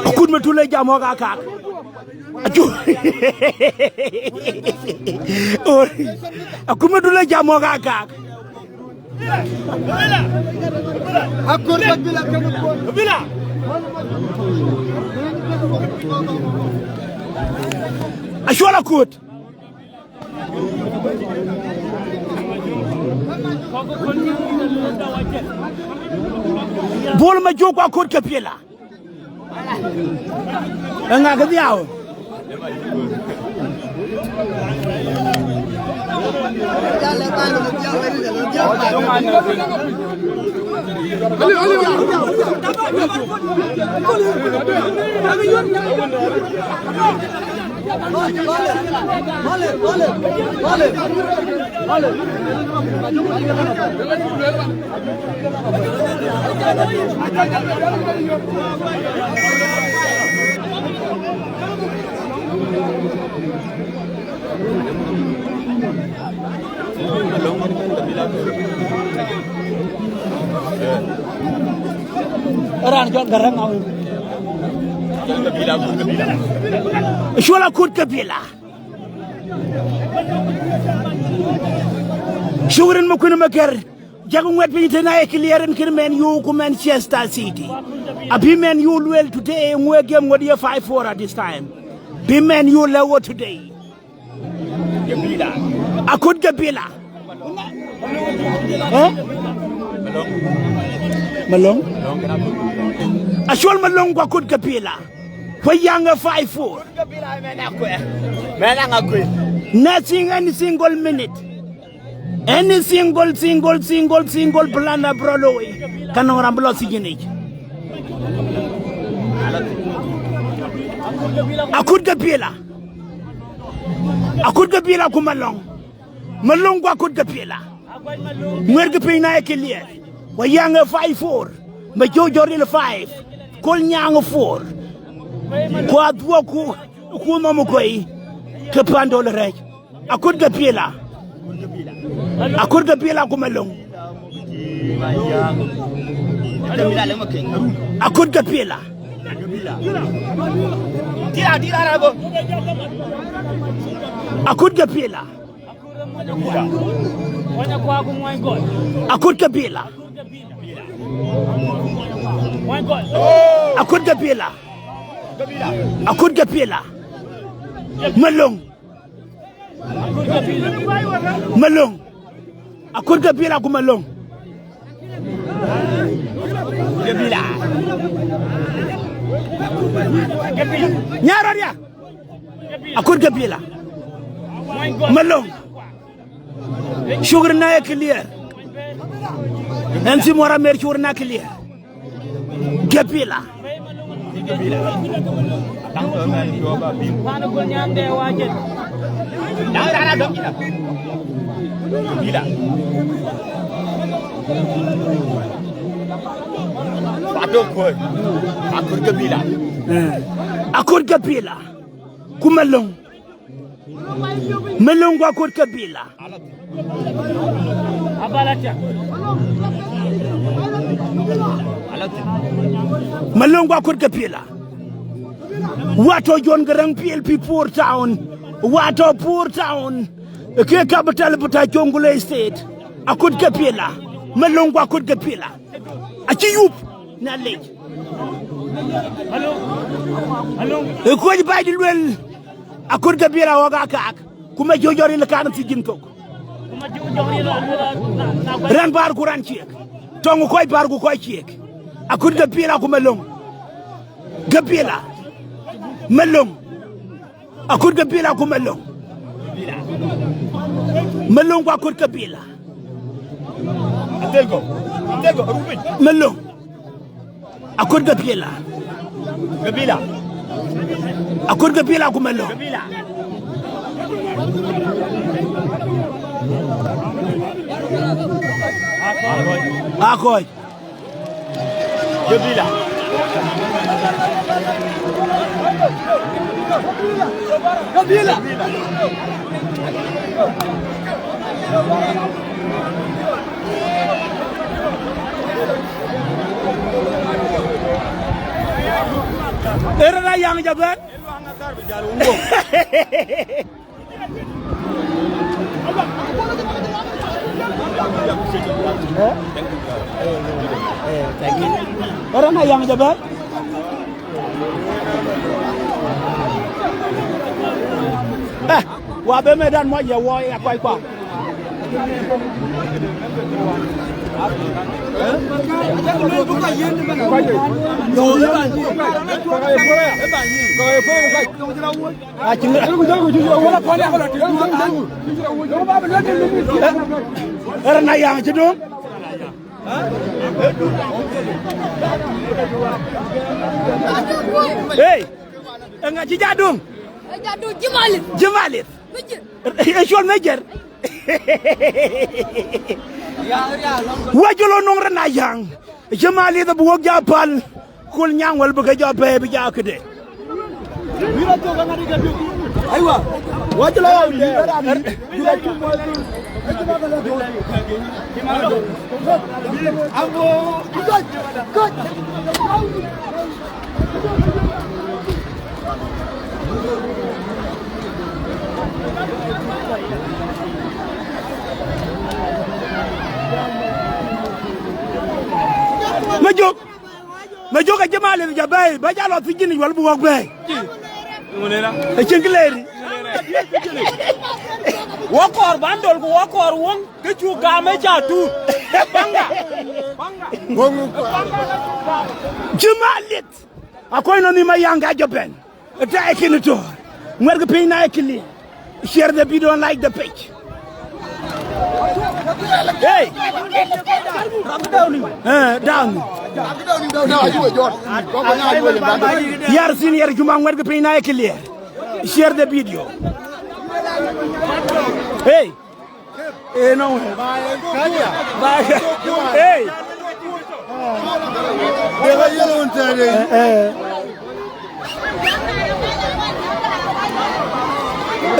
Akut ma tulay jamo ka kak akut ma tulay jamo ka kak akut bila ashwala kut bol ma jogo akut ka piela nga ga diaw orang jauh garang au shola kut kabila shugren ma kuna makar jagu wet bi tena e clearen kirmen yu ku Manchester City abi men you well today ngwe game ngodi 5-4 at this time be men you lewo today kabila akut kabila malong ashwal malong kwa kut kabila Payanga 5-4. Nothing any single minute. Any single plan brolo. Kanong ramblo sigine. Akut kapila. Akut kapila kumalong. Malong kwa akut kapila. Mwerge pina ekilie. Payanga 5-4. Majority 5. Kolnyang 4. Kwa dua ku mama koi ke pandol rek akut gapila kumalong akut gapila akut gapila akut gapila akut gapila akut gapila malong akut gapila kumalong gapila nyaro dia akut gapila malong sugar na clear nansi mora mer sugar na clear gapila Mana gol nyam de wajet. Dah ada dong kita. Gila. Patok koi. Akur gabila. Akur gabila. Kumalong. Melong gua akur gabila. Abalacha. Malong gua akur gabila. Wato John Garang PLP Poor Town, Wato Poor Town, ke capital buta Jongule State, akut kapila, malongwa akut kapila, achi yup na lej. Hello, ko di bay di wel, akut kapila waga kak, kuma jojori la kanam ci jintok. Ran bar kuran ciek, tongu koy bar ku koy ciek, akut kapila kuma long, kapila. Melong akut kabila ku melong ku akut kabila telgo rubin melong akut kabila akut kabila ku melong akoy kabila Kabila. Era yang jaban. Orang yang jaban. Wa be medan mo ye wo ya kwai kwa Hey, enggak jadung. Jadung Jemalit. Jemalit. Esual mejer. Wajulo nong renayang. Jemalit buok japal. Kul nyang wal buka jape bija kede. Aywa. Wajulo Majuk aja malah jabai, baca lo tujuh ni wal buak bay. Cengkeleri. Wakor bandol ko wakor wong kecu game jatuh. Bangga. Jemalit. Aku ini mayang aja ben. Ada ikan itu. Mereka pina ikan. Share the video and like the page. Hey. Down. Yar senior cuma mereka pina ikan. Share the video. Hey. No. Hey.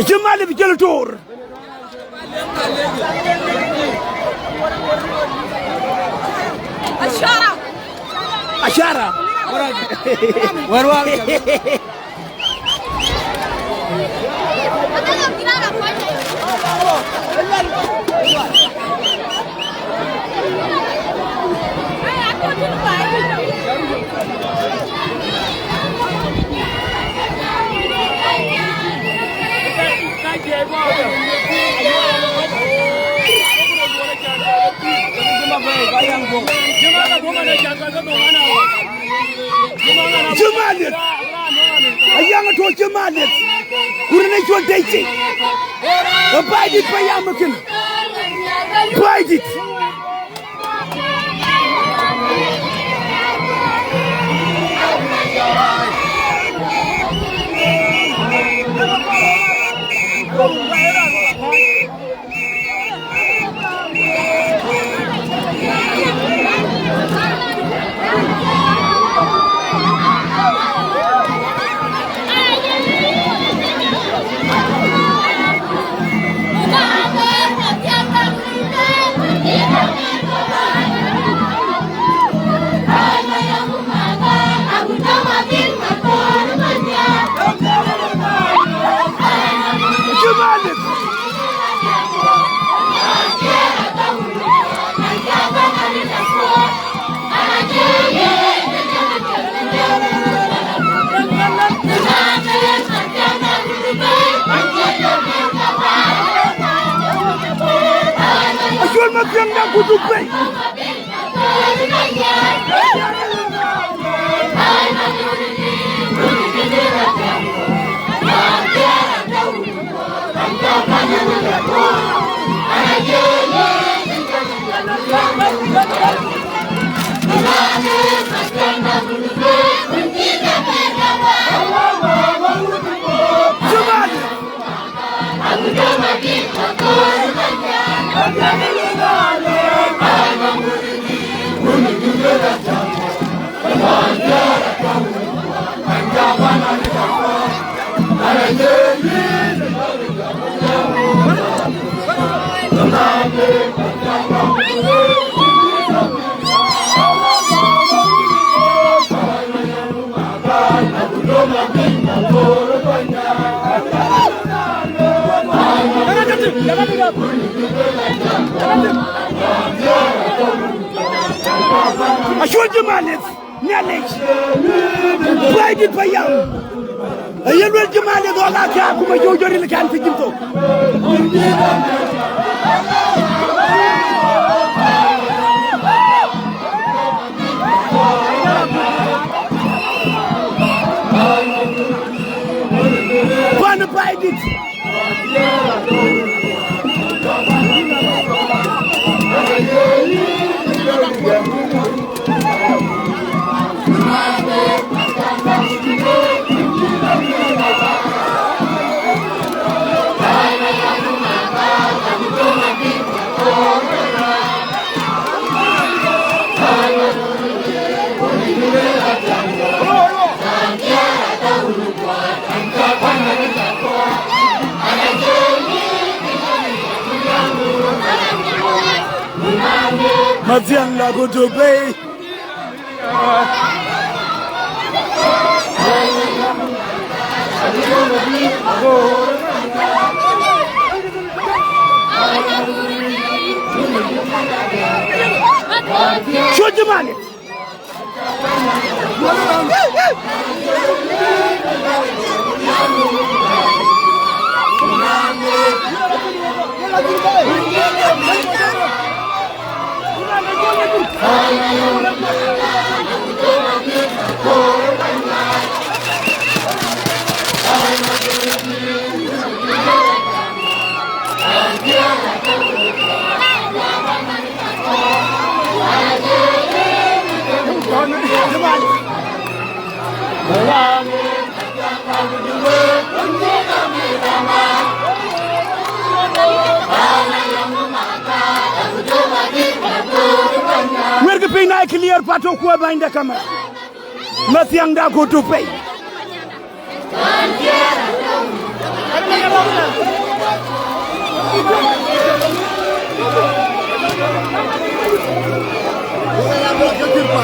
Jemaah lebih jalan tur. Asyara. Warwar. Jemalit. Ayang tu jemalit. Kurang jual deci. Baidit payah mungkin. Baidit. Yang nak kudu baik. Ashwal Jemalit, Nyalek, Baidit payam. Ayelwel Jemalit, Allah ka kuma jojori lekan fi jimto. Matiang la go to pay. Shoot the money. We're going to clear pato kuwa behind the camera. Matiang da go to pay.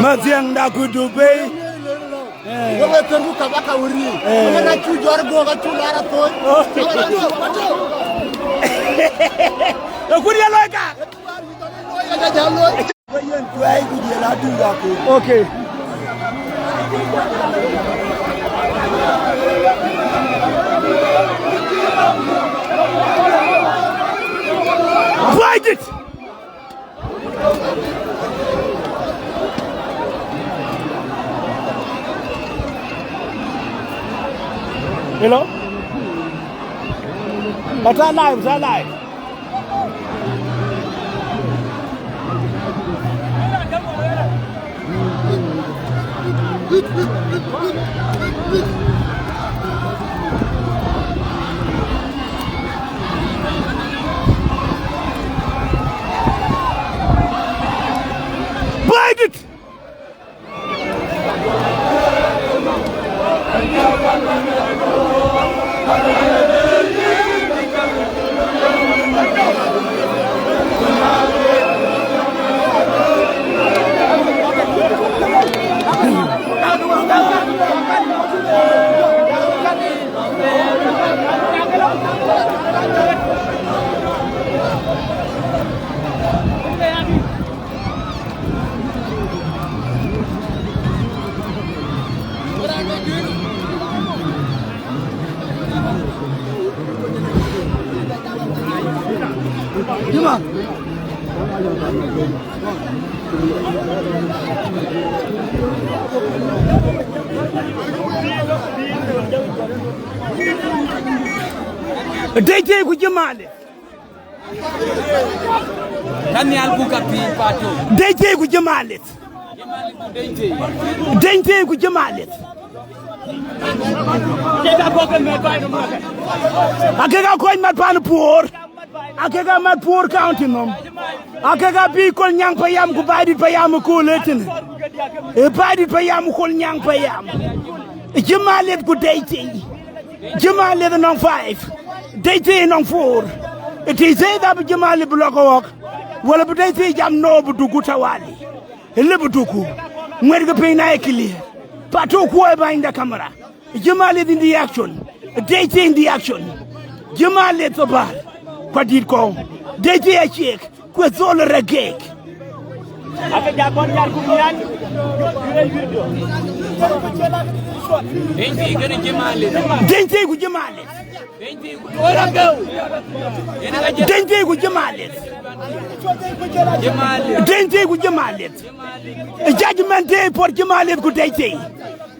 Matiang da go to pay. Wewe tengu kabaka uri. Wewe na chu jorgo ga chu lara to. Kuria loika. Okay. Fight it. Hello? But alive, alive. Bind it! Daytay ku jamaale. Daniel Bukapi Pato. Daytay ku jamaale. Daytay ku jamaale. Akega ko mat pan pour. Akega mat pour county mom. Akega bi ko nyang payam ku baydi payam ko letin. E baydi payam ko nyang payam. Jamaale ku daytay. Jamaale the non 5. Daytay non 4. It is that Jamali Blockwalk. Well, but they jam no buduku tawali. A libutuku. Mwedga pay clear. Pato kuwa behind the camera. Jamali in the action. Daytay in the action. Jamali to bar. Padit ko. Daytay a check. Kwezol regek. Daytay ku Jamali. Daytay ku Jamali. Daytay ku Jamali. Judgment day for Jamali ku Daytay.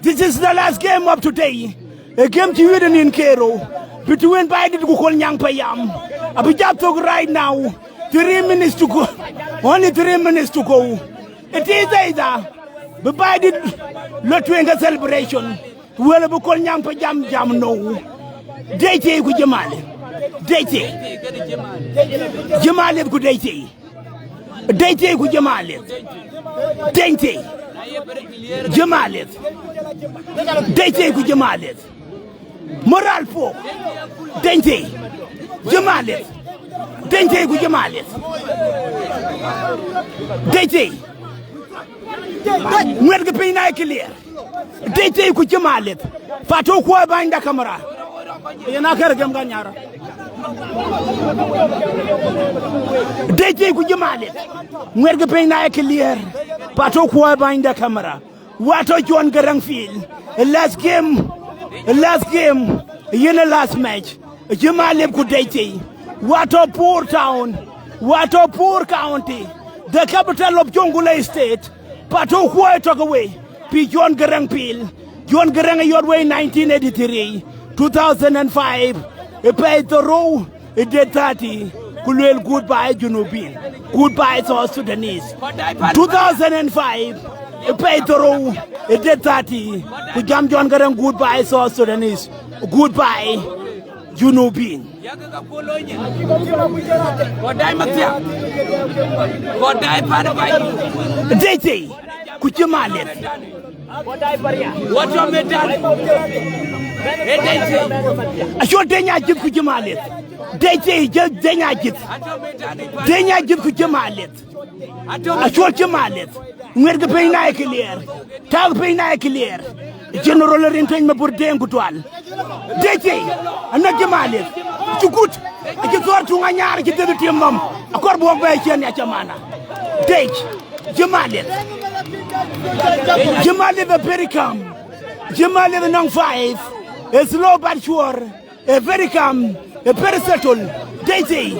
This is the last game of today. A game to win in Cairo. Between Biden ku Kol Nyang Payam. Abijab talk right now. 3 minutes to go. Only 3 minutes to go. It is either. But Biden not doing a celebration. Well, we Kol Nyang Payam jam no. Daytay ku Jamali. Daytay. Jamali ku Daytay. Daytay ku Jamali. Daytay. Jamali. Daytay ku Jamali. Moral po. Daytay. jemalet dente ku jemalet dente ngwer ga pina clear dente ku jemalet fato ko ba inda camera yana kar gam ga nyara dente ku jemalet ngwer ga pina clear fato ko ba inda camera wato John Garang fil last game yene last match jemalet ku dente wato Poor Town, wato Poor County, the capital of Jonglei State, Pato Huay took away, P. John Garang Peel, John Garang your way 1983, 2005, he paid the row, he did 30, Kulwel goodbye Junubin, goodbye South Sudanese. 2005, he paid the row, he did 30, Kujam John Garang goodbye South Sudanese, goodbye Junubin. Dete kuchemalet what your medal asho denya jit kuchemalet dete denya jit kuchemalet asho chemalet ngwerga peyna clear tag peyna clear general renteng ma pour dengu toal dete ana jemalet Chukut, it's a sort of a yard to the Timum, a corbo by Chamana. Take Jamalit the Pericam, Jamalit the Nong 5, a slow but sure, a Pericam, a Perisettle, Daisy,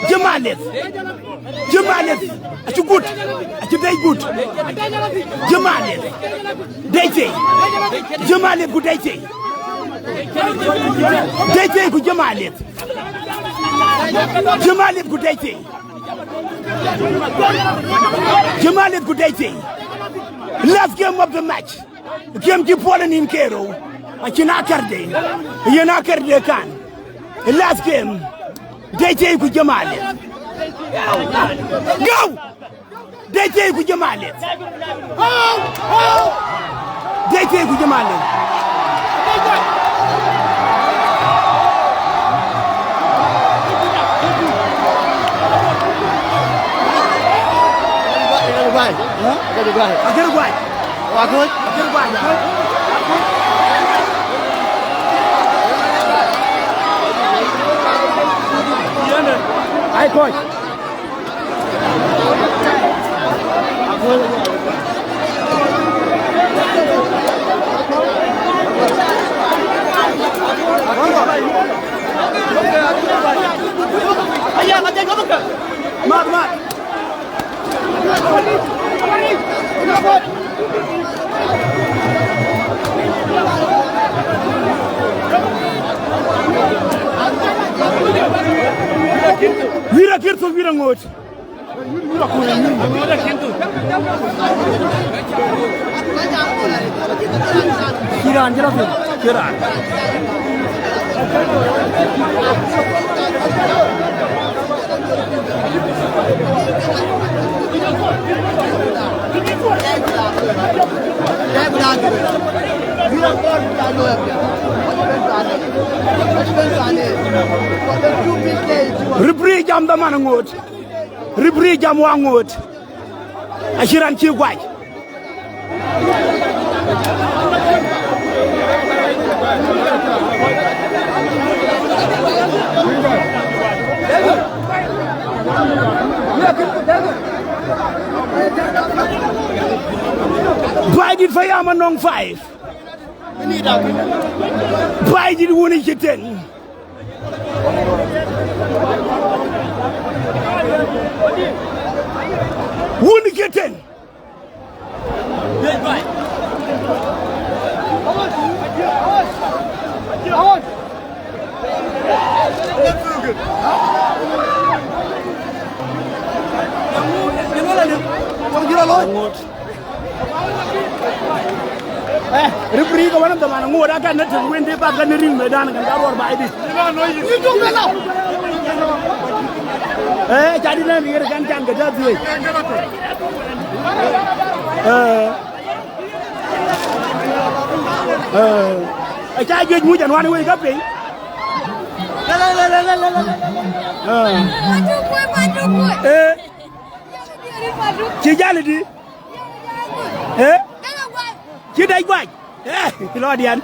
Jamalit, a Chukut, a Today good, Jamalit, Daisy, Jamalit good Daisy. Dete ku jemalet ku dete jemalet ku dete last game of the match game ki polen in kero akina karde yana karde kan last game dete ku jemalet go dete ku jemalet dete ku jemalet Vai. Aquele guai. Aí, coach. Mat. Vira kirtu vira ngot. Kiran kiran. Ribri jam da manangot. Ribri jam wangot. Ashiran ci gwaj. Bidit fa yama nong 5. Bidit woni ci 10. Woni ci 10. Ribri ko wanam dama ngoda ka na tan wende ba ga ring medan ga war ba idi jadi na mi kan kan ga dadi ja je mu jan wani we ga pe Ci jali di ci day gwaaj lo dian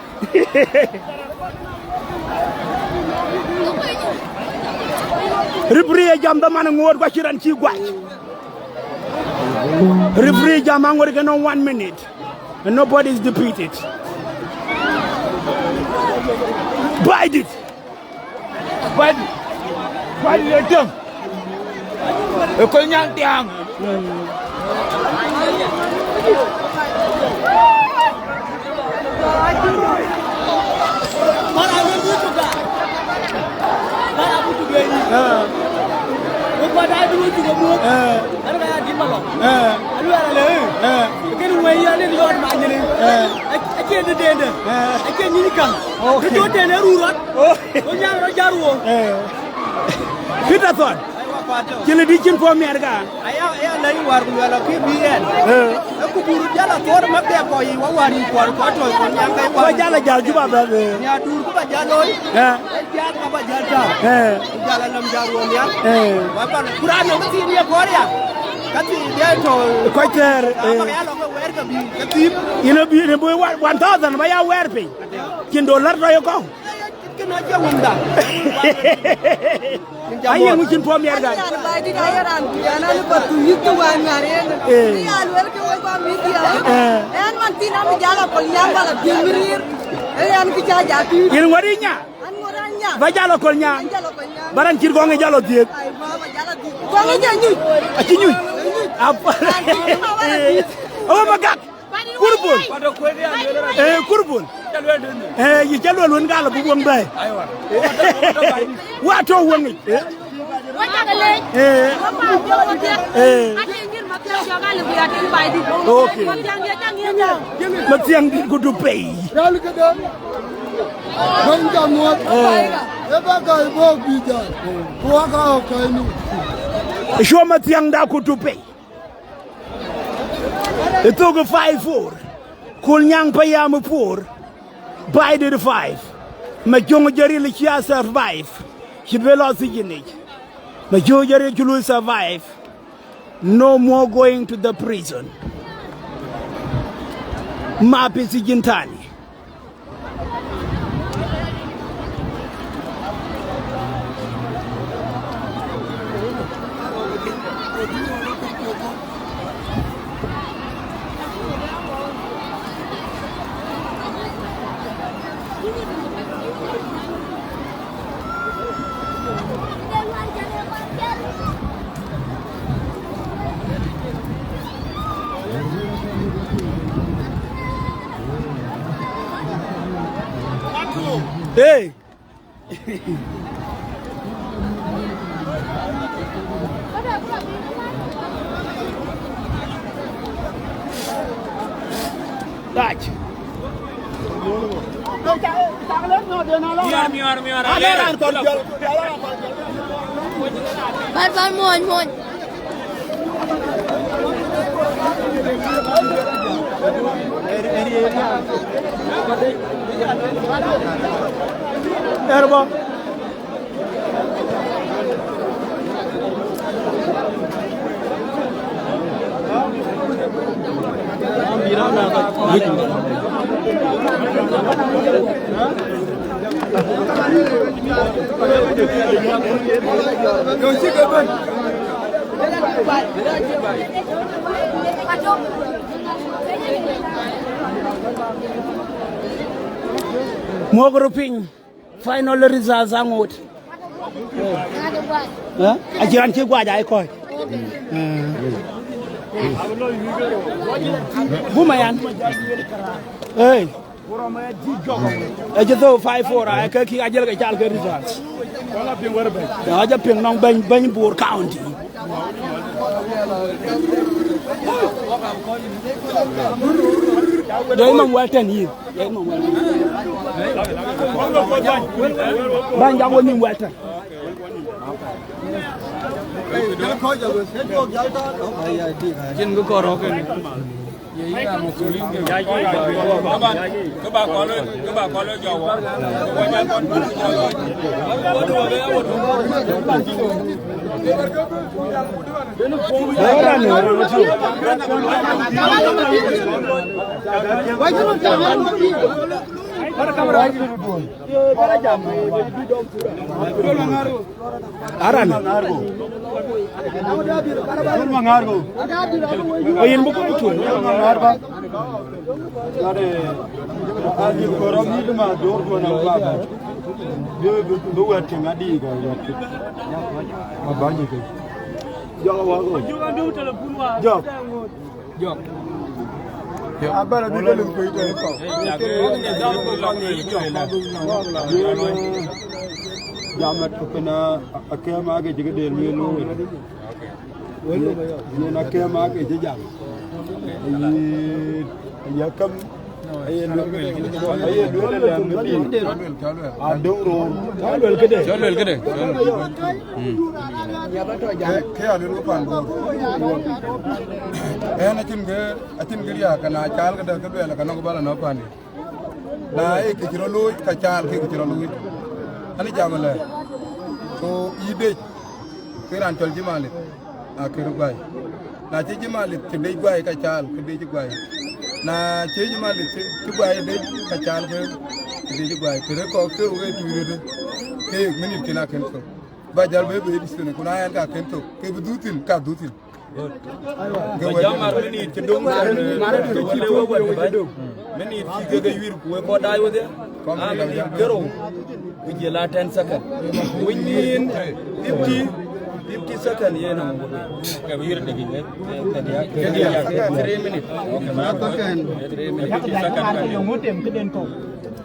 referee jam da man ngor ko ci ran ci gwaaj referee jam ngor ke no 1 minute and nobody is defeated bite it le dem ko ñang tiang Peterson Kile di cin po mer ga aya lay war ko wala ki bien ko buru jala tor mabbe ko yi wa wari ko to ko nyanga ko jala jal juba ba ya dur ko ba jaloy ya ka ba jalta jala lam jaru on ya wa ba qur'an no ti ni ko ya kati ya to ko ter ya lo ko wer ka bi kati ina bi ne boy 1000 ba ya wer pe kin dollar do yo ko kena jawunda aye mu cin po mer ga ba di ga yaran yana lu batu yitu wa ngare ya alwel ke wa ba mi dia en man tina mi jala ko nyanga la dimirir en ki jaja ti il ngori nya an ngoranya ba jalo ko nya baran cir go nge jalo diek ay baba jala di ko nge janyu a ci ñuy apa oh my god kurbul kurbul yi jalo won ngala bu won bay wa to won okay ma tiang di ko du pay dal ke do ban jamot e ba ga bo bi da ko ka ko ni show ma tiang da ko du pay it took a 5-4 kul nyang payam pour by the 5 ma jongo jari li ci survive ci velocity ni ma jongo jari ci lu survive no more going to the prison ma pesi jintani Hey! Dać! Miar. Ban mon. Erba. Mogro ping final results angot ajiran ci gwaja ay koy bumayan hey aje do 5-4 ay ka ki ajel ga jal ga results wala ping wara bay aja ping nong bañ Bour county doy mam walten yi doy mam walten ban jango ni walten jin ko ro ke Các bà có lên giàu quá. Abang ada dalam berita itu. Jamat kena akhirnya agak juga dia melu. Ini akhirnya agak jejak. Ya kam. Ayah dua dalam berita. Adung rom. Jalur kede. Ya betul aja. Kaya dulu panggul. Acin geriya kana cal kada kabela kana ko bala no pani na ke jiro lu ka cal ke jiro lu ani jamale to ide kiran tol jimale akir bay na ci jimale ci dey bay ka cal ke dey ci bay na ci jimale ci bay dey ka cal ke dey ci bay ke ko ke we tuire ke minit kina ken to ba jal be be disene kuna yan ka ken to ke budutin ka dutin Jamar menit cendung mana tu lewa buat cendung menit tiga wir kue kau dah itu dia menit gerung uji lah 10 second within 50 second ye nama wir lagi ni jadi 3 minit kan 3 minit second kan yang mutem ke den kau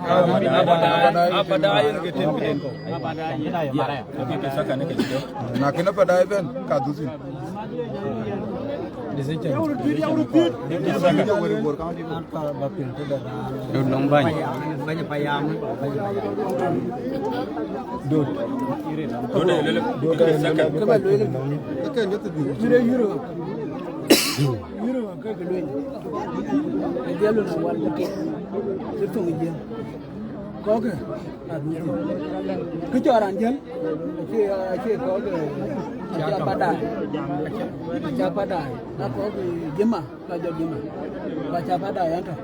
apa dah yang ke den kau apa dah ya 50 second ke situ nak kena pada event kadusin banyak payam có cái cứ cho đàn dân chưa có cái cha pada nó có cái dâm mà là do dâm mà và cha pada ăn rồi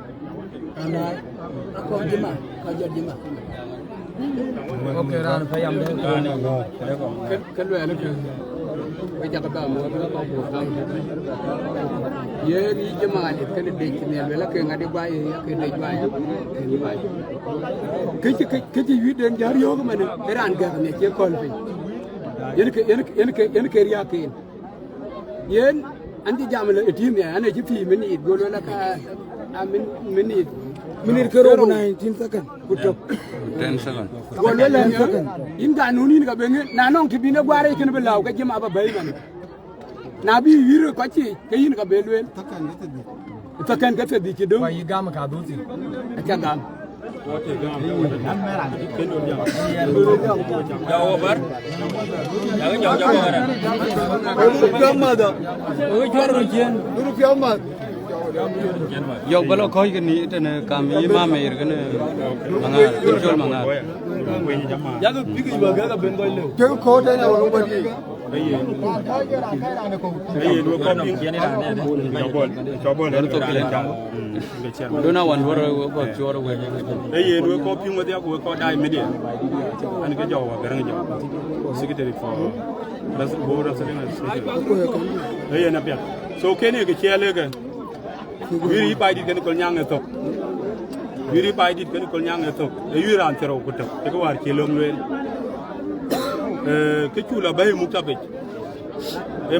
anh nói nó có dâm mà có do dâm mà ok ra phải làm đấy cái loại nó cứ bây giờ cái tao mua cái bao bột không ye ni dâm mà thì cái này thì này là cái ngày đi bay cái đi bay cái gì viết đến giá riêu cái này cái ăn cái này chỉ còn phải Yen keriya ken. Yen anti jamala etim ya ane jifi minit golo la ka minit kero 19 second kutop 10 second golo la second inda nuni ga bengi na non tibine gware ken belaw ga jima ba bay man na bi wiro ko ci ke yin ga belwen takan ga tedi ci do yi gam ka duti ta gam jauh bar jangan jauh bar Gamada jual rujian rupiah mat yo balo koi kan ni tene kami mama ir kan mangar jual mangar jangan pergi bagai apa benda itu jangan kau dah nak orang bagi dua kopi ni dah ni coba tu kalian dona wan war juara wan dua kopi mesti aku kau dah media ane ke jauh barang jauh sekitari for bora sering nak biar so kene ke cile ke wiri bai di kan kolnyang itu wiri bai di kan kolnyang itu wiri antero kutuk itu war kilom luel kecula bayi muktabej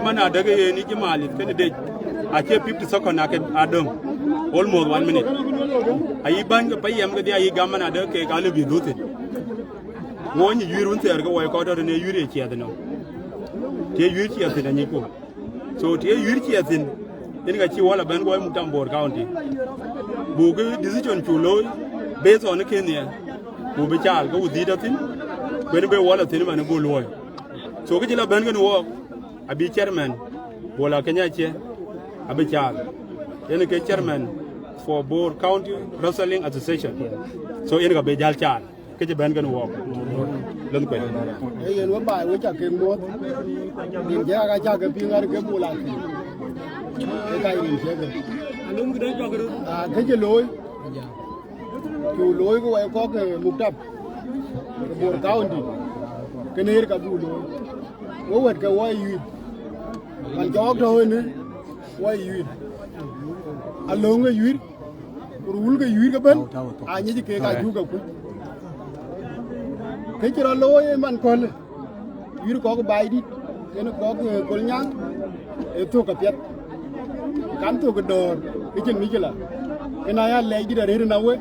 mana ada ke ni jemalit kan dej ache 50 second nak adem almost 1 minute ayi bang ke payam ke dia ayi gaman ada ke kalau bidut ngoni yurun ter ke way ko do ne yure ci adno te yure ci adna ni ko so te yure ci adin en ga ci wala ban boy muktam bor county bu ke decision chulo based on kenya bu be chal ko udi datin ko be wala tin man bo loy so ke la ban ga no abi chairman bola kenya ci abi chal ene ke chairman for Bor County Wrestling Association so ene ga be jal chan ke je ben gan wok lon ko yen wa bai we cha ke mo din ja ga cha ke pingar ke bula ke kai rin ke Alung gede jogger. ke je loy tu loy ko wa ko ke muktab Bor County ke ner ka bu loy wo wet ke wa yu man jog thôi ni wa yu along ke yu rul ke yu ke ben a ni ke ka ju ka ku ke chira loy man ko yu ko bai di ke ko ko nyang e to ka pet kan to ko dor ke chen mi kila ke na ya le di da re na we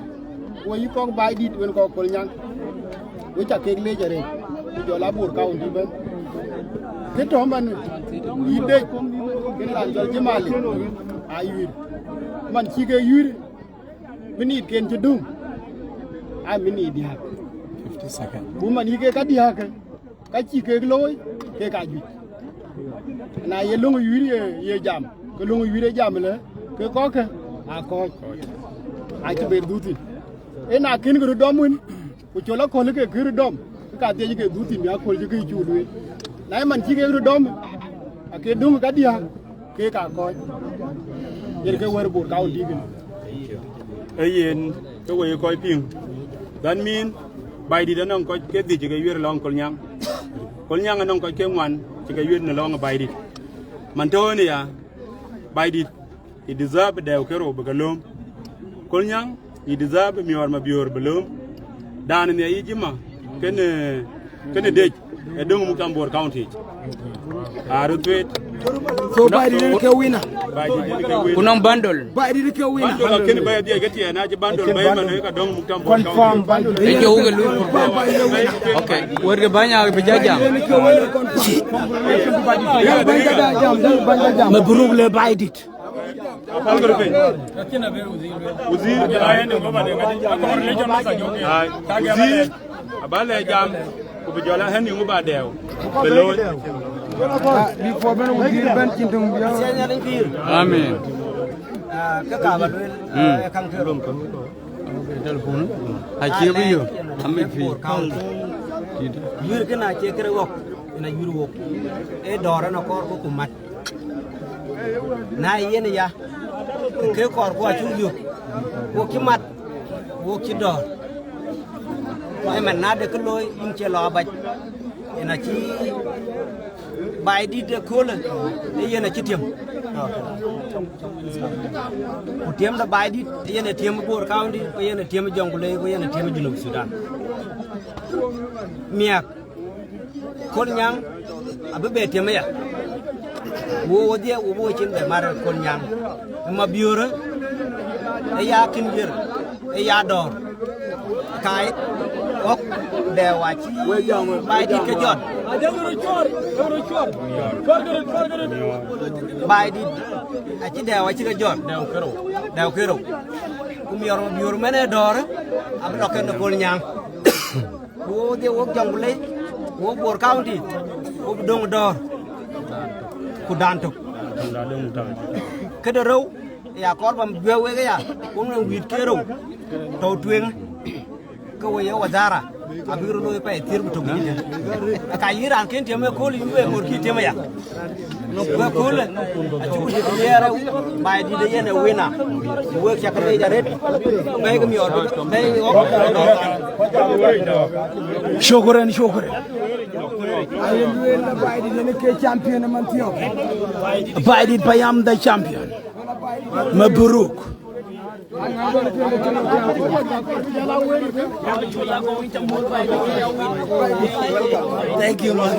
wo yu ko bai di wen ko ko nyang we cha ke le jare jo la Bor County ben ke to man yi de ke la jol jimali ayu man ci ke yu minit ken ci dum a minit dia 50 seconds bu man yi ke ka dia ka ci ke loy ke ka ju na ye lungu yu ye jam ke lungu yu jam le ke ko ke a ko a ci be duti e na ken ko domun ko chola ko le ke dom ka te ke duti mi a ko ke ju lu na man ci ke dom a ke dum ka dia ke ka ko yer ke wer Bor County gin yen ke we ko ping dan min bai di dan ko ke di ke yer long kol nyang non ko ke ngwan ke yer na long bai di man to ne ya bai di he deserve de ke ro be lom kol nyang he deserve mi war ma bior be lom dan ne yi jima ken de e dum mu tam Bor County aru tweet so bai di ke winner Kunang bandol. bai di ke winner bandol ken bai di ke tie na je bandol bai man ka dong mu tam Bor County confirm bandol Eke uge lu. Okay. Warga banyak berjajam. مبروك لباي ديت Uzir jelayan ngo ba de ngadi akor lejon na sa jogi Uzir abale jam ko be jola hen ngo ba dew belo bi fo ben uzir ben cintum biya Amin. Ka ka ba kang ke rom ko Telepon. Aci biyo. Amin fi. yur ke na che kere wok na yur wok e dora na kor ko kumat na yene ya ke kor ko chu yu wo ki mat wo ki dor ai man na de ko loy im che lo ba ina chi bai di de ko le e yene chi tiam ko tiam da bai di yene tiam Bor County ko yene tiam Jonglei ko yene tiam Junub Sudan miak kon nyang abe be tiam ya wo dia wo chin be mar kon nyang ma biure e ya kin bir e ya dor kai ok de wa chi bai di ke jot bai di a chi de wa chi ke jot dew kero kum yor ma biure mene dor abe loken kon nyang wo dia wo Jonglei wo Bor County wo dong dor ku danto ke do rew ya kor bam bewe ga ya ko na wit ke rew to twen ko wo ya wazara abiru lo pa tir bu to ni ka yiran ken teme ko li be mor ki teme ya no ko le a chu di ya rew bai di de yene wina wo cha ka be jaret be ga mi or be شكرا ayendwela bai di ne ke champion man tiyo bai di payam da champion مبروك Thank you, Lord.